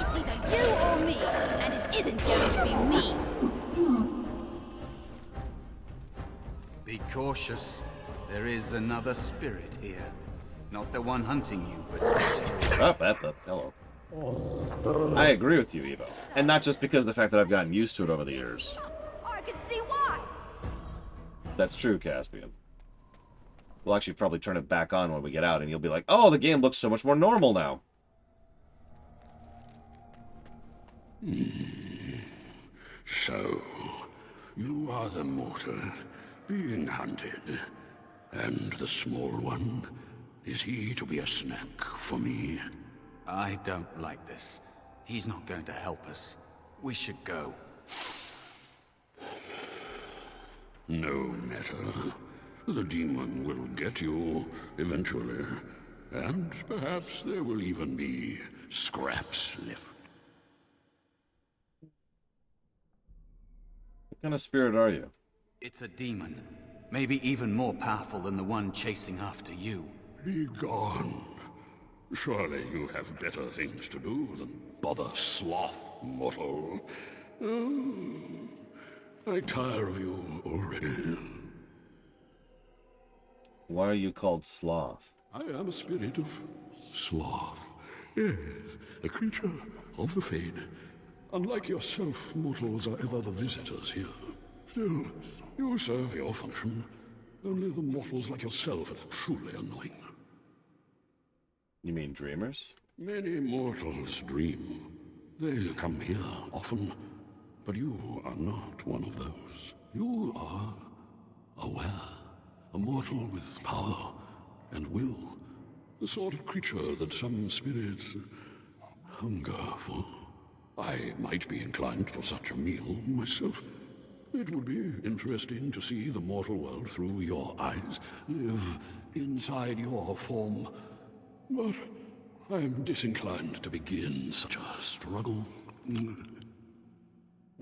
It's either you or me, and it isn't going to be me. Be cautious. There is another spirit here. Not the one hunting you, but Hello. I agree with you, Evo. And not just because of the fact that I've gotten used to it over the years. I can see why. That's true, Caspian. We'll actually probably turn it back on when we get out, and you'll be like, oh, the game looks so much more normal now. So, you are the mortal being hunted. And the small one, is he to be a snack for me? I don't like this. He's not going to help us. We should go. No matter. The demon will get you eventually. And perhaps there will even be scraps left. What kind of spirit are you? It's a demon. Maybe even more powerful than the one chasing after you. Be gone. Surely you have better things to do than bother sloth, mortal. I tire of you already. Why are you called Sloth? I am a spirit of sloth. Yes, a creature of the Fade. Unlike yourself, mortals are ever the visitors here. Still, you serve your function. Only the mortals like yourself are truly annoying. You mean dreamers? Many mortals dream. They come here often, but you are not one of those. You are aware. A mortal with power and will. The sort of creature that some spirits hunger for. I might be inclined for such a meal myself. It would be interesting to see the mortal world through your eyes, live inside your form. But I am disinclined to begin such a struggle.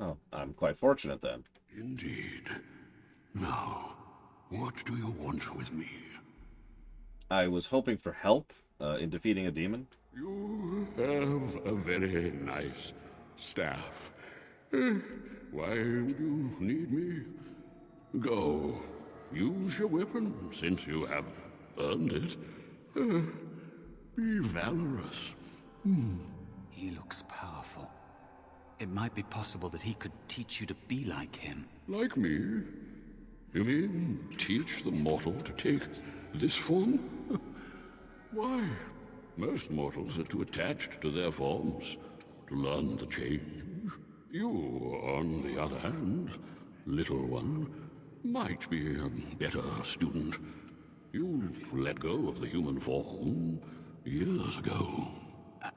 Oh, I'm quite fortunate then. Indeed. Now, what do you want with me? I was hoping for help in defeating a demon. You have a very nice staff. Why would you need me? Go. Use your weapon, since you have earned it. Be valorous. He looks powerful. It might be possible that he could teach you to be like him. Like me? You mean teach the mortal to take this form? Why? Most mortals are too attached to their forms to learn the change. You, on the other hand, little one, might be a better student. You let go of the human form years ago.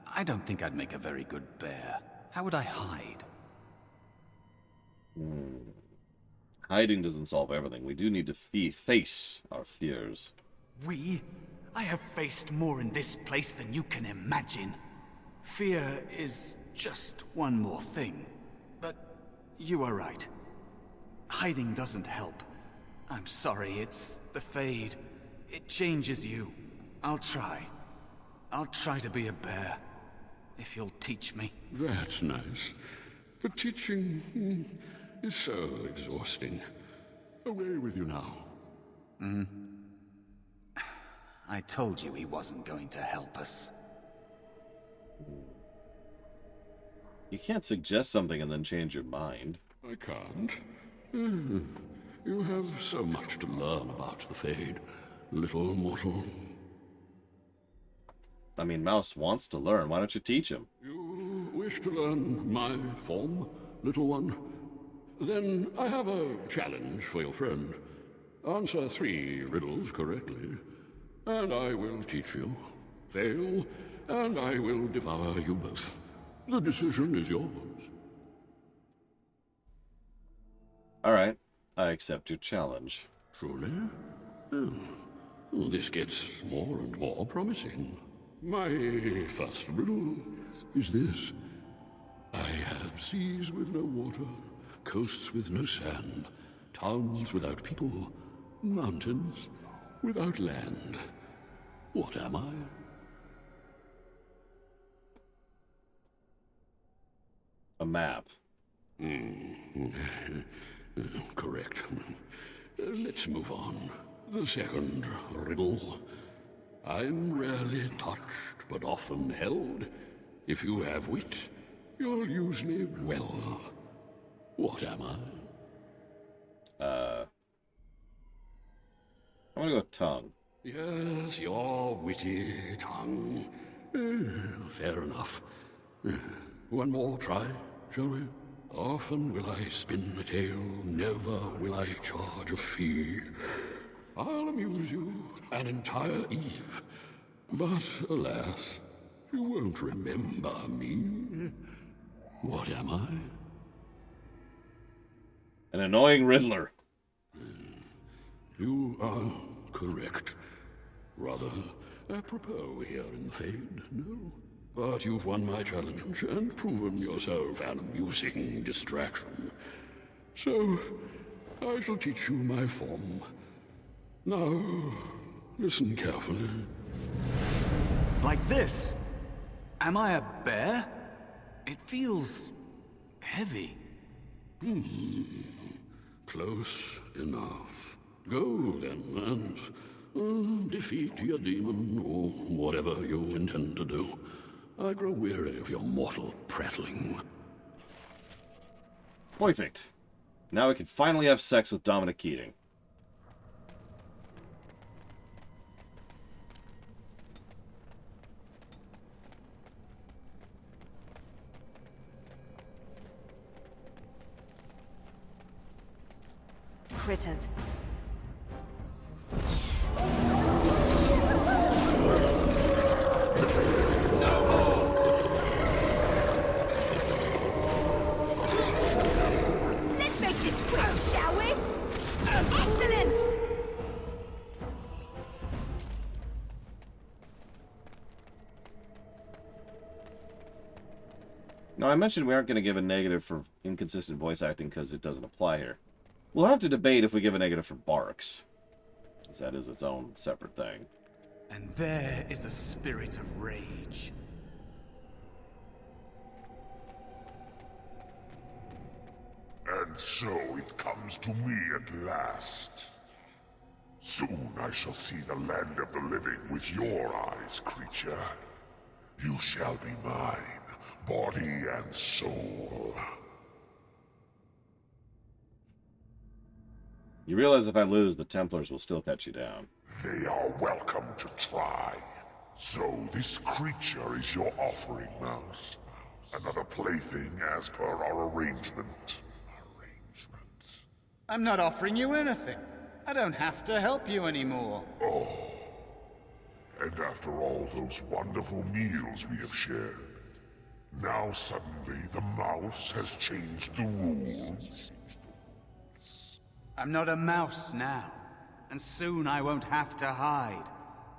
I don't think I'd make a very good bear. How would I hide? Hiding doesn't solve everything. We do need to face our fears. I have faced more in this place than you can imagine. Fear is just one more thing. But you are right. Hiding doesn't help. I'm sorry, it's the Fade. It changes you. I'll try. I'll try to be a bear. If you'll teach me. That's nice. But teaching is so exhausting. Away with you now. I told you he wasn't going to help us. You can't suggest something and then change your mind. I can't. You have so much to learn about the Fade, little mortal. I mean, Mouse wants to learn. Why don't you teach him? You wish to learn my form, little one? Then I have a challenge for your friend. Answer 3 riddles correctly, and I will teach you. Fail, and I will devour you both. The decision is yours. All right, I accept your challenge. Truly? This gets more and more promising. My first riddle is this. I have seas with no water, coasts with no sand, Towns without people, mountains without land. What am I? A map. Correct. Let's move on. The second riddle. I'm rarely touched, but often held. If you have wit, you'll use me well. What am I? I'm gonna go with tongue. Yes, your witty tongue. Fair enough. One more try, shall we? Often will I spin a tale, never will I charge a fee. I'll amuse you an entire eve, but alas, you won't remember me. What am I? An annoying Riddler. You are correct. Rather apropos here in Fade, no? But you've won my challenge and proven yourself an amusing distraction. So, I shall teach you my form. Now, listen carefully. Like this? Am I a bear? It feels heavy. Close enough. Go then and defeat your demon or whatever you intend to do. I grow weary of your mortal prattling. Perfect. Now we can finally have sex with Dominic Keating. Critters. Let's make this quick, shall we? Excellent! Now, I mentioned we aren't going to give a negative for inconsistent voice acting because it doesn't apply here. We'll have to debate if we give a negative for Barks, because that is its own separate thing. And there is a spirit of rage. And so it comes to me at last. Soon I shall see the land of the living with your eyes, creature. You shall be mine, body and soul. You realize if I lose, the Templars will still cut you down. They are welcome to try. So this creature is your offering, Mouse. Another plaything as per our arrangement. I'm not offering you anything. I don't have to help you anymore. Oh. And after all those wonderful meals we have shared, now suddenly the mouse has changed the rules? I'm not a mouse now, and soon I won't have to hide.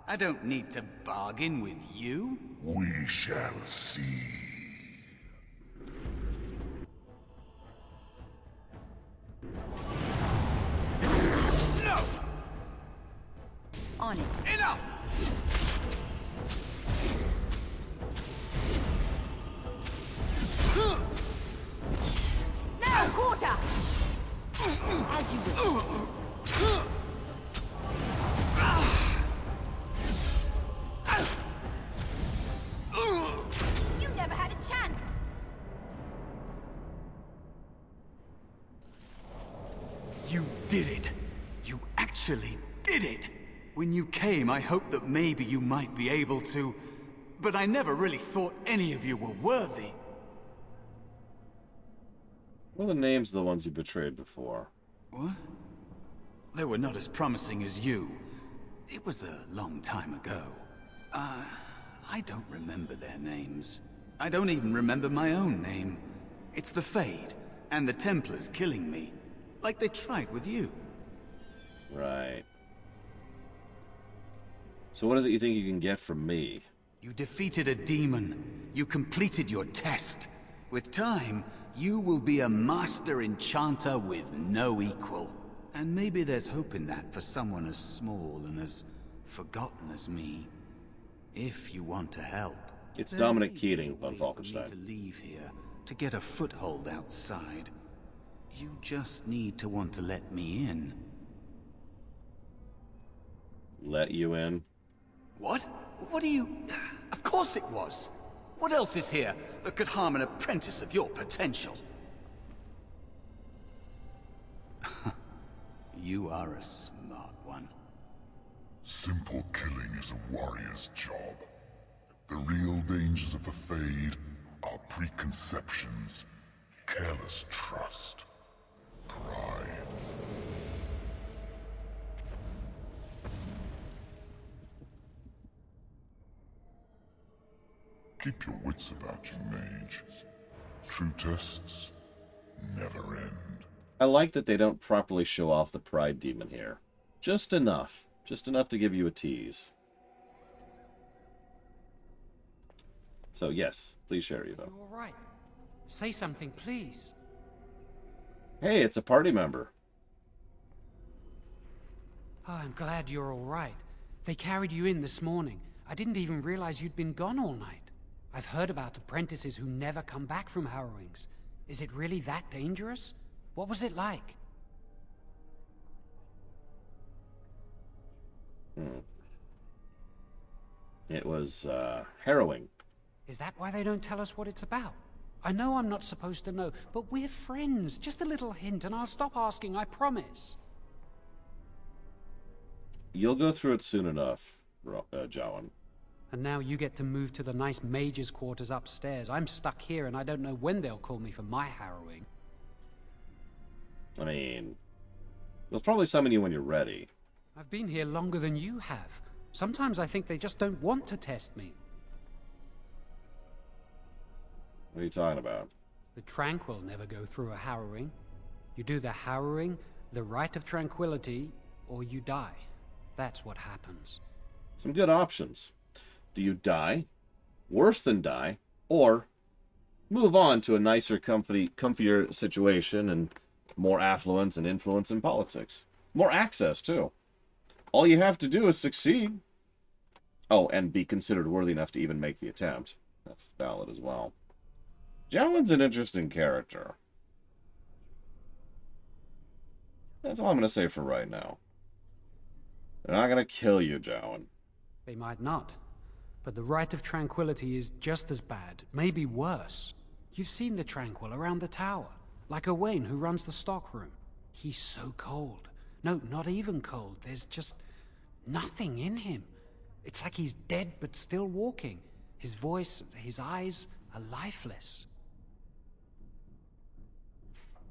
I don't need to bargain with you. We shall see. No! On it. Enough! Now, quarter! As you will. You never had a chance! You did it! You actually did it! When you came, I hoped that maybe you might be able to, but I never really thought any of you were worthy. What are the names of the ones you betrayed before? What? They were not as promising as you. It was a long time ago. I don't remember their names. I don't even remember my own name. It's the Fade, and the Templars killing me. Like they tried with you. Right. So what is it you think you can get from me? You defeated a demon. You completed your test. With time, you will be a master enchanter with no equal. And maybe there's hope in that for someone as small and as forgotten as me. If you want to help. It's Dominic Keating on Falkenstein. To leave here, to get a foothold outside. You just need to want to let me in. Let you in? What? What do you... Of course it was! What else is here that could harm an apprentice of your potential? You are a smart one. Simple killing is a warrior's job. The real dangers of the Fade are preconceptions, careless trust, pride. Keep your wits about you, mage. True tests never end. I like that they don't properly show off the pride demon here. Just enough. Just enough to give you a tease. So yes, please share, Evo. You all right? Say something, please. Hey, it's a party member. Oh, I'm glad you're all right. They carried you in this morning. I didn't even realize you'd been gone all night. I've heard about apprentices who never come back from harrowings. Is it really that dangerous? What was it like? It was, harrowing. Is that why they don't tell us what it's about? I know I'm not supposed to know, but we're friends. Just a little hint and I'll stop asking, I promise. You'll go through it soon enough, Jowan. And now you get to move to the nice mage's quarters upstairs. I'm stuck here and I don't know when they'll call me for my harrowing. I mean, they'll probably summon you when you're ready. I've been here longer than you have. Sometimes I think they just don't want to test me. What are you talking about? The Tranquil never go through a harrowing. You do the harrowing, the Rite of Tranquility, or you die. That's what happens. Some good options. Do you die, worse than die, or move on to a nicer, comfier situation and more affluence and influence in politics? More access, too. All you have to do is succeed. Oh, and be considered worthy enough to even make the attempt. That's valid as well. Jowan's an interesting character. That's all I'm going to say for right now. They're not going to kill you, Jowan. They might not. But the Rite of Tranquility is just as bad, maybe worse. You've seen the Tranquil around the tower. Like Owain, who runs the stockroom. He's so cold. No, not even cold. There's just nothing in him. It's like he's dead but still walking. His voice, his eyes are lifeless.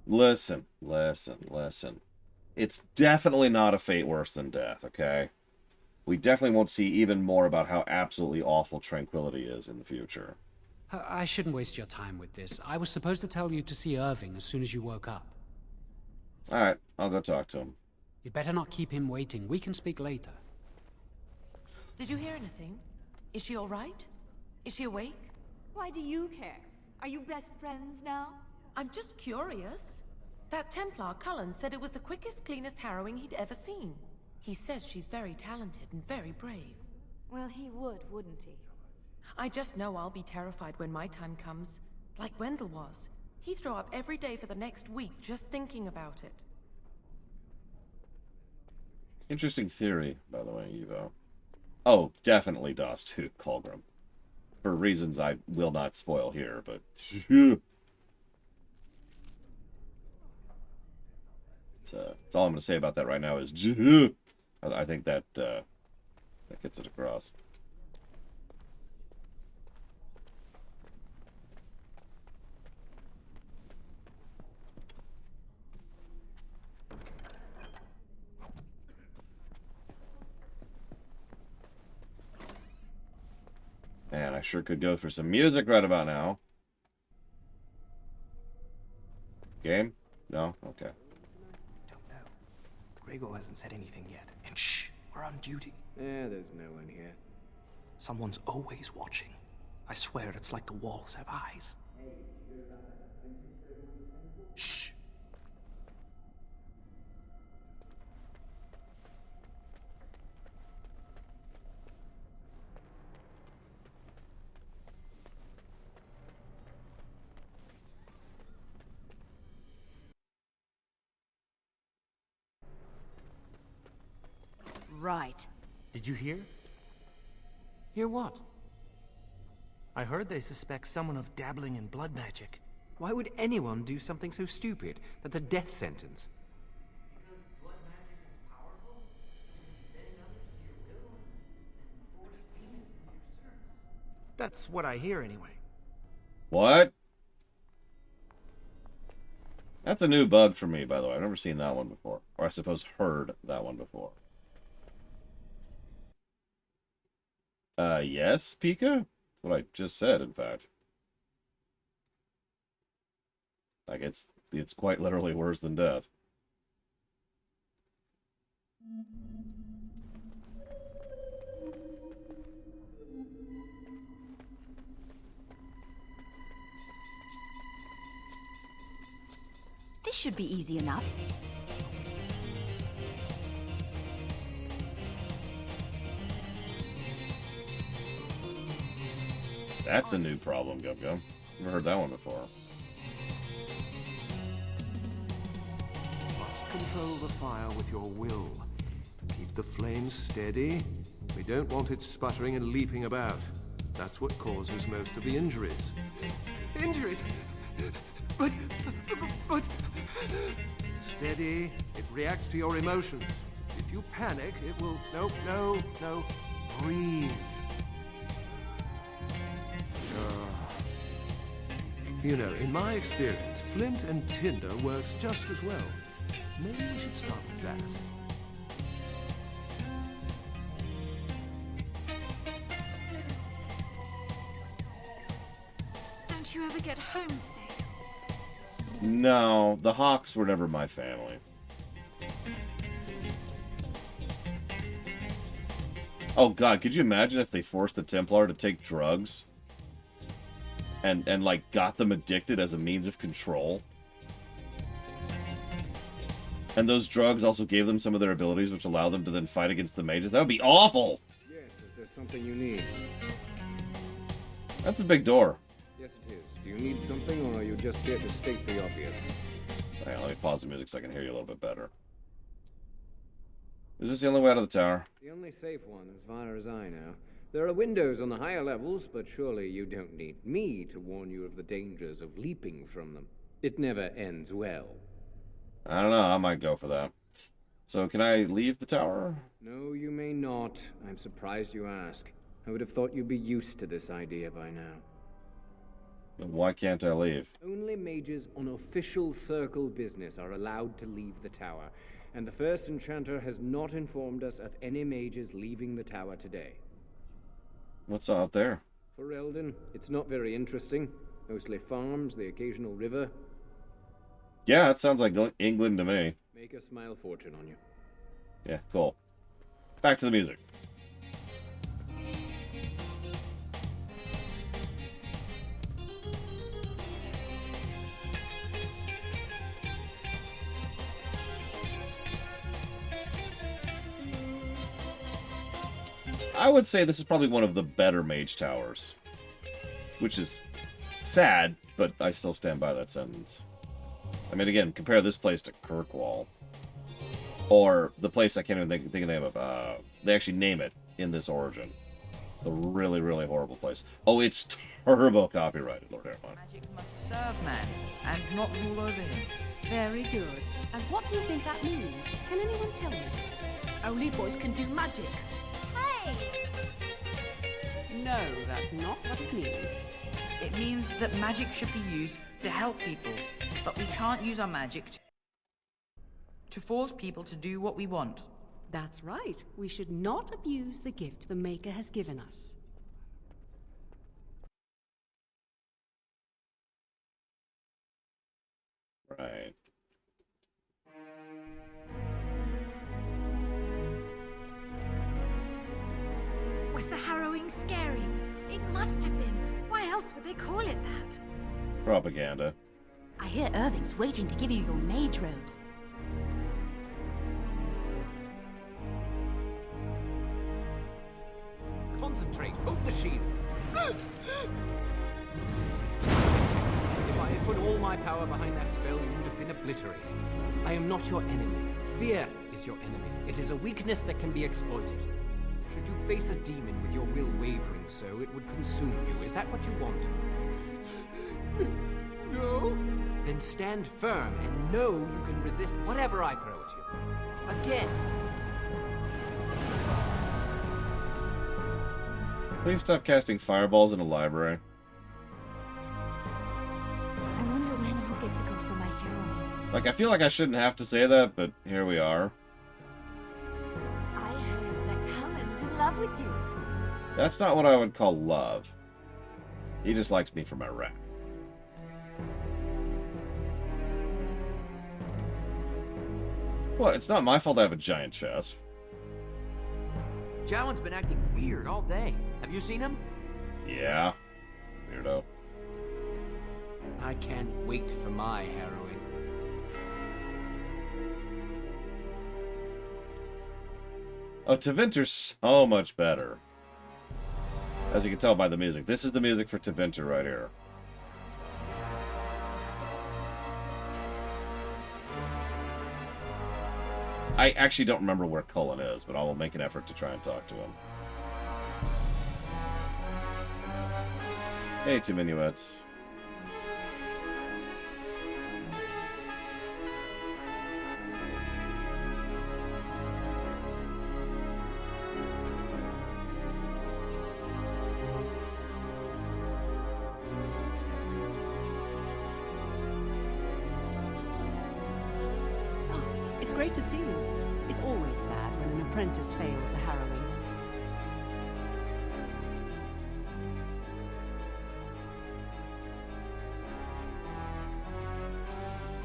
Listen. It's definitely not a fate worse than death, okay? We definitely won't see even more about how absolutely awful Tranquility is in the future. I shouldn't waste your time with this. I was supposed to tell you to see Irving as soon as you woke up. Alright, I'll go talk to him. You'd better not keep him waiting. We can speak later. Did you hear anything? Is she all right? Is she awake? Why do you care? Are you best friends now? I'm just curious. That Templar, Cullen, said it was the quickest, cleanest harrowing he'd ever seen. He says she's very talented and very brave. Well, he would, wouldn't he? I just know I'll be terrified when my time comes. Like Wendell was. He'd throw up every day for the next week just thinking about it. Interesting theory, by the way, Evo. Oh, definitely DOS 2, Colgrim. For reasons I will not spoil here, but... That's all I'm going to say about that right now is... I think that gets it across. Man, I sure could go for some music right about now. Game? No? Okay. Don't know. Gregor hasn't said anything yet. And shh, we're on duty. Yeah, there's no one here. Someone's always watching. I swear it's like the walls have eyes. Shh. right. Did you hear? Hear what? I heard they suspect someone of dabbling in blood magic. Why would anyone do something so stupid? That's a death sentence. Because blood magic is powerful? Bend others to your will and force demons into your service. That's what I hear anyway. What? That's a new bug for me, by the way. I've never seen that one before. Or I suppose heard that one before. Yes, Pika? That's what I just said, in fact. Like, it's quite literally worse than death. This should be easy enough. That's a new problem, Gum Gum. Never heard that one before. Must control the fire with your will. Keep the flames steady. We don't want it sputtering and leaping about. That's what causes most of the injuries. Injuries? But... Steady. It reacts to your emotions. If you panic, it will... No. Breathe. You know, in my experience, flint and tinder works just as well. Maybe we should start with that. Don't you ever get homesick? No, the Hawks were never my family. Oh god, could you imagine if they forced the Templar to take drugs? And like, got them addicted as a means of control? And those drugs also gave them some of their abilities, which allowed them to then fight against the mages? That would be awful! Yes, is there something you need? That's a big door. Yes, it is. Do you need something, or are you just here to state the obvious? Alright, let me pause the music so I can hear you a little bit better. Is this the only way out of the tower? The only safe one, as far as I know. There are windows on the higher levels, but surely you don't need me to warn you of the dangers of leaping from them. It never ends well. I don't know, I might go for that. So, can I leave the tower? No, you may not. I'm surprised you ask. I would have thought you'd be used to this idea by now. Then why can't I leave? Only mages on official circle business are allowed to leave the tower, and the first enchanter has not informed us of any mages leaving the tower today. What's out there? For Eldon, it's not very interesting. Mostly farms, the occasional river. Yeah, it sounds like England to me. Make a smile fortune on you. Yeah, cool. Back to the music. I would say this is probably one of the better mage towers. Which is sad, but I still stand by that sentence. I mean, again, compare this place to Kirkwall. Or the place I can't even think of the name of. They actually name it in this origin. The really, really horrible place. Oh, it's turbo copyrighted, Lord Airmont. Magic must serve man, and not rule over him. Very good. And what do you think that means? Can anyone tell me? Only boys can do magic. Hey! No, that's not what it means. It means that magic should be used to help people, but we can't use our magic to force people to do what we want. That's right. We should not abuse the gift the Maker has given us. Right. Was the harrowing scary? It must have been. Why else would they call it that? Propaganda. I hear Irving's waiting to give you your mage robes. Concentrate. Hold the shield. If I had put all my power behind that spell, you would have been obliterated. I am not your enemy. Fear is your enemy. It is a weakness that can be exploited. Should you face a demon with your will wavering so, it would consume you. Is that what you want? No? Then stand firm and know you can resist whatever I throw at you. Again. Please stop casting fireballs in a library. I wonder when I'll get to go for my heroin. Like, I feel like I shouldn't have to say that, but here we are. I heard that Cullen's in love with you. That's not what I would call love. He just likes me for my rap. Well, it's not my fault I have a giant chest. Jowan's been acting weird all day. Have you seen him? Yeah. Weirdo. I can't wait for my heroin. Oh, Tevinter's so much better. As you can tell by the music. This is the music for Tevinter right here. I actually don't remember where Cullen is, but I will make an effort to try and talk to him. Hey, two minuets. It's great to see you. It's always sad when an apprentice fails the harrowing.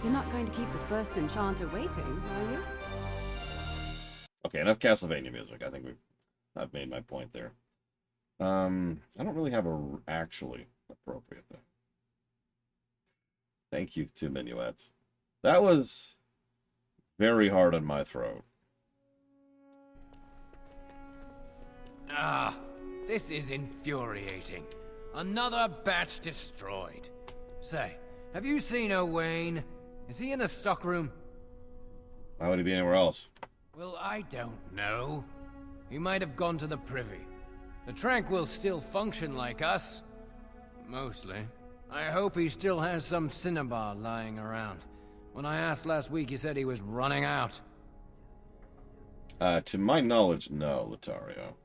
You're not going to keep the first enchanter waiting, are you? Okay, enough Castlevania music. I think I've made my point there. I don't really have a actually appropriate thing. Thank you, two minuets. That was very hard on my throat. Ah, this is infuriating. Another batch destroyed. Say, have you seen Owain? Is he in the stockroom? Why would he be anywhere else? Well, I don't know. He might have gone to the privy. The Tranquil still function like us. Mostly. I hope he still has some cinnabar lying around. When I asked last week, he said he was running out. To my knowledge, no, Lothario.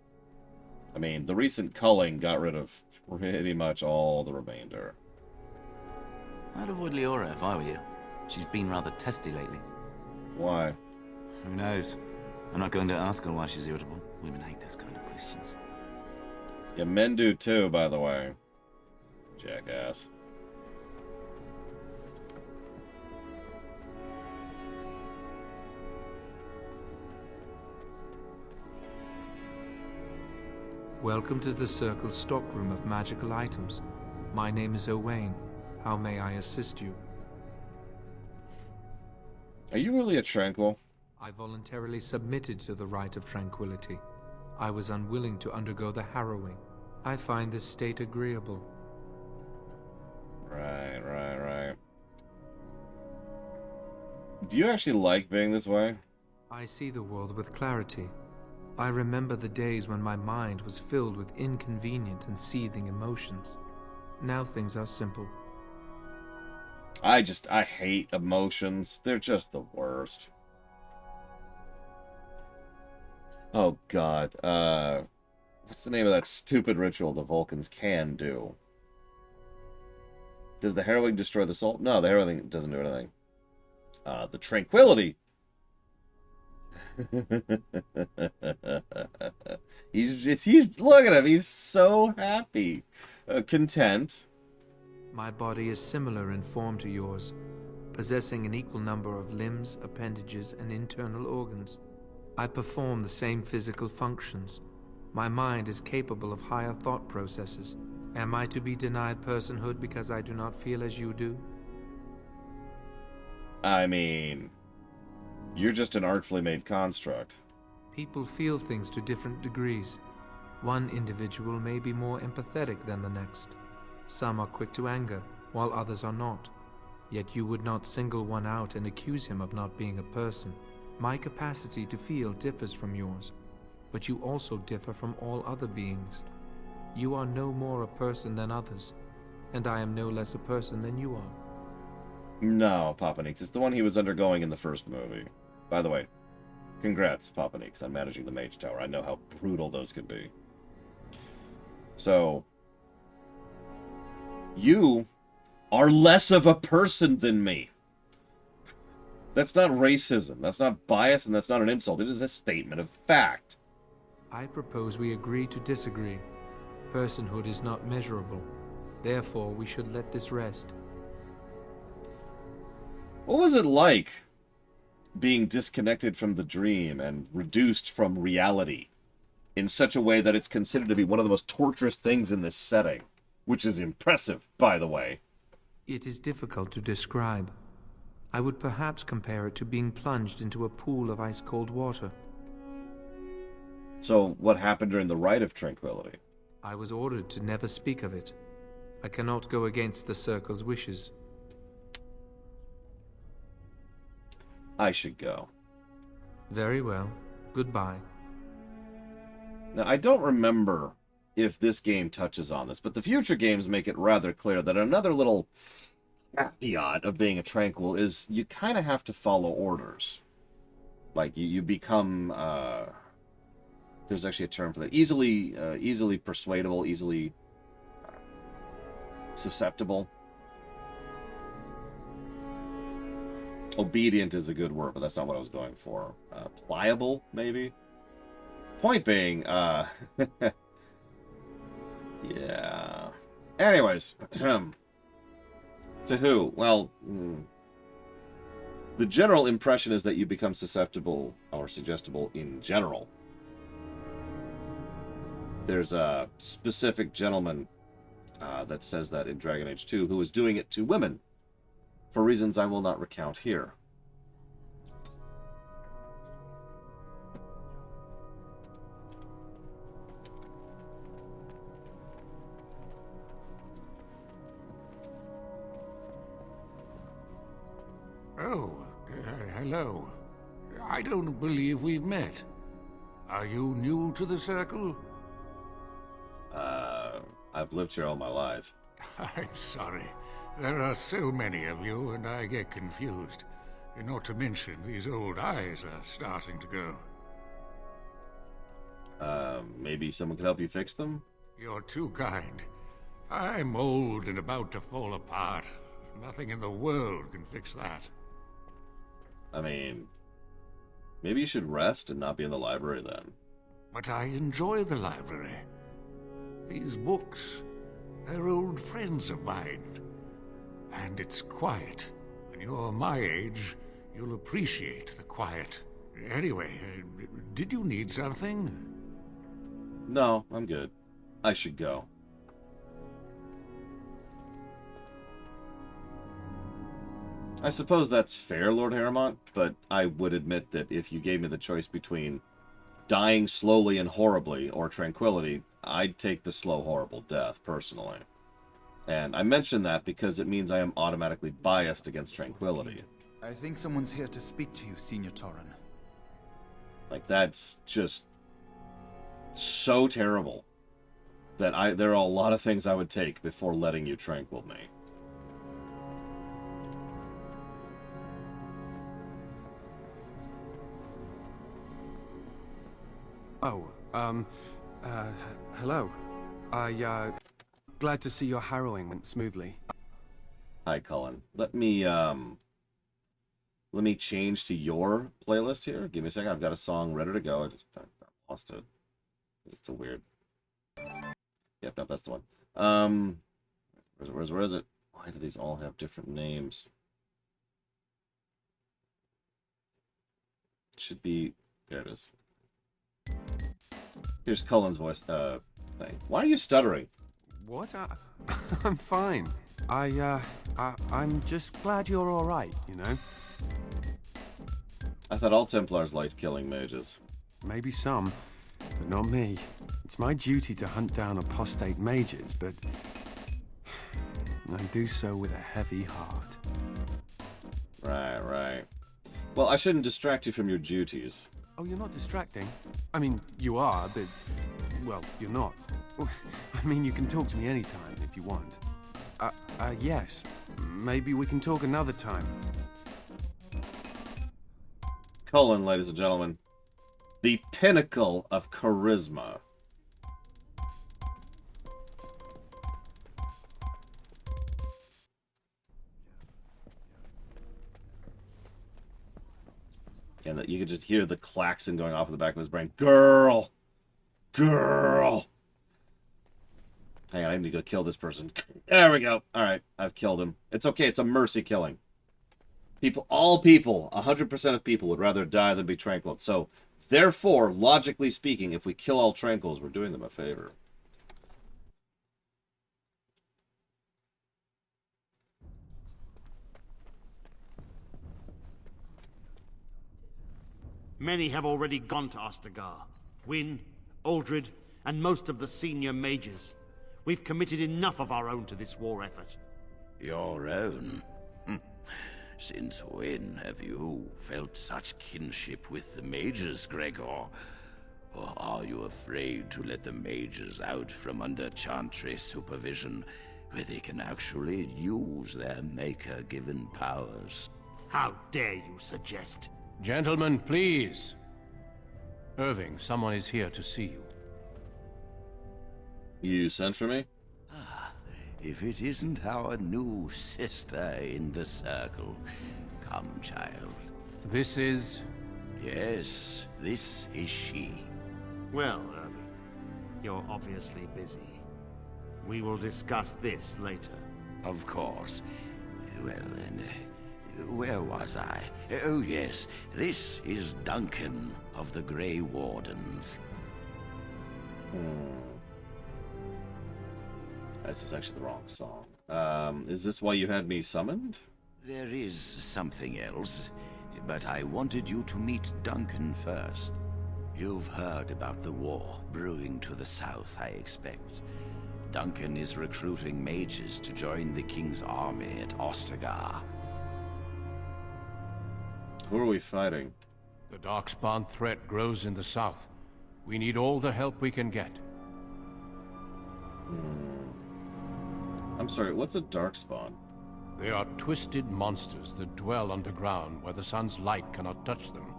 I mean, the recent culling got rid of pretty much all the remainder. I'd avoid Leora if I were you. She's been rather testy lately. Why? Who knows? I'm not going to ask her why she's irritable. Women hate those kind of questions. Yeah, men do too, by the way. Jackass. Welcome to the Circle's stockroom of magical items. My name is Owain. How may I assist you? Are you really a Tranquil? I voluntarily submitted to the rite of tranquility. I was unwilling to undergo the harrowing. I find this state agreeable. Right. Do you actually like being this way? I see the world with clarity. I remember the days when my mind was filled with inconvenient and seething emotions. Now things are simple. I hate emotions. They're just the worst. Oh god. What's the name of that stupid ritual the Vulcans can do? Does the harrowing destroy the soul? No, the harrowing doesn't do anything. The tranquility. he's look at him. He's so happy. Content. My body is similar in form to yours, possessing an equal number of limbs, appendages, and internal organs. I perform the same physical functions. My mind is capable of higher thought processes. Am I to be denied personhood because I do not feel as you do? I mean, you're just an artfully made construct. People feel things to different degrees. One individual may be more empathetic than the next. Some are quick to anger, while others are not. Yet you would not single one out and accuse him of not being a person. My capacity to feel differs from yours, but you also differ from all other beings. You are no more a person than others, and I am no less a person than you are. No, Papa Neeks. It's the one he was undergoing in the first movie. By the way, congrats, Papa Neeks, on managing the Mage Tower. I know how brutal those could be. So, you are less of a person than me. That's not racism, that's not bias, and that's not an insult. It is a statement of fact. I propose we agree to disagree. Personhood is not measurable. Therefore, we should let this rest. What was it like being disconnected from the dream and reduced from reality in such a way that it's considered to be one of the most torturous things in this setting? Which is impressive, by the way. It is difficult to describe. I would perhaps compare it to being plunged into a pool of ice-cold water. So, what happened during the Rite of Tranquility? I was ordered to never speak of it. I cannot go against the Circle's wishes. I should go. Very well. Goodbye. Now, I don't remember if this game touches on this, but the future games make it rather clear that another little caveat of being a Tranquil is you kind of have to follow orders. Like, you become, there's actually a term for that. Easily persuadable, easily susceptible. Obedient is a good word, but that's not what I was going for. Pliable, maybe? Point being, yeah. Anyways, to who? Well, the general impression is that you become susceptible or suggestible in general. There's a specific gentleman that says that in Dragon Age 2 who is doing it to women for reasons I will not recount here. Oh, hello. I don't believe we've met. Are you new to the Circle? I've lived here all my life. I'm sorry. There are so many of you, and I get confused. Not to mention, these old eyes are starting to go. Maybe someone could help you fix them? You're too kind. I'm old and about to fall apart. Nothing in the world can fix that. I mean, maybe you should rest and not be in the library then. But I enjoy the library. These books, they're old friends of mine. And it's quiet. When you're my age, you'll appreciate the quiet. Anyway, did you need something? No, I'm good. I should go. I suppose that's fair, Lord Harrowmont, but I would admit that if you gave me the choice between dying slowly and horribly or tranquility, I'd take the slow, horrible death, personally. And I mention that because it means I am automatically biased against tranquility. I think someone's here to speak to you, Senior Torren. Like, that's just so terrible that there are a lot of things I would take before letting you tranquil me. Oh, hello. Glad to see your harrowing went smoothly. Hi, Cullen. Let me change to your playlist here. Give me a second. I've got a song ready to go. I lost it. It's a weird. Yep, no, that's the one. Where is it? Why do these all have different names? It should be. There it is. Here's Cullen's voice. Thing. Why are you stuttering? What? I'm fine. I'm just glad you're all right, you know? I thought all Templars liked killing mages. Maybe some, but not me. It's my duty to hunt down apostate mages, but I do so with a heavy heart. Right. Well, I shouldn't distract you from your duties. Oh, you're not distracting? I mean, you are, but... well, you're not. I mean, you can talk to me anytime if you want. Yes. Maybe we can talk another time. Cullen, ladies and gentlemen. The pinnacle of charisma. And that you could just hear the klaxon going off in the back of his brain. Girl! Girl! Hang on, I need to go kill this person. There we go. Alright, I've killed him. It's okay, it's a mercy killing. All people, 100% of people would rather die than be tranquil. So, therefore, logically speaking, if we kill all tranquils, we're doing them a favor. Many have already gone to Ostagar. Wynne, Aldred, and most of the senior mages. We've committed enough of our own to this war effort. Your own? Since when have you felt such kinship with the mages, Gregor? Or are you afraid to let the mages out from under Chantry supervision, where they can actually use their Maker-given powers? How dare you suggest? Gentlemen, please. Irving, someone is here to see you. You sent for me? If it isn't our new sister in the circle. Come, child. This is... Yes, this is she. Well, Irving, you're obviously busy. We will discuss this later. Of course. Well, then, where was I? Oh, yes, this is Duncan of the Grey Wardens. This is actually the wrong song. Is this why you had me summoned? There is something else, but I wanted you to meet Duncan first. You've heard about the war brewing to the south, I expect. Duncan is recruiting mages to join the King's army at Ostagar. Who are we fighting? The Darkspawn threat grows in the south. We need all the help we can get. I'm sorry, what's a Darkspawn? They are twisted monsters that dwell underground where the sun's light cannot touch them.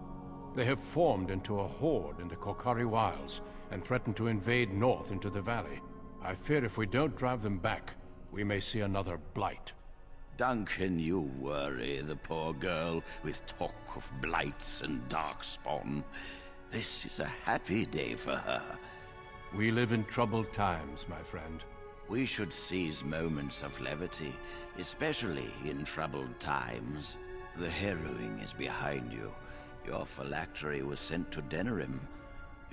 They have formed into a horde in the Korcari Wilds and threaten to invade north into the valley. I fear if we don't drive them back, we may see another blight. Duncan, you worry the poor girl with talk of blights and Darkspawn. This is a happy day for her. We live in troubled times, my friend. We should seize moments of levity, especially in troubled times. The harrowing is behind you. Your phylactery was sent to Denerim.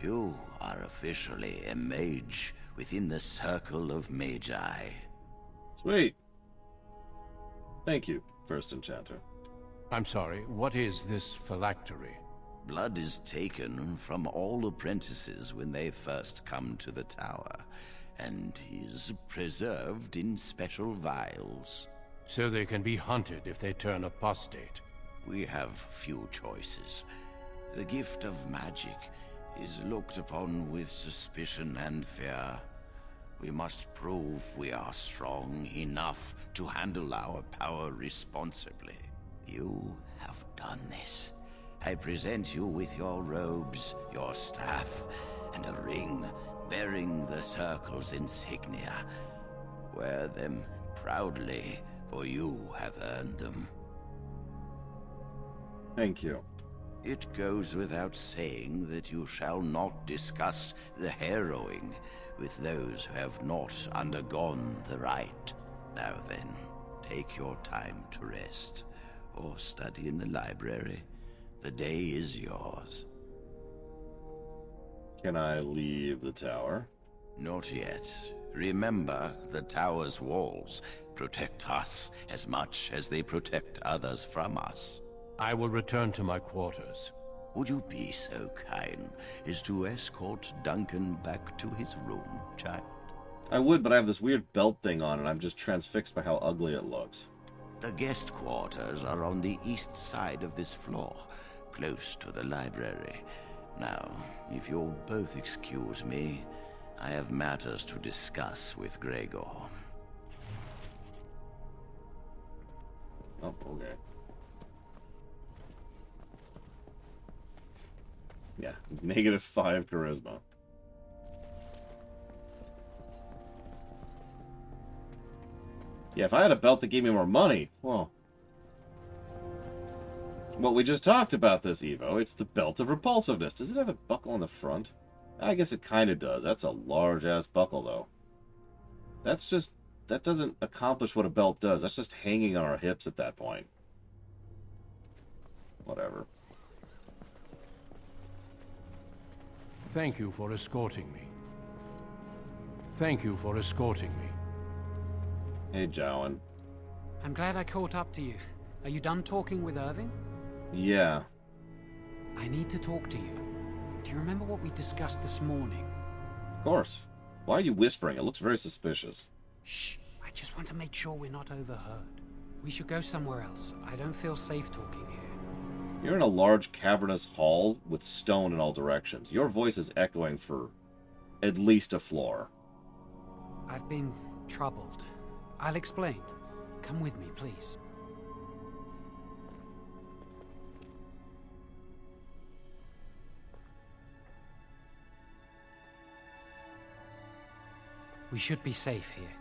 You are officially a mage within the circle of magi. Sweet. Thank you, First Enchanter. I'm sorry, what is this phylactery? Blood is taken from all apprentices when they first come to the tower, and is preserved in special vials. So they can be hunted if they turn apostate. We have few choices. The gift of magic is looked upon with suspicion and fear. We must prove we are strong enough to handle our power responsibly. You have done this. I present you with your robes, your staff, and a ring bearing the Circle's insignia. Wear them proudly, for you have earned them. Thank you. It goes without saying that you shall not discuss the harrowing with those who have not undergone the rite. Now then, take your time to rest, or study in the library. The day is yours. Can I leave the tower? Not yet. Remember, the tower's walls protect us as much as they protect others from us. I will return to my quarters. Would you be so kind as to escort Duncan back to his room, child? I would, but I have this weird belt thing on and I'm just transfixed by how ugly it looks. The guest quarters are on the east side of this floor, close to the library. Now, if you'll both excuse me, I have matters to discuss with Gregor. Oh, okay. Yeah, -5 charisma. Yeah, if I had a belt that gave me more money, well... Well, we just talked about this, Evo. It's the Belt of Repulsiveness. Does it have a buckle on the front? I guess it kind of does. That's a large-ass buckle, though. That's just... That doesn't accomplish what a belt does. That's just hanging on our hips at that point. Whatever. Thank you for escorting me. Thank you for escorting me. Hey, Jowan. I'm glad I caught up to you. Are you done talking with Irving? Yeah. I need to talk to you. Do you remember what we discussed this morning? Of course. Why are you whispering? It looks very suspicious. Shh. I just want to make sure we're not overheard. We should go somewhere else. I don't feel safe talking here. You're in a large cavernous hall with stone in all directions. Your voice is echoing for at least a floor. I've been troubled. I'll explain. Come with me, please. We should be safe here.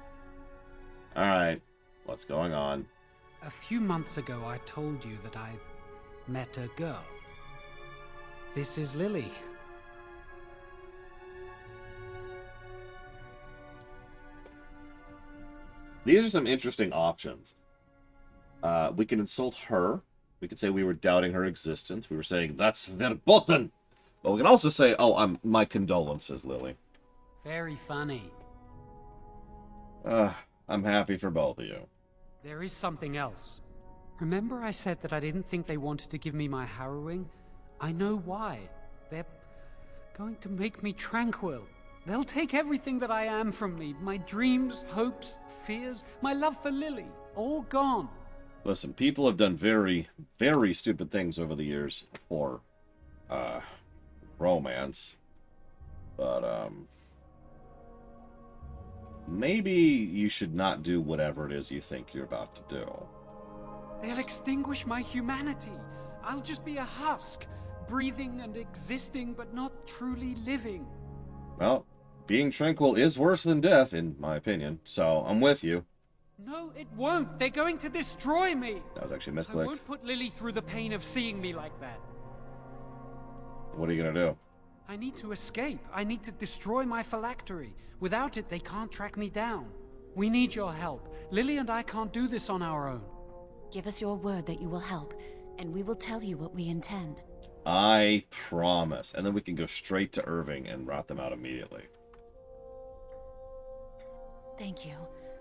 Alright. What's going on? A few months ago, I told you that I met a girl. This is Lily. These are some interesting options. We can insult her. We could say we were doubting her existence. We were saying, that's verboten! But we can also say, oh, my condolences, Lily. Very funny. I'm happy for both of you. There is something else. Remember I said that I didn't think they wanted to give me my harrowing? I know why. They're going to make me tranquil. They'll take everything that I am from me. My dreams, hopes, fears, my love for Lily. All gone. Listen, people have done very, very stupid things over the years for, romance. But, maybe you should not do whatever it is you think you're about to do. They'll extinguish my humanity. I'll just be a husk, breathing and existing, but not truly living. Well, being tranquil is worse than death, in my opinion, so I'm with you. No, it won't. They're going to destroy me. That was actually a I misclick. won't put Lily through the pain of seeing me like that. What are you gonna do? I need to escape. I need to destroy my phylactery. Without it, they can't track me down. We need your help. Lily and I can't do this on our own. Give us your word that you will help, and we will tell you what we intend. I promise. And then we can go straight to Irving and rot them out immediately. Thank you.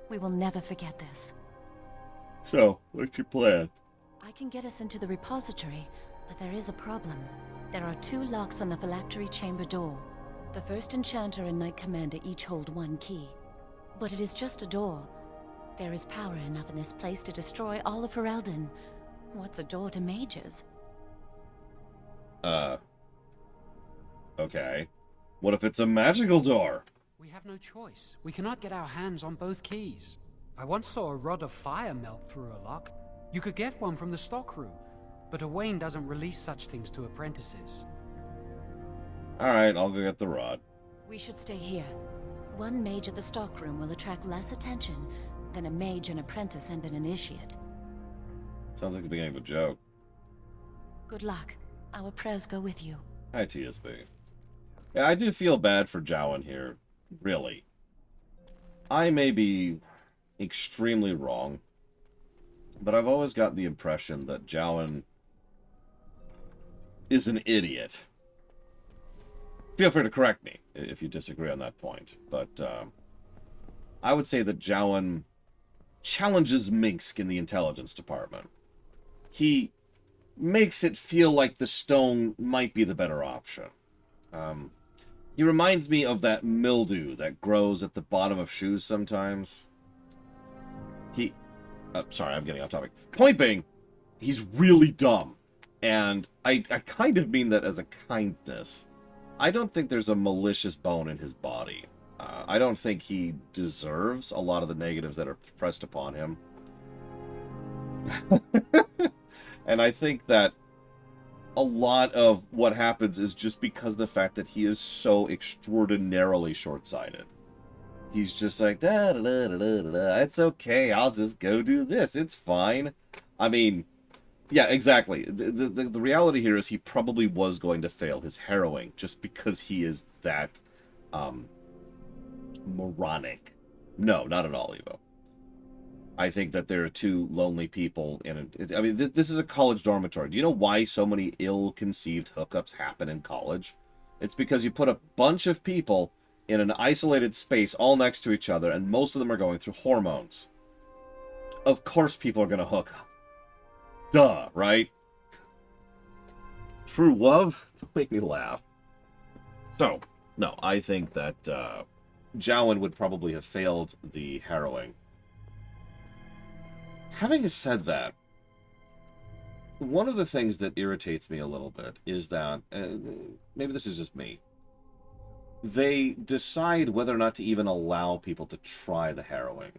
We will never forget this. So, what's your plan? I can get us into the repository, but there is a problem. There are 2 locks on the phylactery chamber door. The first enchanter and knight commander each hold 1 key. But it is just a door. There is power enough in this place to destroy all of Ferelden. What's a door to mages? Okay. What if it's a magical door? We have no choice. We cannot get our hands on both keys. I once saw a rod of fire melt through a lock. You could get one from the stockroom, but Owain doesn't release such things to apprentices. Alright, I'll go get the rod. We should stay here. 1 mage at the stockroom will attract less attention than a mage, an apprentice, and an initiate. Sounds like the beginning of a joke. Good luck. Our prayers go with you. Hi, TSB. Yeah, I do feel bad for Jowan here. Really. I may be extremely wrong, but I've always got the impression that Jowan is an idiot. Feel free to correct me if you disagree on that point, but I would say that Jowan challenges Minsk in the intelligence department. He makes it feel like the stone might be the better option. He reminds me of that mildew that grows at the bottom of shoes sometimes. sorry, I'm getting off topic. Point being, he's really dumb. And I kind of mean that as a kindness. I don't think there's a malicious bone in his body. I don't think he deserves a lot of the negatives that are pressed upon him. And I think that a lot of what happens is just because of the fact that he is so extraordinarily short-sighted. He's just like, da, da, da, da, da, da. It's okay, I'll just go do this, it's fine. I mean, yeah, exactly. The reality here is he probably was going to fail his harrowing just because he is that moronic. No, not at all, Evo. I think that there are two lonely people in it. I mean, this is a college dormitory. Do you know why so many ill-conceived hookups happen in college? It's because you put a bunch of people in an isolated space all next to each other, and most of them are going through hormones. Of course people are going to hook up. Duh, right? True love? Don't make me laugh. So, no, I think that Jowen would probably have failed the harrowing. Having said that, one of the things that irritates me a little bit is that, maybe this is just me, they decide whether or not to even allow people to try the harrowing.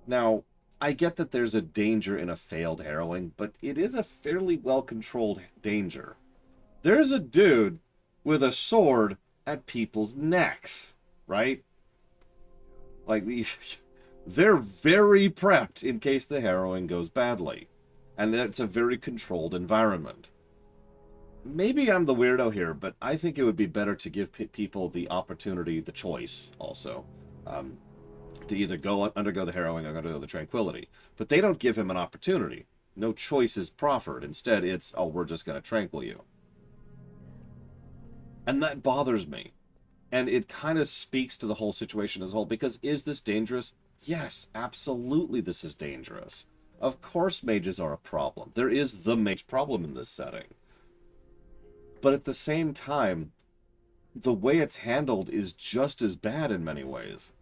Now, I get that there's a danger in a failed harrowing, but it is a fairly well-controlled danger. There's a dude with a sword at people's necks, right? Like, they're very prepped in case the harrowing goes badly. And it's a very controlled environment. Maybe I'm the weirdo here, but I think it would be better to give people the opportunity, the choice also, to either undergo the harrowing or undergo the tranquility. But they don't give him an opportunity. No choice is proffered. Instead, it's, oh, we're just going to tranquil you. And that bothers me. And it kind of speaks to the whole situation as a whole, because is this dangerous? Yes, absolutely this is dangerous. Of course mages are a problem. There is the mage problem in this setting. But at the same time, the way it's handled is just as bad in many ways.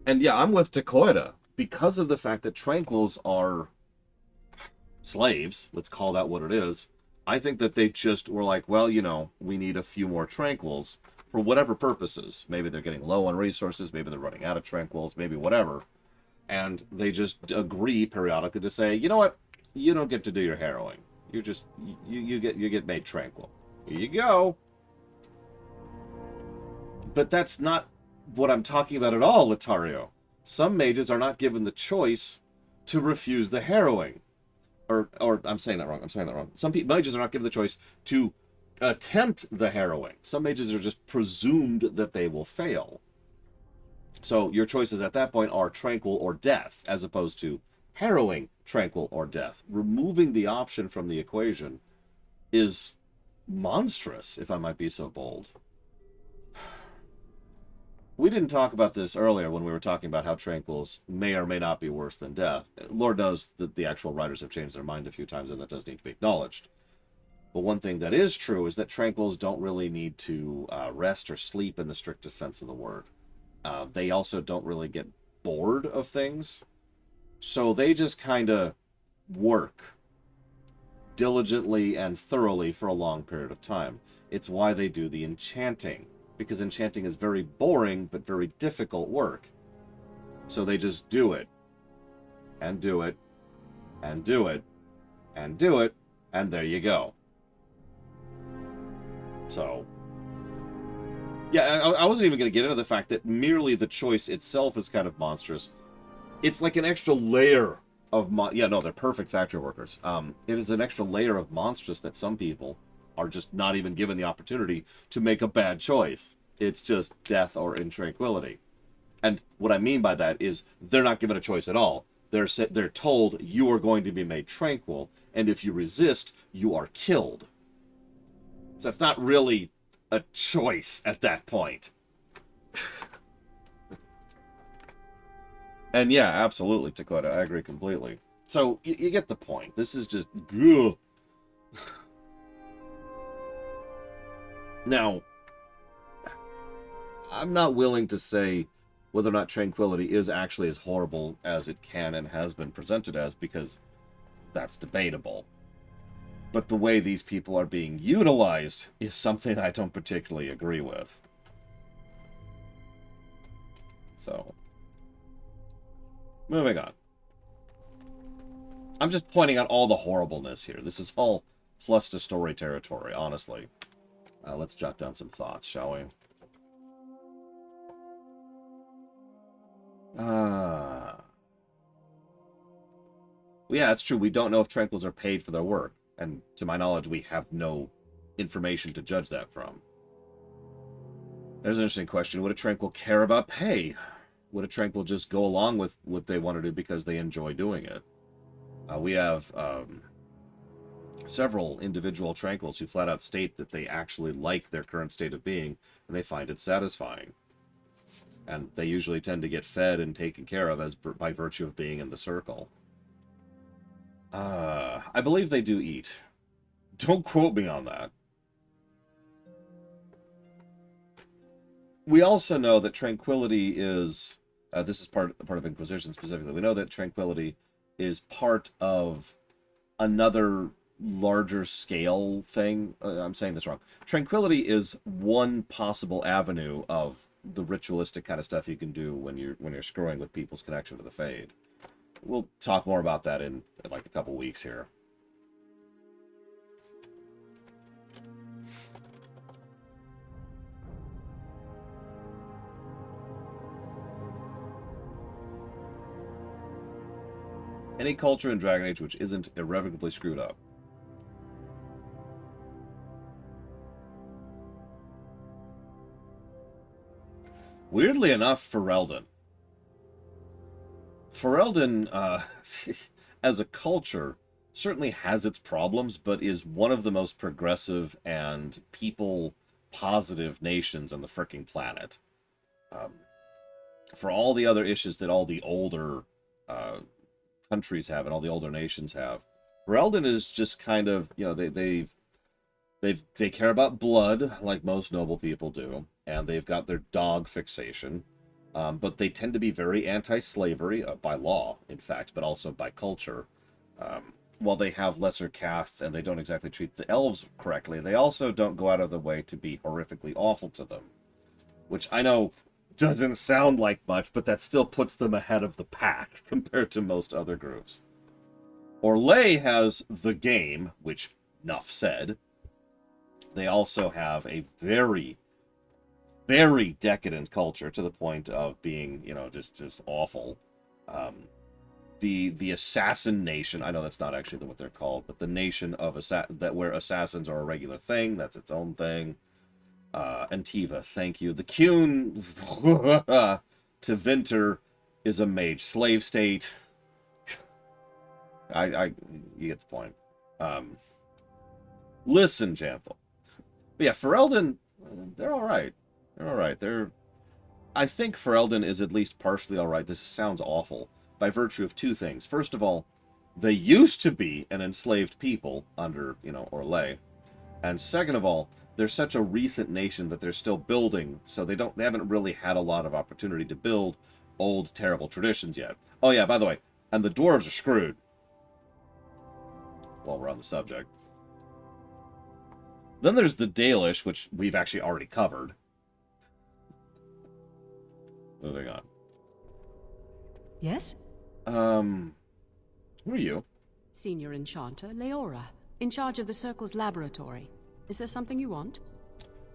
And yeah, I'm with Dakoita. Because of the fact that tranquils are slaves, let's call that what it is, I think that they just were like, well, you know, we need a few more tranquils for whatever purposes. Maybe they're getting low on resources, maybe they're running out of tranquils, maybe whatever. And they just agree periodically to say, you know what, you don't get to do your harrowing. You just, you get made tranquil. Here you go. But that's not what I'm talking about at all, Latario. Some mages are not given the choice to refuse the harrowing. Or I'm saying that wrong. Some mages are not given the choice to attempt the harrowing. Some mages are just presumed that they will fail. So your choices at that point are tranquil or death, as opposed to harrowing, tranquil, or death. Removing the option from the equation is monstrous, if I might be so bold. We didn't talk about this earlier when we were talking about how tranquils may or may not be worse than death. Lord knows that the actual writers have changed their mind a few times, and that does need to be acknowledged. But one thing that is true is that tranquils don't really need to rest or sleep in the strictest sense of the word. They also don't really get bored of things. So they just kind of work diligently and thoroughly for a long period of time. It's why they do the enchanting. Because enchanting is very boring, but very difficult work. So they just do it. And do it. And do it. And do it. And there you go. So, yeah, I wasn't even going to get into the fact that merely the choice itself is kind of monstrous. It's like an extra layer of... yeah, no, they're perfect factory workers. It is an extra layer of monstrous that some people are just not even given the opportunity to make a bad choice. It's just death or intranquility. And what I mean by that is they're not given a choice at all. They're told you are going to be made tranquil, and if you resist, you are killed. So that's not really a choice at that point. And yeah, absolutely, Dakota, I agree completely. So you get the point. This is just... ugh. Now, I'm not willing to say whether or not Tranquility is actually as horrible as it can and has been presented as, because that's debatable. But the way these people are being utilized is something I don't particularly agree with. So, moving on. I'm just pointing out all the horribleness here. This is all plus to story territory, honestly. Let's jot down some thoughts, shall we? Well, yeah, it's true. We don't know if Tranquils are paid for their work. And to my knowledge, we have no information to judge that from. There's an interesting question. Would a Tranquil care about pay? Would a Tranquil just go along with what they want to do because they enjoy doing it? We have several individual Tranquils who flat out state that they actually like their current state of being, and they find it satisfying. And they usually tend to get fed and taken care of by virtue of being in the circle. I believe they do eat. Don't quote me on that. We also know that Tranquility is... this is part of Inquisition specifically. We know that Tranquility is part of another larger scale thing. I'm saying this wrong. Tranquility is one possible avenue of the ritualistic kind of stuff you can do when you're screwing with people's connection to the Fade. We'll talk more about that in like a couple weeks here. Any culture in Dragon Age which isn't irrevocably screwed up. Weirdly enough, Ferelden. Ferelden, as a culture, certainly has its problems, but is one of the most progressive and people-positive nations on the fricking planet. For all the other issues that all the older countries have and all the older nations have, Ferelden is just kind of, you know, they care about blood like most noble people do, and they've got their dog fixation. But they tend to be very anti-slavery, by law, in fact, but also by culture. While they have lesser castes and they don't exactly treat the elves correctly, they also don't go out of their way to be horrifically awful to them. Which I know doesn't sound like much, but that still puts them ahead of the pack compared to most other groups. Orlais has the game, which, nuff said. They also have a very decadent culture to the point of being, you know, just awful. The assassin nation, I know that's not actually what they're called, but the nation of where assassins are a regular thing, that's its own thing. Antiva, thank you. The Qun to Vinter is a mage slave state. You get the point. Listen, Janthel. But yeah, Ferelden, they're all right. They're all right. I think Ferelden is at least partially all right. This sounds awful by virtue of two things. First of all, they used to be an enslaved people under, you know, Orlais. And second of all, they're such a recent nation that they're still building, so they haven't really had a lot of opportunity to build old, terrible traditions yet. Oh yeah, by the way, and the dwarves are screwed. While we're on the subject. Then there's the Dalish, which we've actually already covered. Moving on. Yes? Who are you? Senior Enchanter Leora, in charge of the Circle's laboratory. Is there something you want?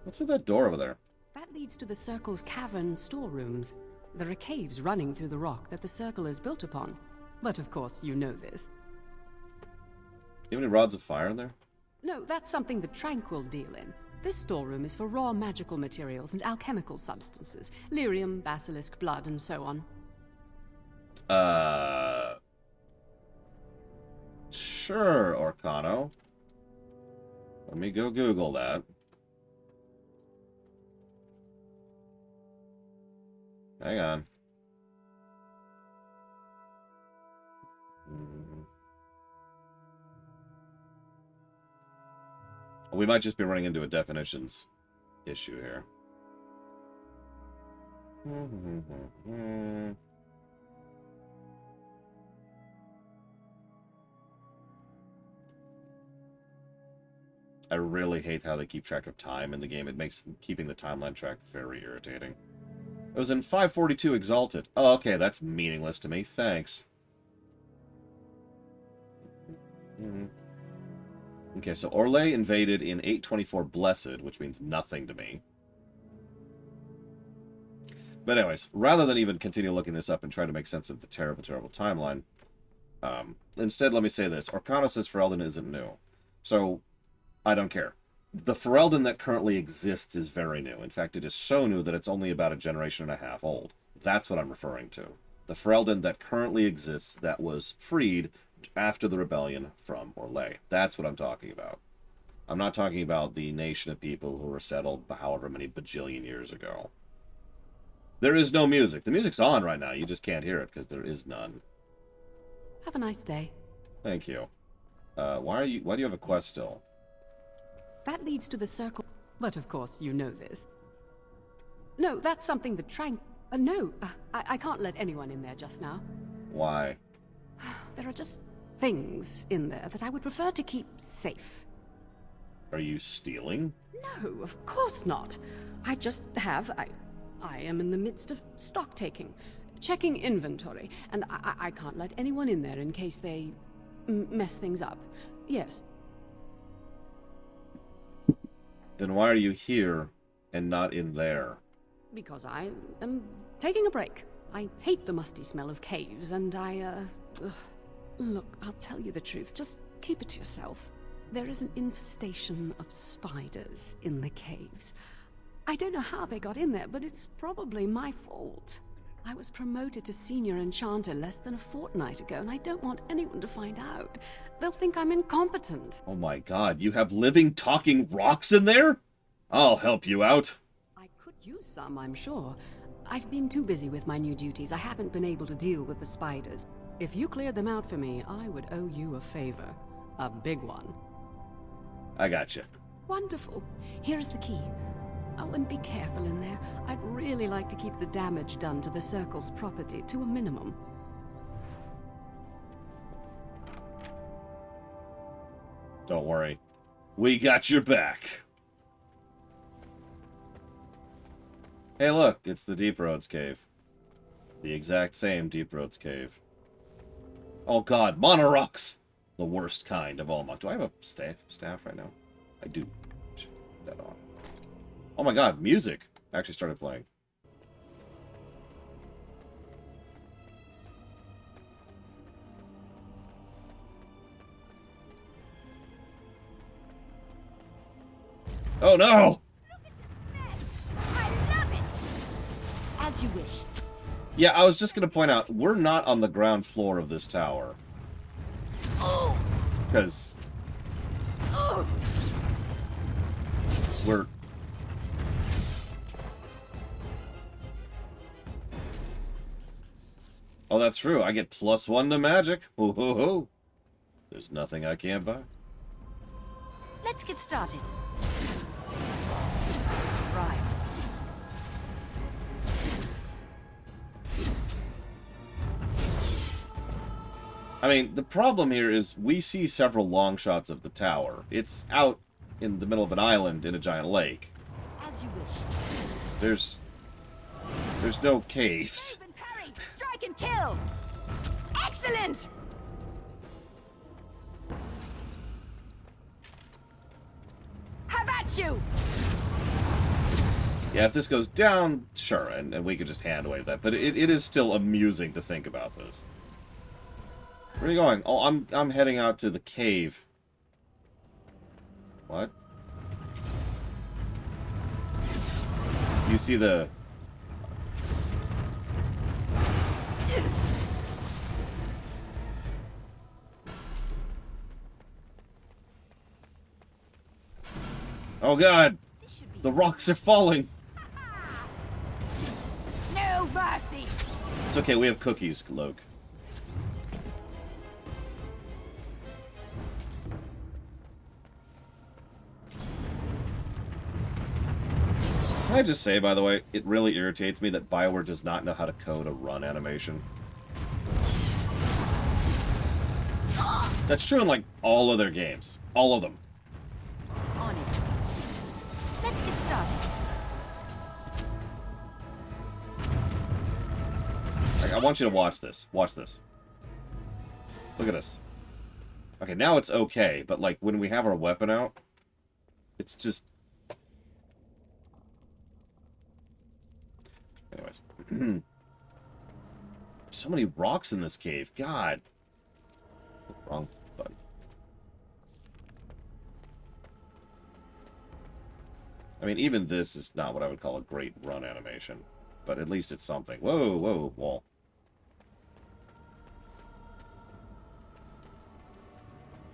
What's in that door over there? That leads to the Circle's cavern storerooms. There are caves running through the rock that the Circle is built upon. But of course, you know this. You have any rods of fire in there? No, that's something the Tranquil deal in. This storeroom is for raw magical materials and alchemical substances. Lyrium, basilisk, blood, and so on. Sure, Orcano. Let me go Google that. Hang on. We might just be running into a definitions issue here. I really hate how they keep track of time in the game. It makes keeping the timeline track very irritating. It was in 542 Exalted. Oh, okay, that's meaningless to me. Thanks. Okay, so Orlais invaded in 824 Blessed, which means nothing to me. But anyways, rather than even continue looking this up and try to make sense of the terrible, terrible timeline, instead let me say this. Orkana says Ferelden isn't new. So, I don't care. The Ferelden that currently exists is very new. In fact, it is so new that it's only about a generation and a half old. That's what I'm referring to. The Ferelden that currently exists that was freed after the rebellion from Orlais. That's what I'm talking about. I'm not talking about the nation of people who were settled however many bajillion years ago. There is no music. The music's on right now. You just can't hear it because there is none. Have a nice day. Thank you. Why do you have a quest still? That leads to the circle. But of course, you know this. No, that's something that no, I can't let anyone in there just now. Why? There are just things in there that I would prefer to keep safe. Are you stealing? No, of course not. I am in the midst of stock taking, checking inventory, and I can't let anyone in there in case they mess things up. Yes. Then why are you here and not in there? Because I am taking a break. I hate the musty smell of caves, and Look, I'll tell you the truth. Just keep it to yourself. There is an infestation of spiders in the caves. I don't know how they got in there, but it's probably my fault. I was promoted to senior enchanter less than a fortnight ago, and I don't want anyone to find out. They'll think I'm incompetent. Oh my god, you have living, talking rocks in there? I'll help you out. I could use some, I'm sure. I've been too busy with my new duties. I haven't been able to deal with the spiders. If you cleared them out for me, I would owe you a favor. A big one. I gotcha. Wonderful. Here's the key. Oh, and be careful in there. I'd really like to keep the damage done to the Circle's property to a minimum. Don't worry. We got your back. Hey look, it's the Deep Roads Cave. The exact same Deep Roads Cave. Oh god, Monorox! The worst kind of all. Do I have a staff right now? I do. Put that on. Oh my god, music actually started playing. Oh no! I love it! As you wish. Yeah, I was just gonna point out, we're not on the ground floor of this tower. Oh! Because... Oh! We're... Oh, that's true. I get +1 to magic. Ho ho ho. There's nothing I can't buy. Let's get started. Right. I mean, the problem here is we see several long shots of the tower. It's out in the middle of an island in a giant lake. As you wish. There's no caves. Move and parry! Strike and kill! Excellent! Have at you! Yeah, if this goes down, sure, and we could just hand wave that. But it is still amusing to think about this. Where are you going? Oh, I'm heading out to the cave. What? You see the... Oh god! The rocks are falling! No mercy! It's okay, we have cookies, Loke. Can I just say, by the way, it really irritates me that BioWare does not know how to code a run animation. That's true in, like, all of their games. All of them. On it. Let's get started. I want you to watch this. Watch this. Look at this. Okay, now it's okay, but, like, when we have our weapon out, it's just... Anyways. So many rocks in this cave. God. Wrong button. I mean, even this is not what I would call a great run animation. But at least it's something. Whoa, whoa, wall.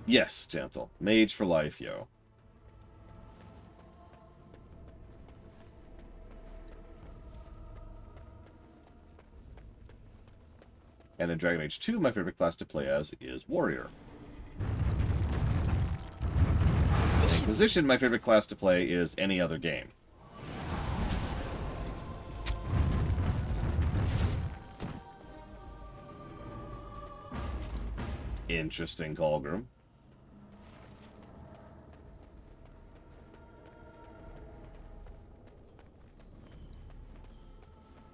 Yes, Gentle. Mage for life, yo. And in Dragon Age 2, my favorite class to play as is Warrior. In Inquisition, my favorite class to play is any other game. Interesting, Colgrim.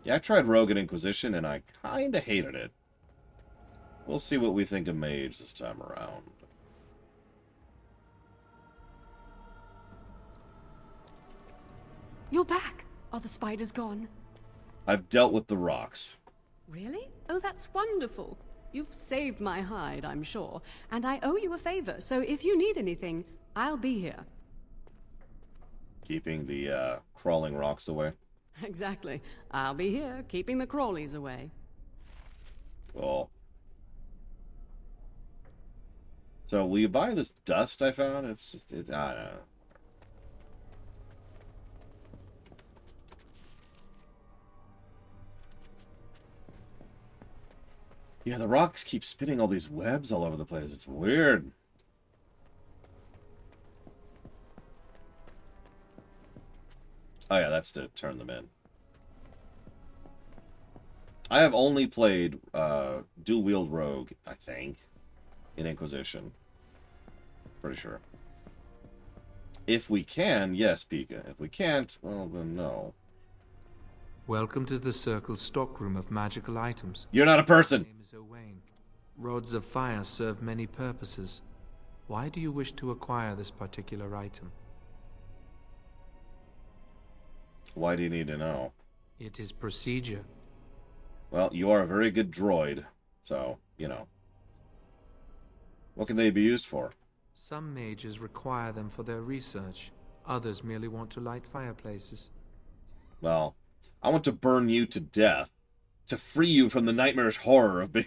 Yeah, I tried Rogue and Inquisition, and I kinda hated it. We'll see what we think of Mage this time around. You're back. Are the spiders gone? I've dealt with the rocks. Really? Oh, that's wonderful. You've saved my hide, I'm sure. And I owe you a favor, so if you need anything, I'll be here. Keeping the crawling rocks away. Exactly. I'll be here, keeping the crawlies away. Cool. So, will you buy this dust I found? It's just, I don't know. Yeah, the rocks keep spinning all these webs all over the place. It's weird. Oh yeah, that's to turn them in. I have only played dual-wield Rogue, I think, in Inquisition. Pretty sure. If we can, yes, Pika. If we can't, well, then no. Welcome to the Circle's stockroom of magical items. You're not a person! My name is Owain. Rods of fire serve many purposes. Why do you wish to acquire this particular item? Why do you need to know? It is procedure. Well, you are a very good droid, so, you know. What can they be used for? Some mages require them for their research. Others merely want to light fireplaces. Well, I want to burn you to death. To free you from the nightmarish horror of being...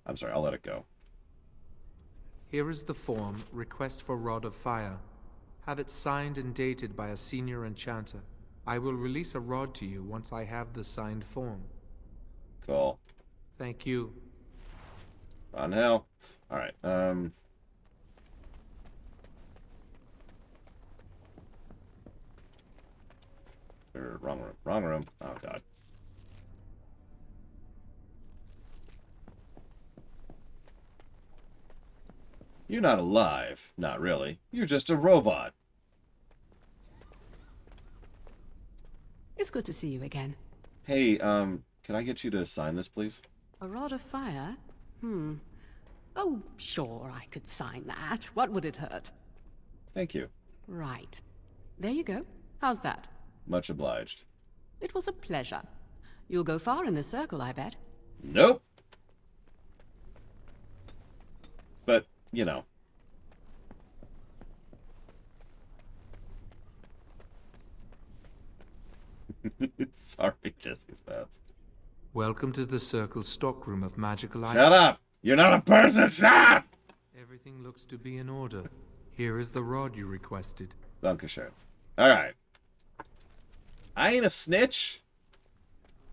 I'm sorry, I'll let it go. Here is the form, Request for Rod of Fire. Have it signed and dated by a senior enchanter. I will release a rod to you once I have the signed form. Cool. Thank you. On hell. Alright, wrong room. Wrong room. Oh, God. You're not alive. Not really. You're just a robot. It's good to see you again. Hey, can I get you to sign this, please? A rod of fire? Oh, sure, I could sign that. What would it hurt? Thank you. Right. There you go. How's that? Much obliged. It was a pleasure. You'll go far in the circle, I bet. Nope. But, you know. Sorry, Jesse's bad. Welcome to the Circle's stockroom of magical items. Shut up! You're not a person! Shut up! Everything looks to be in order. Here is the rod you requested. Dankeschön. Alright. I ain't a snitch.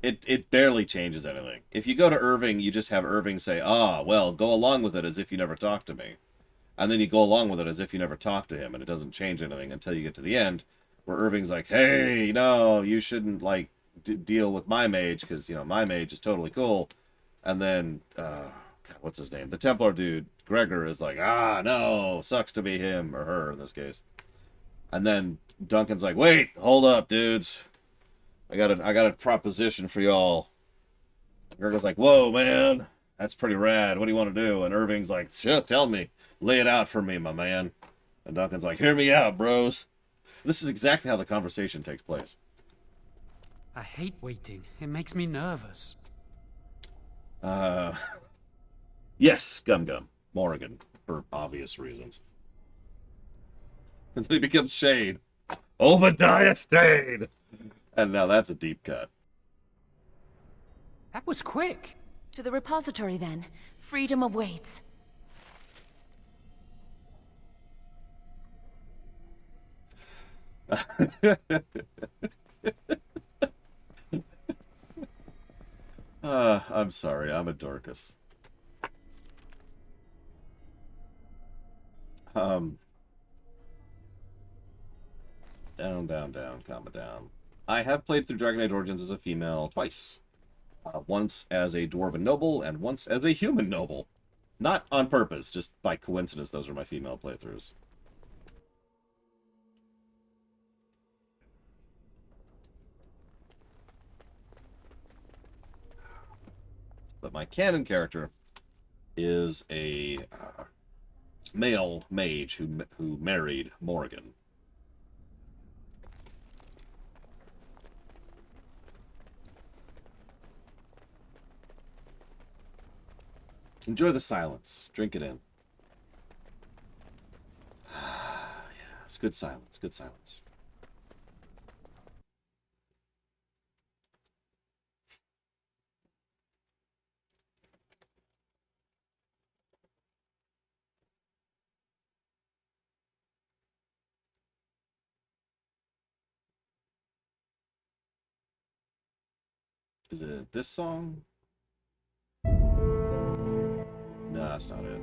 It barely changes anything. If you go to Irving, you just have Irving say, well, go along with it as if you never talked to me. And then you go along with it as if you never talked to him, and it doesn't change anything until you get to the end, where Irving's like, hey, no, you shouldn't, like, deal with my mage, because, you know, my mage is totally cool. And then, God, what's his name? The Templar dude, Gregor, is like, ah, no, sucks to be him, or her in this case. And then Duncan's like, wait, hold up, dudes. I got a proposition for y'all. Gregor's like, whoa, man, that's pretty rad. What do you want to do? And Irving's like, sure, tell me. Lay it out for me, my man. And Duncan's like, hear me out, bros. This is exactly how the conversation takes place. I hate waiting. It makes me nervous. Yes, Gum Gum. Morrigan, for obvious reasons. And then he becomes Shade. Obadiah Stane! And now that's a deep cut. That was quick. To the repository, then. Freedom awaits. I'm sorry, I'm a Dorcas. Down, down, down, comma down. I have played through Dragon Age Origins as a female twice. Once as a dwarven noble, and once as a human noble. Not on purpose, just by coincidence those are my female playthroughs. But my canon character is a male mage who married Morrigan. Enjoy the silence. Drink it in. Yeah, it's good silence. Good silence. Is it this song? No, that's not it.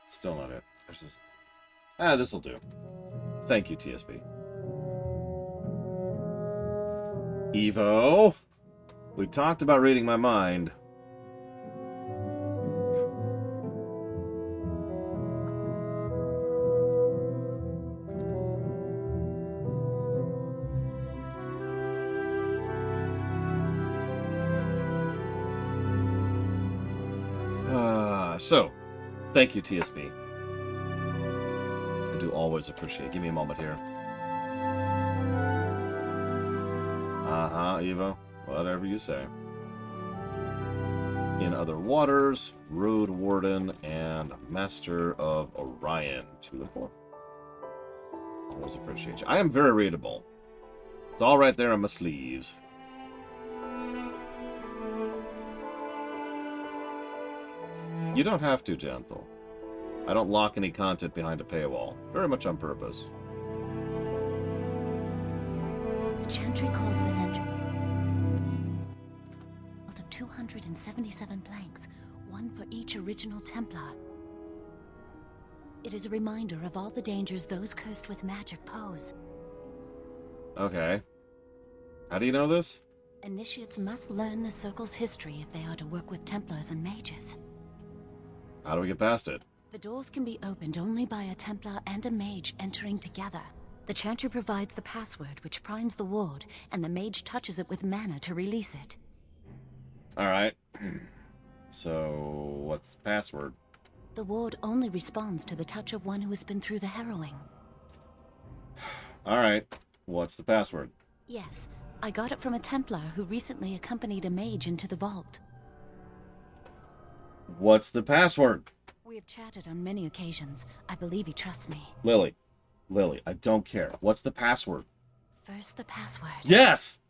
Still not it. There's this. This'll do. Thank you, TSB. Evo, we talked about reading my mind. So, thank you, TSB. I do always appreciate. Give me a moment here. Evo. Whatever you say. In Other Waters, Road Warden, and Master of Orion. 2 and 4. Always appreciate you. I am very readable. It's all right there on my sleeves. You don't have to, Gentle. I don't lock any content behind a paywall. Very much on purpose. The Chantry calls this entry of 277 blanks, one for each original Templar. It is a reminder of all the dangers those cursed with magic pose. Okay. How do you know this? Initiates must learn the Circle's history if they are to work with Templars and mages. How do we get past it? The doors can be opened only by a Templar and a mage entering together. The Chantry provides the password, which primes the ward, and the mage touches it with mana to release it. Alright. So, what's the password? The ward only responds to the touch of one who has been through the harrowing. Alright. What's the password? Yes, I got it from a Templar who recently accompanied a mage into the vault. What's the password? We have chatted on many occasions. I believe he trusts me. Lily, I don't care. What's the password? First, the password. Yes!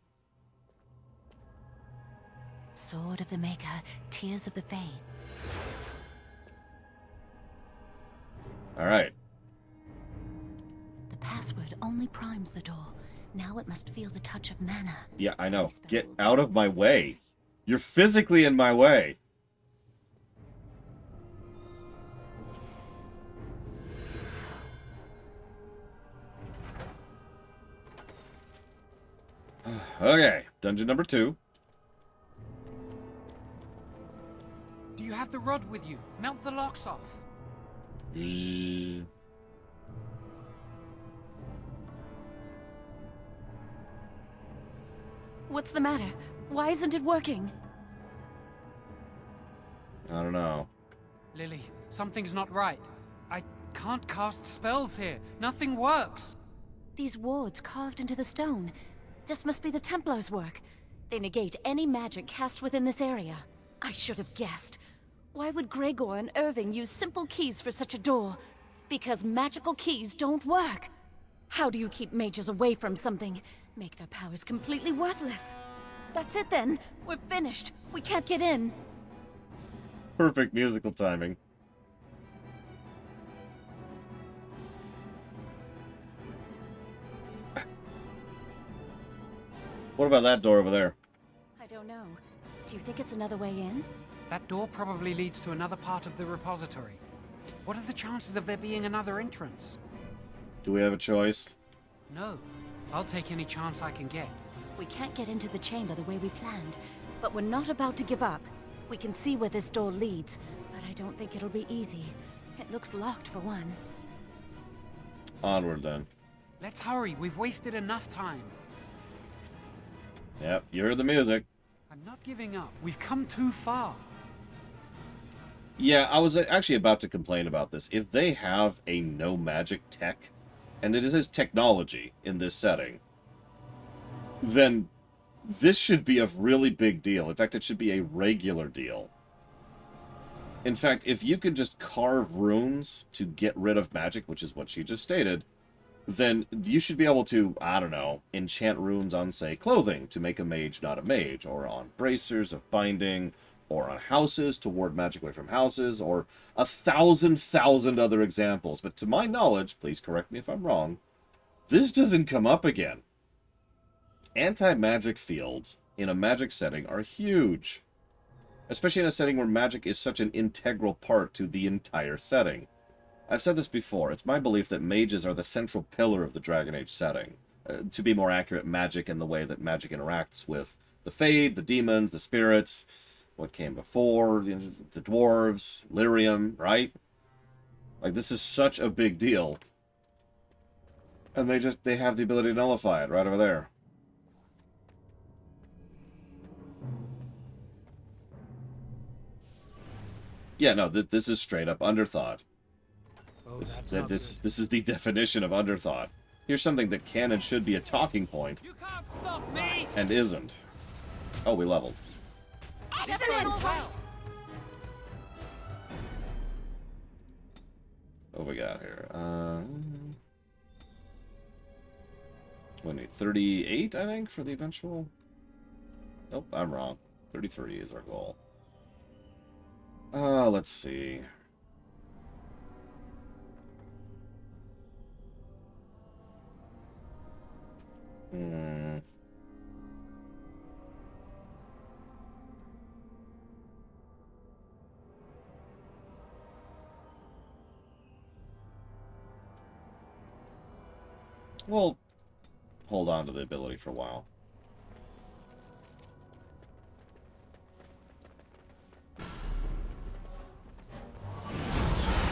Sword of the Maker, Tears of the Fade. Alright. The password only primes the door, Now it must feel the touch of mana. Yeah, I know. Get out of my way. You're physically in my way. Okay, dungeon number 2. Do you have the rod with you? Melt the locks off. What's the matter? Why isn't it working? I don't know. Lily, something's not right. I can't cast spells here. Nothing works. These wards carved into the stone. This must be the Templars' work. They negate any magic cast within this area. I should have guessed. Why would Gregor and Irving use simple keys for such a door? Because magical keys don't work. How do you keep mages away from something? Make their powers completely worthless. That's it then. We're finished. We can't get in. Perfect musical timing. What about that door over there? I don't know. Do you think it's another way in? That door probably leads to another part of the repository. What are the chances of there being another entrance? Do we have a choice? No. I'll take any chance I can get. We can't get into the chamber the way we planned, but we're not about to give up. We can see where this door leads, but I don't think it'll be easy. It looks locked for one. Onward then. Let's hurry. We've wasted enough time. Yep, you heard the music. I'm not giving up. We've come too far. Yeah, I was actually about to complain about this. If they have a no magic tech, and it is technology in this setting, then this should be a really big deal. In fact, it should be a regular deal. In fact, if you could just carve runes to get rid of magic, which is what she just stated, then you should be able to, I don't know, enchant runes on, say, clothing to make a mage not a mage, or on bracers of binding, or on houses to ward magic away from houses, or 1,000 other examples. But to my knowledge, please correct me if I'm wrong, this doesn't come up again. Anti-magic fields in a magic setting are huge, especially in a setting where magic is such an integral part to the entire setting. I've said this before, it's my belief that mages are the central pillar of the Dragon Age setting. To be more accurate, magic in the way that magic interacts with the Fade, the demons, the spirits, what came before, the dwarves, Lyrium, right? Like, this is such a big deal. And they have the ability to nullify it right over there. Yeah, no, this is straight up underthought. Oh, This is the definition of underthought. Here's something that can and should be a talking point. You can't stop me! And isn't. Oh, we leveled. Excellent! What we got here? We need 38, I think, for the eventual... Nope, I'm wrong. 33 is our goal. Let's see. We'll hold on to the ability for a while.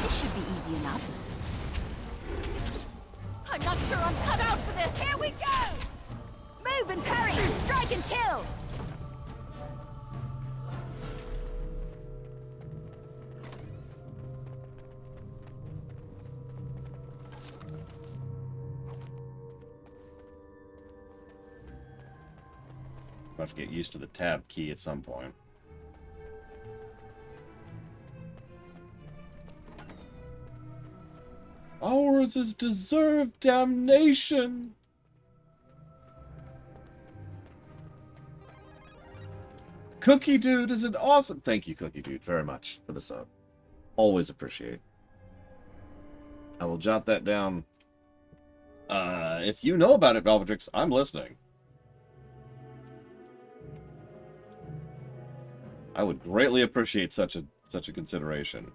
This should be easy enough. I'm not sure I'm cut out for this. Here we go! Move and parry! Strike and kill! I'll have to get used to the tab key at some point. Ours is deserved damnation! Cookie Dude is an awesome... Thank you, Cookie Dude, very much for the sub. Always appreciate. I will jot that down If you know about it, Valvatrix, I'm listening. I would greatly appreciate such a consideration.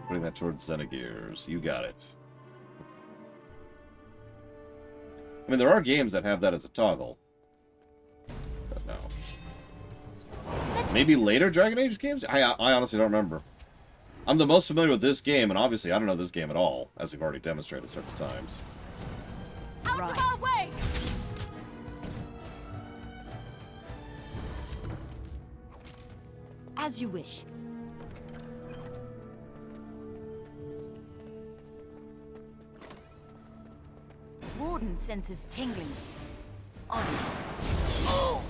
Putting that towards Xenogears. You got it. I mean, there are games that have that as a toggle. But no. Maybe later Dragon Age games? I honestly don't remember. I'm the most familiar with this game, and obviously I don't know this game at all, as we've already demonstrated several times. Out of our way! As you wish. Warden senses tingling. On it. Oh!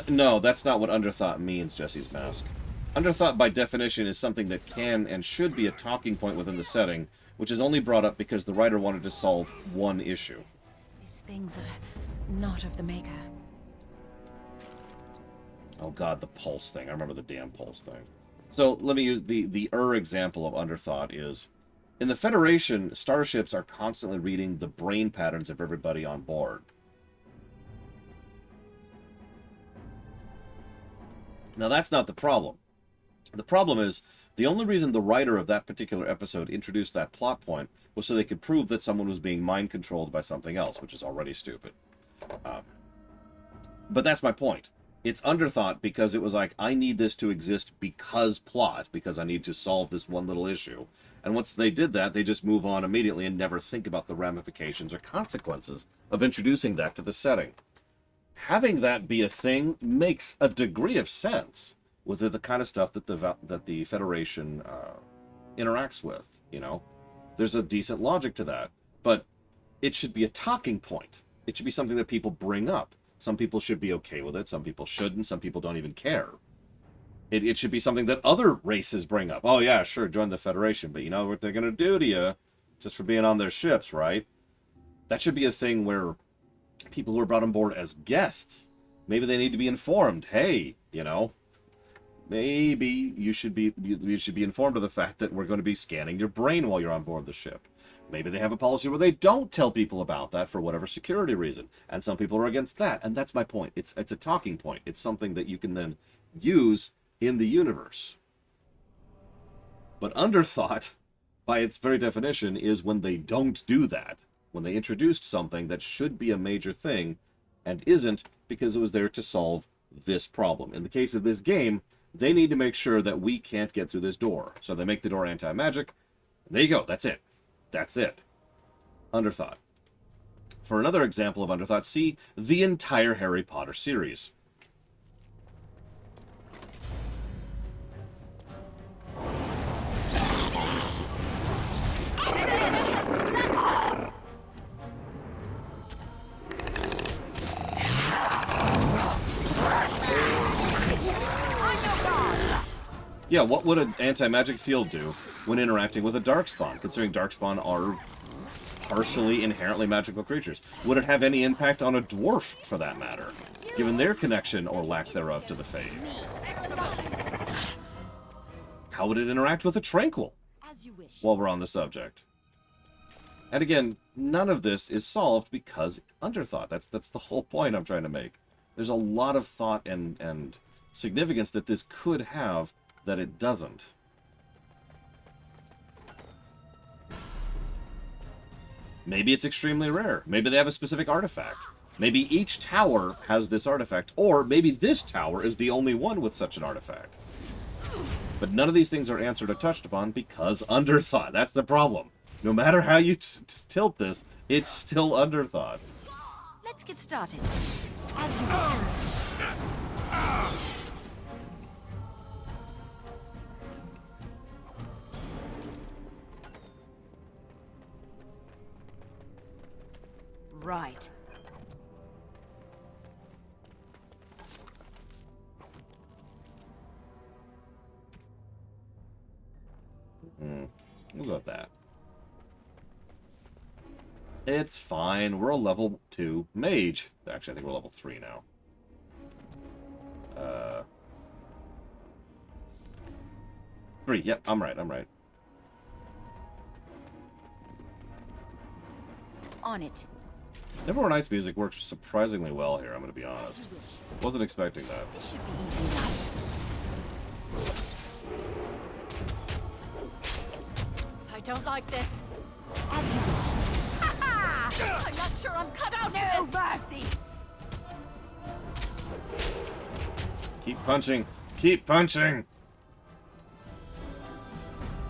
No, that's not what Underthought means, Jesse's Mask. Underthought, by definition, is something that can and should be a talking point within the setting, which is only brought up because the writer wanted to solve one issue. These things are not of the Maker. Oh god, the pulse thing. I remember the damn pulse thing. So, let me use the example of Underthought is, in the Federation, starships are constantly reading the brain patterns of everybody on board. Now, that's not the problem. The problem is, the only reason the writer of that particular episode introduced that plot point was so they could prove that someone was being mind-controlled by something else, which is already stupid. But that's my point. It's Underthought because it was like, I need this to exist because plot, because I need to solve this one little issue. And once they did that, they just move on immediately and never think about the ramifications or consequences of introducing that to the setting. Having that be a thing makes a degree of sense with the kind of stuff that the Federation interacts with, you know? There's a decent logic to that. But it should be a talking point. It should be something that people bring up. Some people should be okay with it, some people shouldn't, some people don't even care. It should be something that other races bring up. Oh yeah, sure, join the Federation, but you know what they're going to do to you just for being on their ships, right? That should be a thing where people who are brought on board as guests, maybe they need to be informed. Hey, you know, maybe you should be informed of the fact that we're going to be scanning your brain while you're on board the ship. Maybe they have a policy where they don't tell people about that for whatever security reason, and some people are against that, and that's my point. It's a talking point. It's something that you can then use in the universe. But Underthought, by its very definition, is when they don't do that. When they introduced something that should be a major thing, and isn't, because it was there to solve this problem. In the case of this game, they need to make sure that we can't get through this door. So they make the door anti-magic. There you go, that's it. That's it. Underthought. For another example of Underthought, see the entire Harry Potter series. Yeah, what would an anti-magic field do when interacting with a Darkspawn, considering Darkspawn are partially inherently magical creatures? Would it have any impact on a dwarf, for that matter, given their connection or lack thereof to the Fae? How would it interact with a Tranquil, while we're on the subject? And again, none of this is solved because Underthought. That's the whole point I'm trying to make. There's a lot of thought and significance that this could have that it doesn't. Maybe it's extremely rare. Maybe they have a specific artifact. Maybe each tower has this artifact, or maybe this tower is the only one with such an artifact. But none of these things are answered or touched upon because Underthought. That's the problem. No matter how you tilt this, it's still Underthought. Let's get started. As you wish. Right. We'll go with that. It's fine. We're a level 2 mage. Actually, I think we're level 3 now. 3. Yep, I'm right. On it. Neverwhere Nights music works surprisingly well here, I'm going to be honest. Wasn't expecting that. This should be easy enough. I don't like this. As you wish. Ha-ha! I'm not sure I'm cut out No for this. mercy. Keep punching. Keep punching!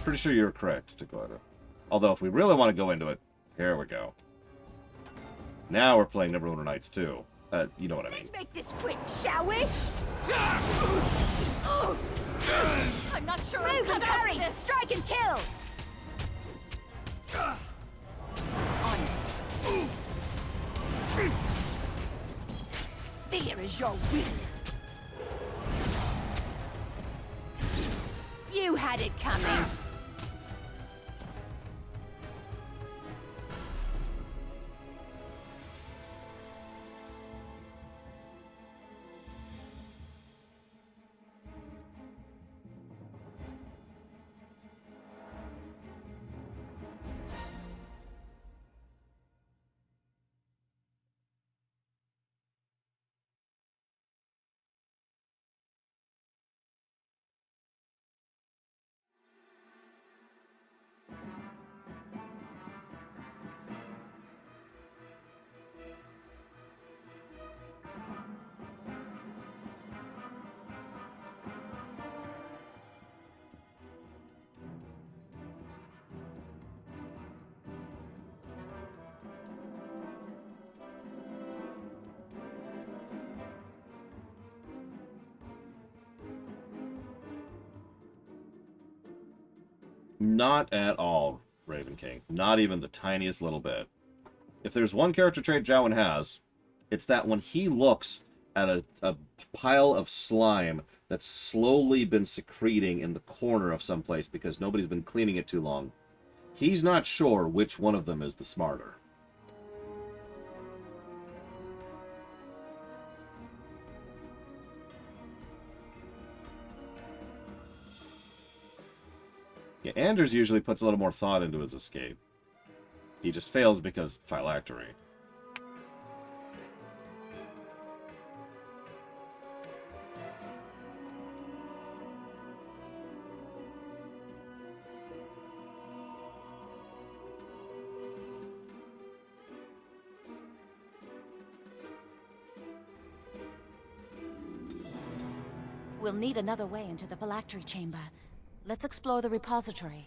Pretty sure you're correct, Dakota. Although, if we really want to go into it, here we go. Now we're playing Neverwinter Nights 2. You know what I mean. Let's make this quick, shall we? I'm not sure Move I'm and cut out parry. for this. Strike and kill. On it. Fear is your weakness. You had it coming. Not at all, Raven King. Not even the tiniest little bit. If there's one character trait Jowan has, it's that when he looks at a pile of slime that's slowly been secreting in the corner of someplace because nobody's been cleaning it too long, he's not sure which one of them is the smarter. Yeah, Anders usually puts a little more thought into his escape. He just fails because phylactery. We'll need another way into the phylactery chamber. Let's explore the repository.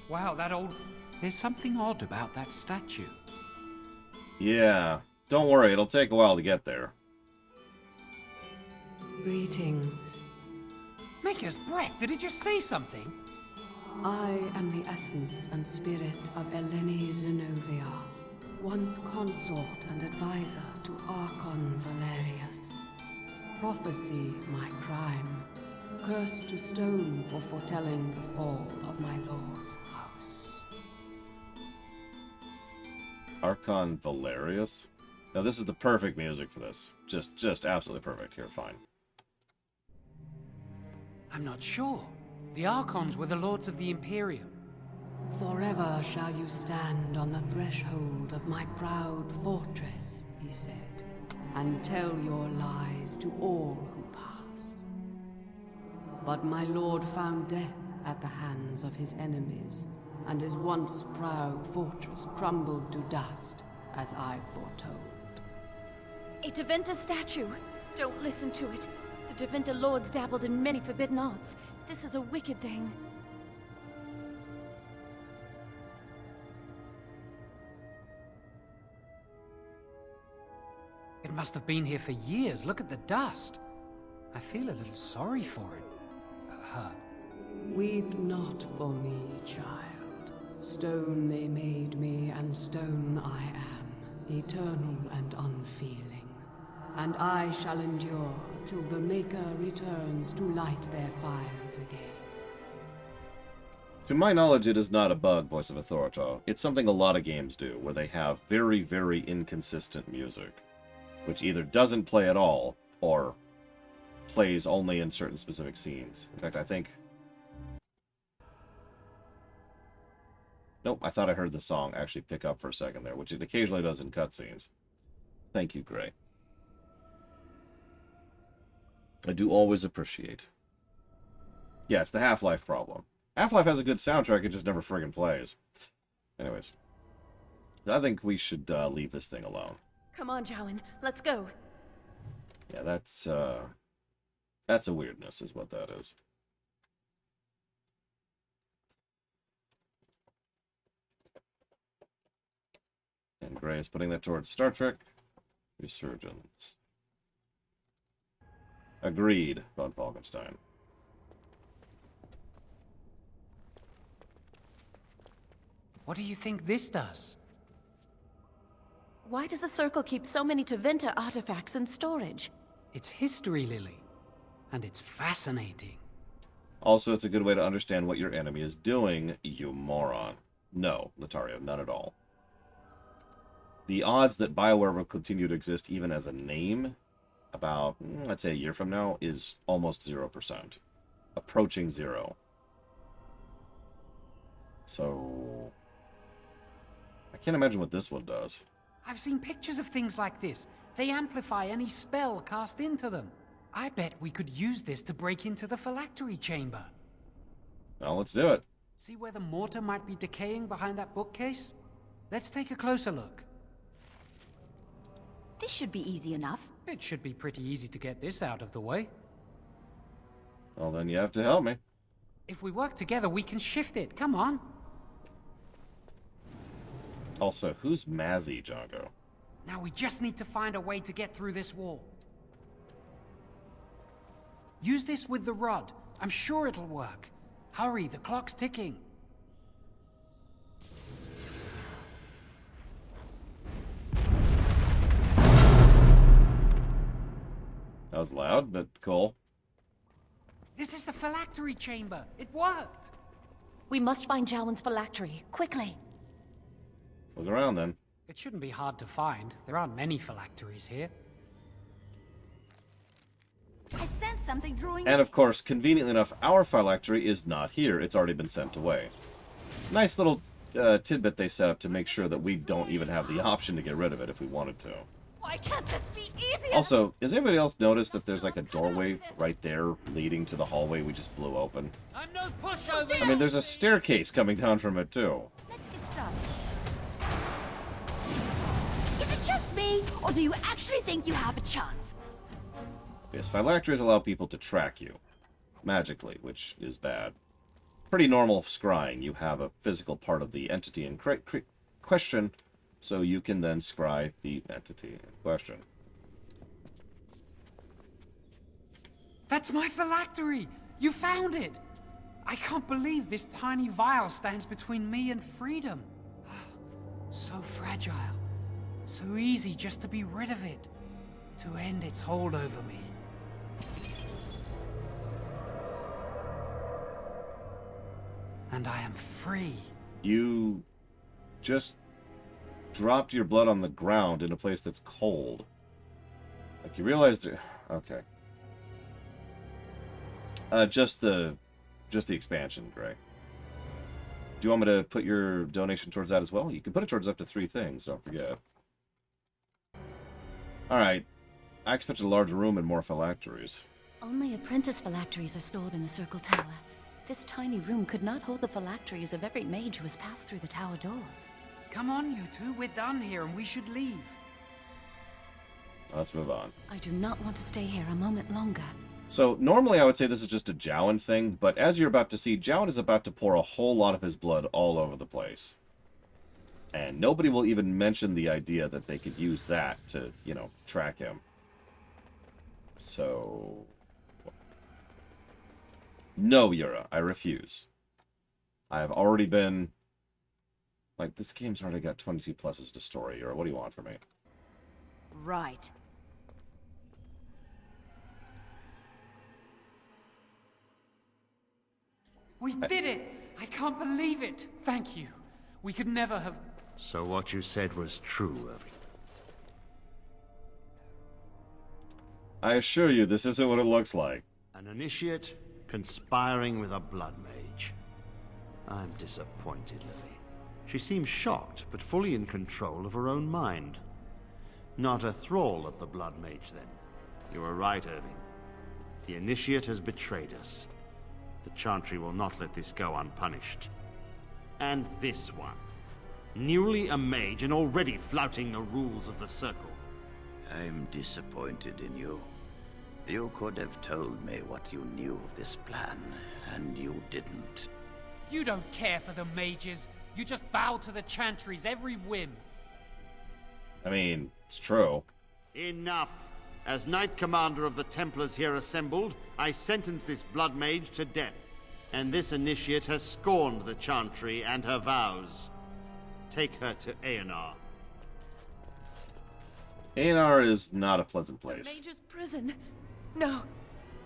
Wow, that old... There's something odd about that statue. Yeah, don't worry, it'll take a while to get there. Greetings. Maker's breath, did he just say something? I am the essence and spirit of Eleni Zenobia, once consort and advisor to Archon Valerius. Prophecy, my crime, cursed to stone for foretelling the fall of my lord's house. Archon Valerius? Now this is the perfect music for this. Just absolutely perfect. Here, fine. I'm not sure. The Archons were the lords of the Imperium. Forever shall you stand on the threshold of my proud fortress, he said, and tell your lies to all who pass. But my lord found death at the hands of his enemies, and his once proud fortress crumbled to dust, as I foretold. A Tevinter statue! Don't listen to it. The Tevinter lords dabbled in many forbidden arts. This is a wicked thing. It must have been here for years. Look at the dust. I feel a little sorry for it. Her. Weep not for me, child. Stone they made me, and stone I am, eternal and unfeeling. And I shall endure till the Maker returns to light their fires again. To my knowledge, it is not a bug, Voice of Authority. It's something a lot of games do, where they have very, very inconsistent music, which either doesn't play at all, or plays only in certain specific scenes. In fact, I think... Nope, I thought I heard the song actually pick up for a second there, which it occasionally does in cutscenes. Thank you, Gray. I do always appreciate. Yeah, it's the Half-Life problem. Half-Life has a good soundtrack, it just never friggin' plays. Anyways. I think we should leave this thing alone. Come on, Jowan, let's go. Yeah, that's a weirdness, is what that is. And Gray is putting that towards Star Trek Resurgence. Agreed, Von Falkenstein. What do you think this does? Why does the Circle keep so many Tevinter artifacts in storage? It's history, Lily. And it's fascinating. Also, it's a good way to understand what your enemy is doing, you moron. No, Latario, none at all. The odds that BioWare will continue to exist even as a name, about, let's say a year from now, is almost 0%. Approaching 0. So... I can't imagine what this one does. I've seen pictures of things like this. They amplify any spell cast into them. I bet we could use this to break into the phylactery chamber. Well, let's do it. See where the mortar might be decaying behind that bookcase? Let's take a closer look. This should be easy enough. It should be pretty easy to get this out of the way. Well, then you have to help me. If we work together, we can shift it. Come on. Also, who's Mazzy, Django? Now we just need to find a way to get through this wall. Use this with the rod. I'm sure it'll work. Hurry, the clock's ticking. That was loud, but cool. This is the phylactery chamber. It worked. We must find Jowan's phylactery, quickly. Look around, then. It shouldn't be hard to find. There aren't many phylacteries here. I sense something drawing. And of course, conveniently enough, our phylactery is not here. It's already been sent away. Nice little tidbit they set up to make sure that we don't even have the option to get rid of it if we wanted to. Why can't this be easier? Also, has anybody else noticed that there's like a doorway right there leading to the hallway we just blew open? I'm no pushover. I mean, there's a staircase coming down from it too. Let's get started. Is it just me, or do you actually think you have a chance? Yes, phylacteries allow people to track you. Magically, which is bad. Pretty normal scrying. You have a physical part of the entity in question, so you can then scry the entity in question. That's my phylactery! You found it! I can't believe this tiny vial stands between me and freedom. So fragile. So easy just to be rid of it. To end its hold over me. And I am free. You just dropped your blood on the ground in a place that's cold. Like, you realized... Okay. Just the expansion, Gray. Do you want me to put your donation towards that as well? You can put it towards up to 3 things, don't forget. Alright. I expected a larger room and more phylacteries. Only apprentice phylacteries are stored in the Circle Tower. This tiny room could not hold the phylacteries of every mage who has passed through the tower doors. Come on, you two. We're done here and we should leave. Let's move on. I do not want to stay here a moment longer. So, normally I would say this is just a Jowan thing, but as you're about to see, Jowan is about to pour a whole lot of his blood all over the place. And nobody will even mention the idea that they could use that to, you know, track him. So... No, Yura, I refuse. I have already been... Like, this game's already got 22 pluses to story, Yura. What do you want from me? Right. We did it! I can't believe it! Thank you. We could never have... So what you said was true, Irving. I assure you, this isn't what it looks like. An initiate conspiring with a blood mage. I'm disappointed, Lily. She seems shocked, but fully in control of her own mind. Not a thrall of the blood mage, then. You were right, Irving. The initiate has betrayed us. The Chantry will not let this go unpunished. And this one. Newly a mage and already flouting the rules of the Circle. I'm disappointed in you. You could have told me what you knew of this plan, and you didn't. You don't care for the mages. You just bow to the Chantry's every whim. I mean, it's true. Enough! As Knight Commander of the Templars here assembled, I sentence this blood mage to death. And this initiate has scorned the Chantry and her vows. Take her to Aenar. Aenar is not a pleasant The place. Mage's prison. No.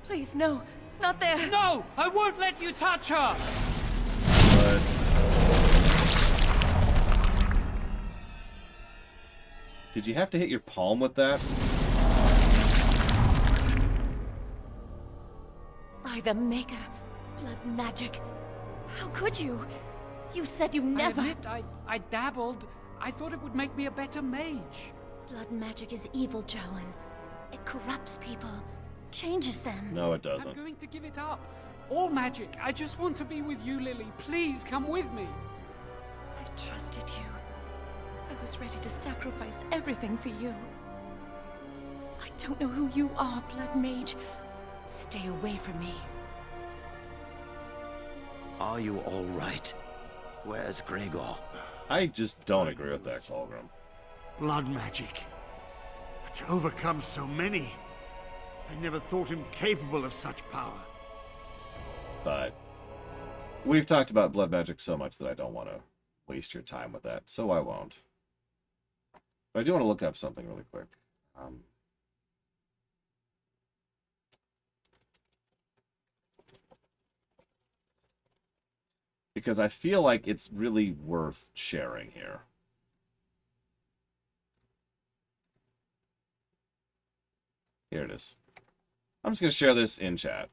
Please, no. Not there. No! I won't let you touch her! But... Did you have to hit your palm with that? By the Maker. Blood magic. How could you? You said you never... I admit, I dabbled. I thought it would make me a better mage. Blood magic is evil, Jowan. It corrupts people. Changes them. No, it doesn't. I'm going to give it up. All magic. I just want to be with you, Lily. Please, come with me. I trusted you. I was ready to sacrifice everything for you. I don't know who you are, Blood Mage. Stay away from me. Are you all right? Where's Gregor? I just don't agree with that, Colgrim. Blood magic. But to overcome so many, I never thought him capable of such power. But we've talked about blood magic so much that I don't want to waste your time with that, so I won't. But I do want to look up something really quick. Because I feel like it's really worth sharing here. Here it is. I'm just going to share this in chat.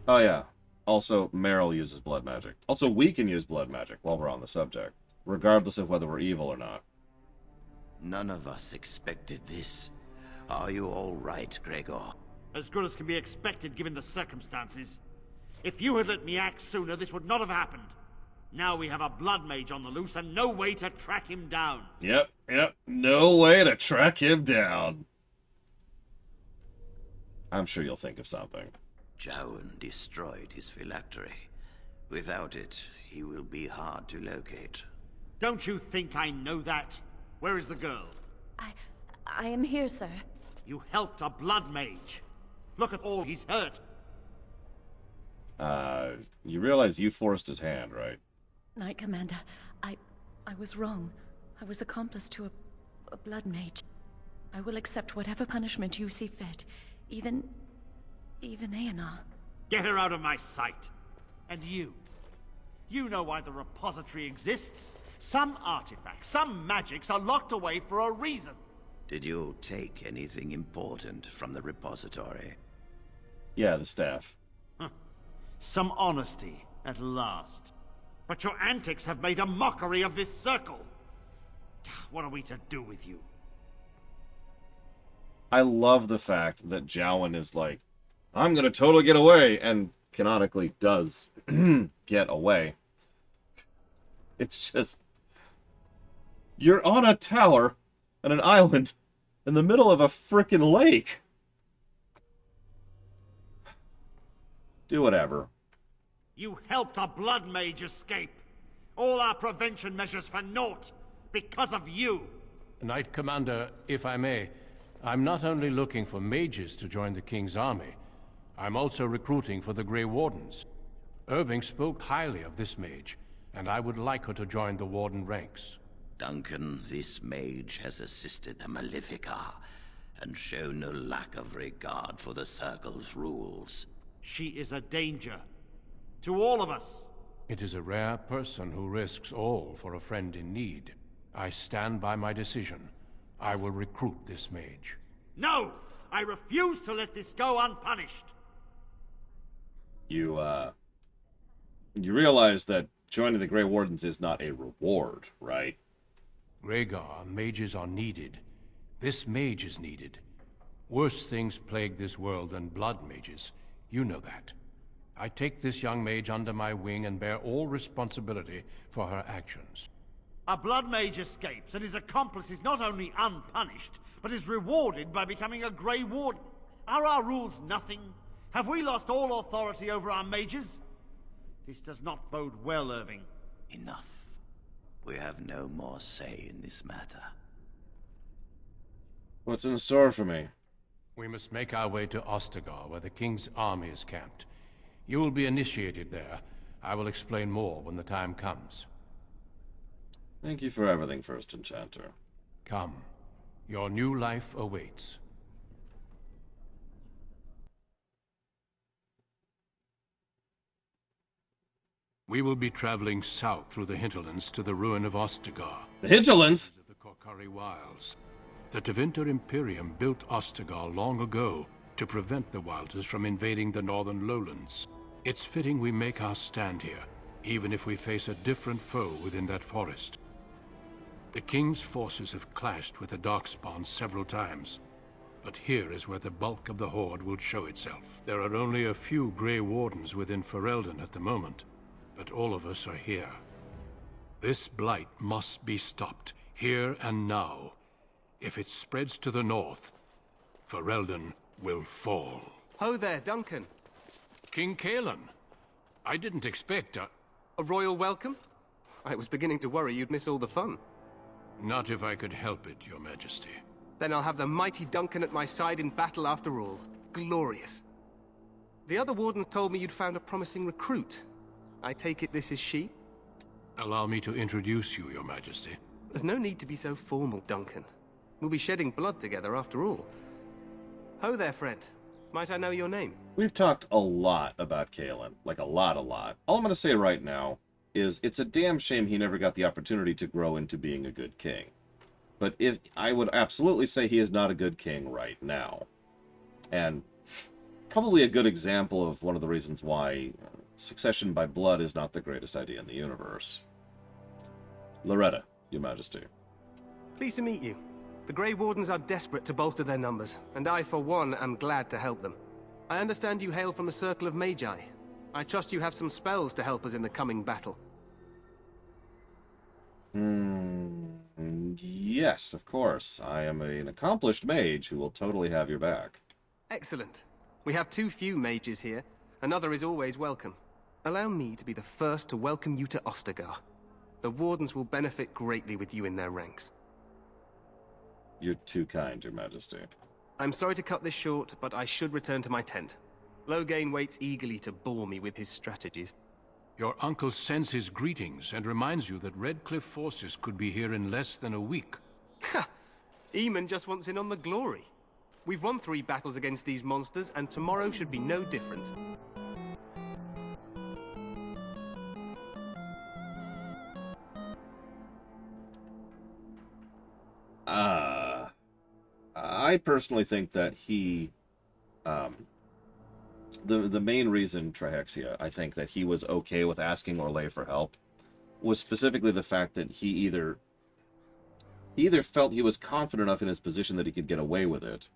Oh yeah. Also, Meryl uses blood magic. Also, we can use blood magic while we're on the subject, regardless of whether we're evil or not. None of us expected this. Are you all right, Gregor? As good as can be expected given the circumstances. If you had let me act sooner, this would not have happened. Now we have a blood mage on the loose and no way to track him down. Yep. No way to track him down. I'm sure you'll think of something. Jowan destroyed his phylactery. Without it, he will be hard to locate. Don't you think I know that? Where is the girl? I am here, sir. You helped a blood mage. Look at all he's hurt. You realize you forced his hand, right? Knight Commander, I was wrong. I was accomplice to a blood mage. I will accept whatever punishment you see fit. Even Aenar. Get her out of my sight. And you. You know why the repository exists. Some artifacts, some magics are locked away for a reason. Did you take anything important from the repository? Yeah, the staff. Huh. Some honesty, at last. But your antics have made a mockery of this circle. What are we to do with you? I love the fact that Jowan is like, I'm gonna totally get away, and canonically does get away. It's just... You're on a tower on an island in the middle of a frickin' lake. Do whatever. You helped a blood mage escape. All our prevention measures for naught because of you. Knight Commander, if I may, I'm not only looking for mages to join the King's army, I'm also recruiting for the Grey Wardens. Irving spoke highly of this mage, and I would like her to join the Warden ranks. Duncan, this mage has assisted the Malefica, and show no lack of regard for the Circle's rules. She is a danger. To all of us. It is a rare person who risks all for a friend in need. I stand by my decision. I will recruit this mage. No! I refuse to let this go unpunished! You realize that joining the Grey Wardens is not a reward, right? Rhaegar, mages are needed. This mage is needed. Worse things plague this world than blood mages. You know that. I take this young mage under my wing and bear all responsibility for her actions. A blood mage escapes, and his accomplice is not only unpunished, but is rewarded by becoming a Grey Warden. Are our rules nothing? Have we lost all authority over our mages? This does not bode well, Irving. Enough. We have no more say in this matter. What's in store for me? We must make our way to Ostagar, where the king's army is camped. You will be initiated there. I will explain more when the time comes. Thank you for everything, First Enchanter. Come. Your new life awaits. We will be traveling south through the hinterlands to the ruin of Ostagar. The hinterlands? The Korcari Wilds. The Tevinter Imperium built Ostagar long ago to prevent the Wilders from invading the northern lowlands. It's fitting we make our stand here, even if we face a different foe within that forest. The King's forces have clashed with the Darkspawn several times, but here is where the bulk of the Horde will show itself. There are only a few Grey Wardens within Ferelden at the moment, but all of us are here. This blight must be stopped, here and now. If it spreads to the north, Ferelden will fall. Ho there, Duncan. King Cailan. I didn't expect a royal welcome? I was beginning to worry you'd miss all the fun. Not if I could help it, Your Majesty. Then I'll have the mighty Duncan at my side in battle after all. Glorious. The other wardens told me you'd found a promising recruit. I take it this is she? Allow me to introduce you, Your Majesty. There's no need to be so formal, Duncan. We'll be shedding blood together after all. Ho there, friend. Might I know your name? We've talked a lot about Cailan. Like a lot. All I'm going to say right now is it's a damn shame he never got the opportunity to grow into being a good king. But if I would absolutely say he is not a good king right now. And probably a good example of one of the reasons why succession by blood is not the greatest idea in the universe. Loretta, Your Majesty. Pleased to meet you. The Grey Wardens are desperate to bolster their numbers, and I, for one, am glad to help them. I understand you hail from the Circle of Magi. I trust you have some spells to help us in the coming battle. Yes, of course. I am an accomplished mage who will totally have your back. Excellent. We have too few mages here. Another is always welcome. Allow me to be the first to welcome you to Ostagar. The Wardens will benefit greatly with you in their ranks. You're too kind, Your Majesty. I'm sorry to cut this short, but I should return to my tent. Loghain waits eagerly to bore me with his strategies. Your uncle sends his greetings and reminds you that Redcliffe forces could be here in less than a week. Ha! Eamon just wants in on the glory. We've won 3 battles against these monsters, and tomorrow should be no different. I personally think that he, the main reason, Trihexia, I think that he was okay with asking Orlais for help, was specifically the fact that he either felt he was confident enough in his position that he could get away with it,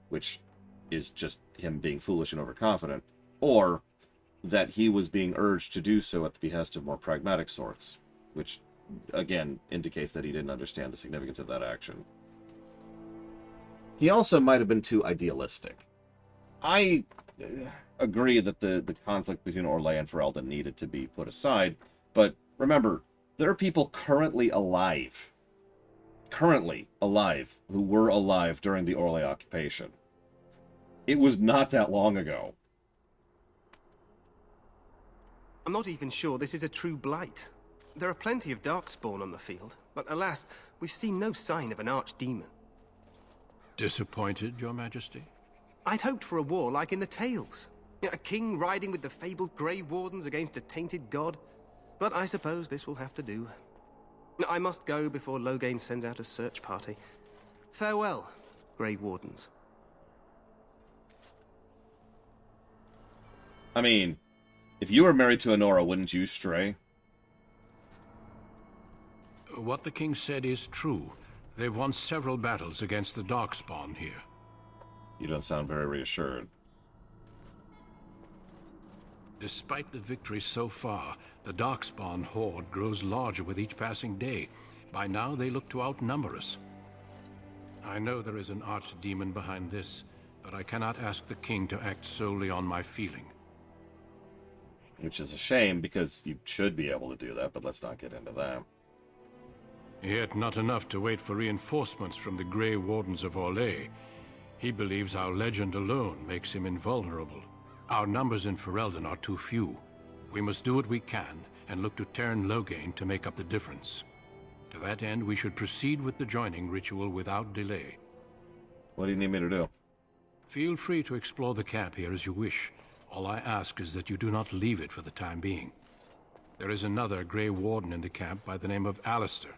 which is just him being foolish and overconfident, or that he was being urged to do so at the behest of more pragmatic sorts, which, again, indicates that he didn't understand the significance of that action. He also might have been too idealistic. I agree that the conflict between Orlais and Ferelden needed to be put aside, but remember, there are people currently alive, who were alive during the Orlais occupation. It was not that long ago. I'm not even sure this is a true blight. There are plenty of Darkspawn on the field, but alas, we've seen no sign of an archdemon. Disappointed, Your Majesty? I'd hoped for a war like in the tales. A king riding with the fabled Grey Wardens against a tainted god. But I suppose this will have to do. I must go before Loghain sends out a search party. Farewell, Grey Wardens. I mean, if you were married to Anora, wouldn't you stray? What the king said is true. They've won several battles against the Darkspawn here. You don't sound very reassured. Despite the victories so far, the Darkspawn horde grows larger with each passing day. By now, they look to outnumber us. I know there is an archdemon behind this, but I cannot ask the king to act solely on my feeling. Which is a shame, because you should be able to do that, but let's not get into that. Yet not enough to wait for reinforcements from the Grey Wardens of Orlais. He believes our legend alone makes him invulnerable. Our numbers in Ferelden are too few. We must do what we can, and look to Teyrn Loghain to make up the difference. To that end, we should proceed with the joining ritual without delay. What do you need me to do? Feel free to explore the camp here as you wish. All I ask is that you do not leave it for the time being. There is another Grey Warden in the camp by the name of Alistair.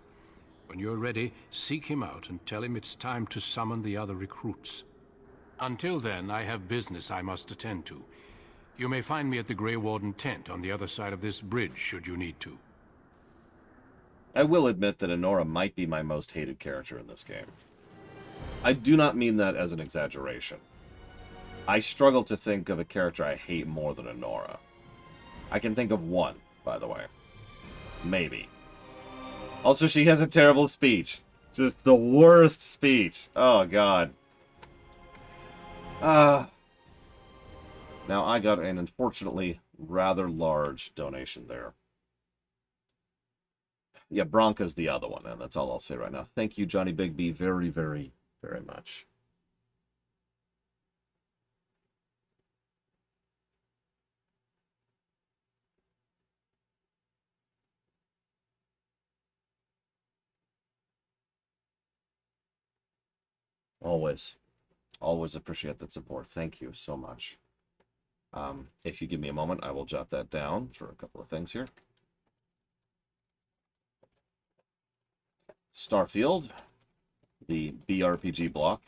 When you're ready, seek him out and tell him it's time to summon the other recruits. Until then, I have business I must attend to. You may find me at the Grey Warden tent on the other side of this bridge, should you need to. I will admit that Anora might be my most hated character in this game. I do not mean that as an exaggeration. I struggle to think of a character I hate more than Anora. I can think of one, by the way. Maybe. Also, she has a terrible speech. Just the worst speech. Oh, God. Now, I got an unfortunately rather large donation there. Yeah, Bronca's the other one, and that's all I'll say right now. Thank you, Johnny Bigby, very, very, very much. Always. Always appreciate that support. Thank you so much. If you give me a moment, I will jot that down for a couple of things here. Starfield, the BRPG block,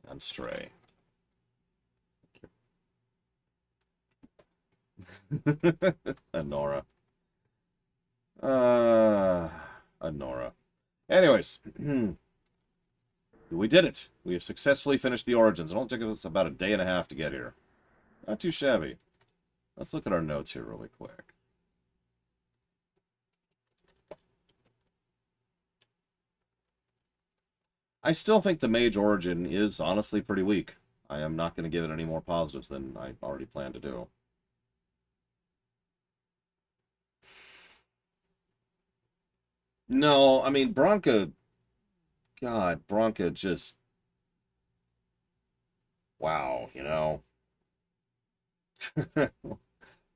and Stray. Anora. Anora. Anyways, we did it. We have successfully finished the Origins. It only took us about a day and a half to get here. Not too shabby. Let's look at our notes here really quick. I still think the Mage Origin is honestly pretty weak. I am not going to give it any more positives than I already planned to do. No, I mean, Bronca... God, Bronca just... Wow, you know.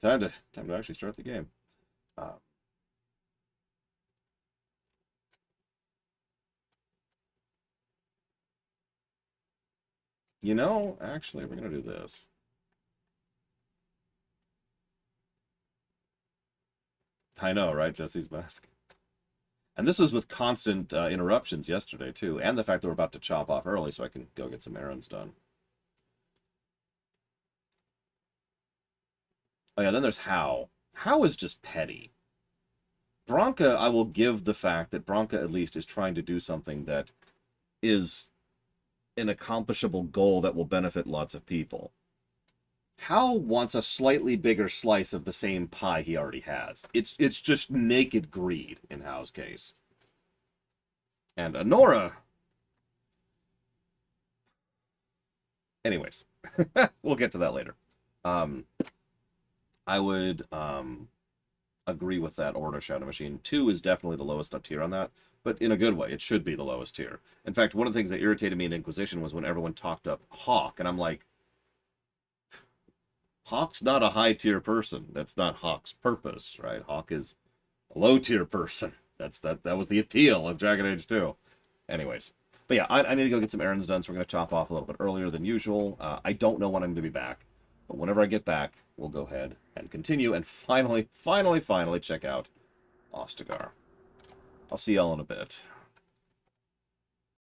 time to actually start the game. You know, actually, we're going to do this. I know, right? Jesse's mask. And this was with constant interruptions yesterday, too. And the fact that we're about to chop off early so I can go get some errands done. Oh, yeah, then there's How. How is just petty. Bronca, I will give the fact that Bronca, at least, is trying to do something that is an accomplishable goal that will benefit lots of people. How wants a slightly bigger slice of the same pie he already has. It's just naked greed in How's case. And Anora... Anyways, we'll get to that later. I would agree with that Order Shadow Machine. 2 is definitely the lowest tier on that, but in a good way. It should be the lowest tier. In fact, one of the things that irritated me in Inquisition was when everyone talked up Hawke, and I'm like, Hawke's not a high-tier person. That's not Hawke's purpose, right? Hawke is a low-tier person. That was the appeal of Dragon Age 2. Anyways, But yeah, I need to go get some errands done, so we're going to chop off a little bit earlier than usual. I don't know when I'm going to be back, but whenever I get back, we'll go ahead and continue and finally check out Ostagar. I'll see y'all in a bit.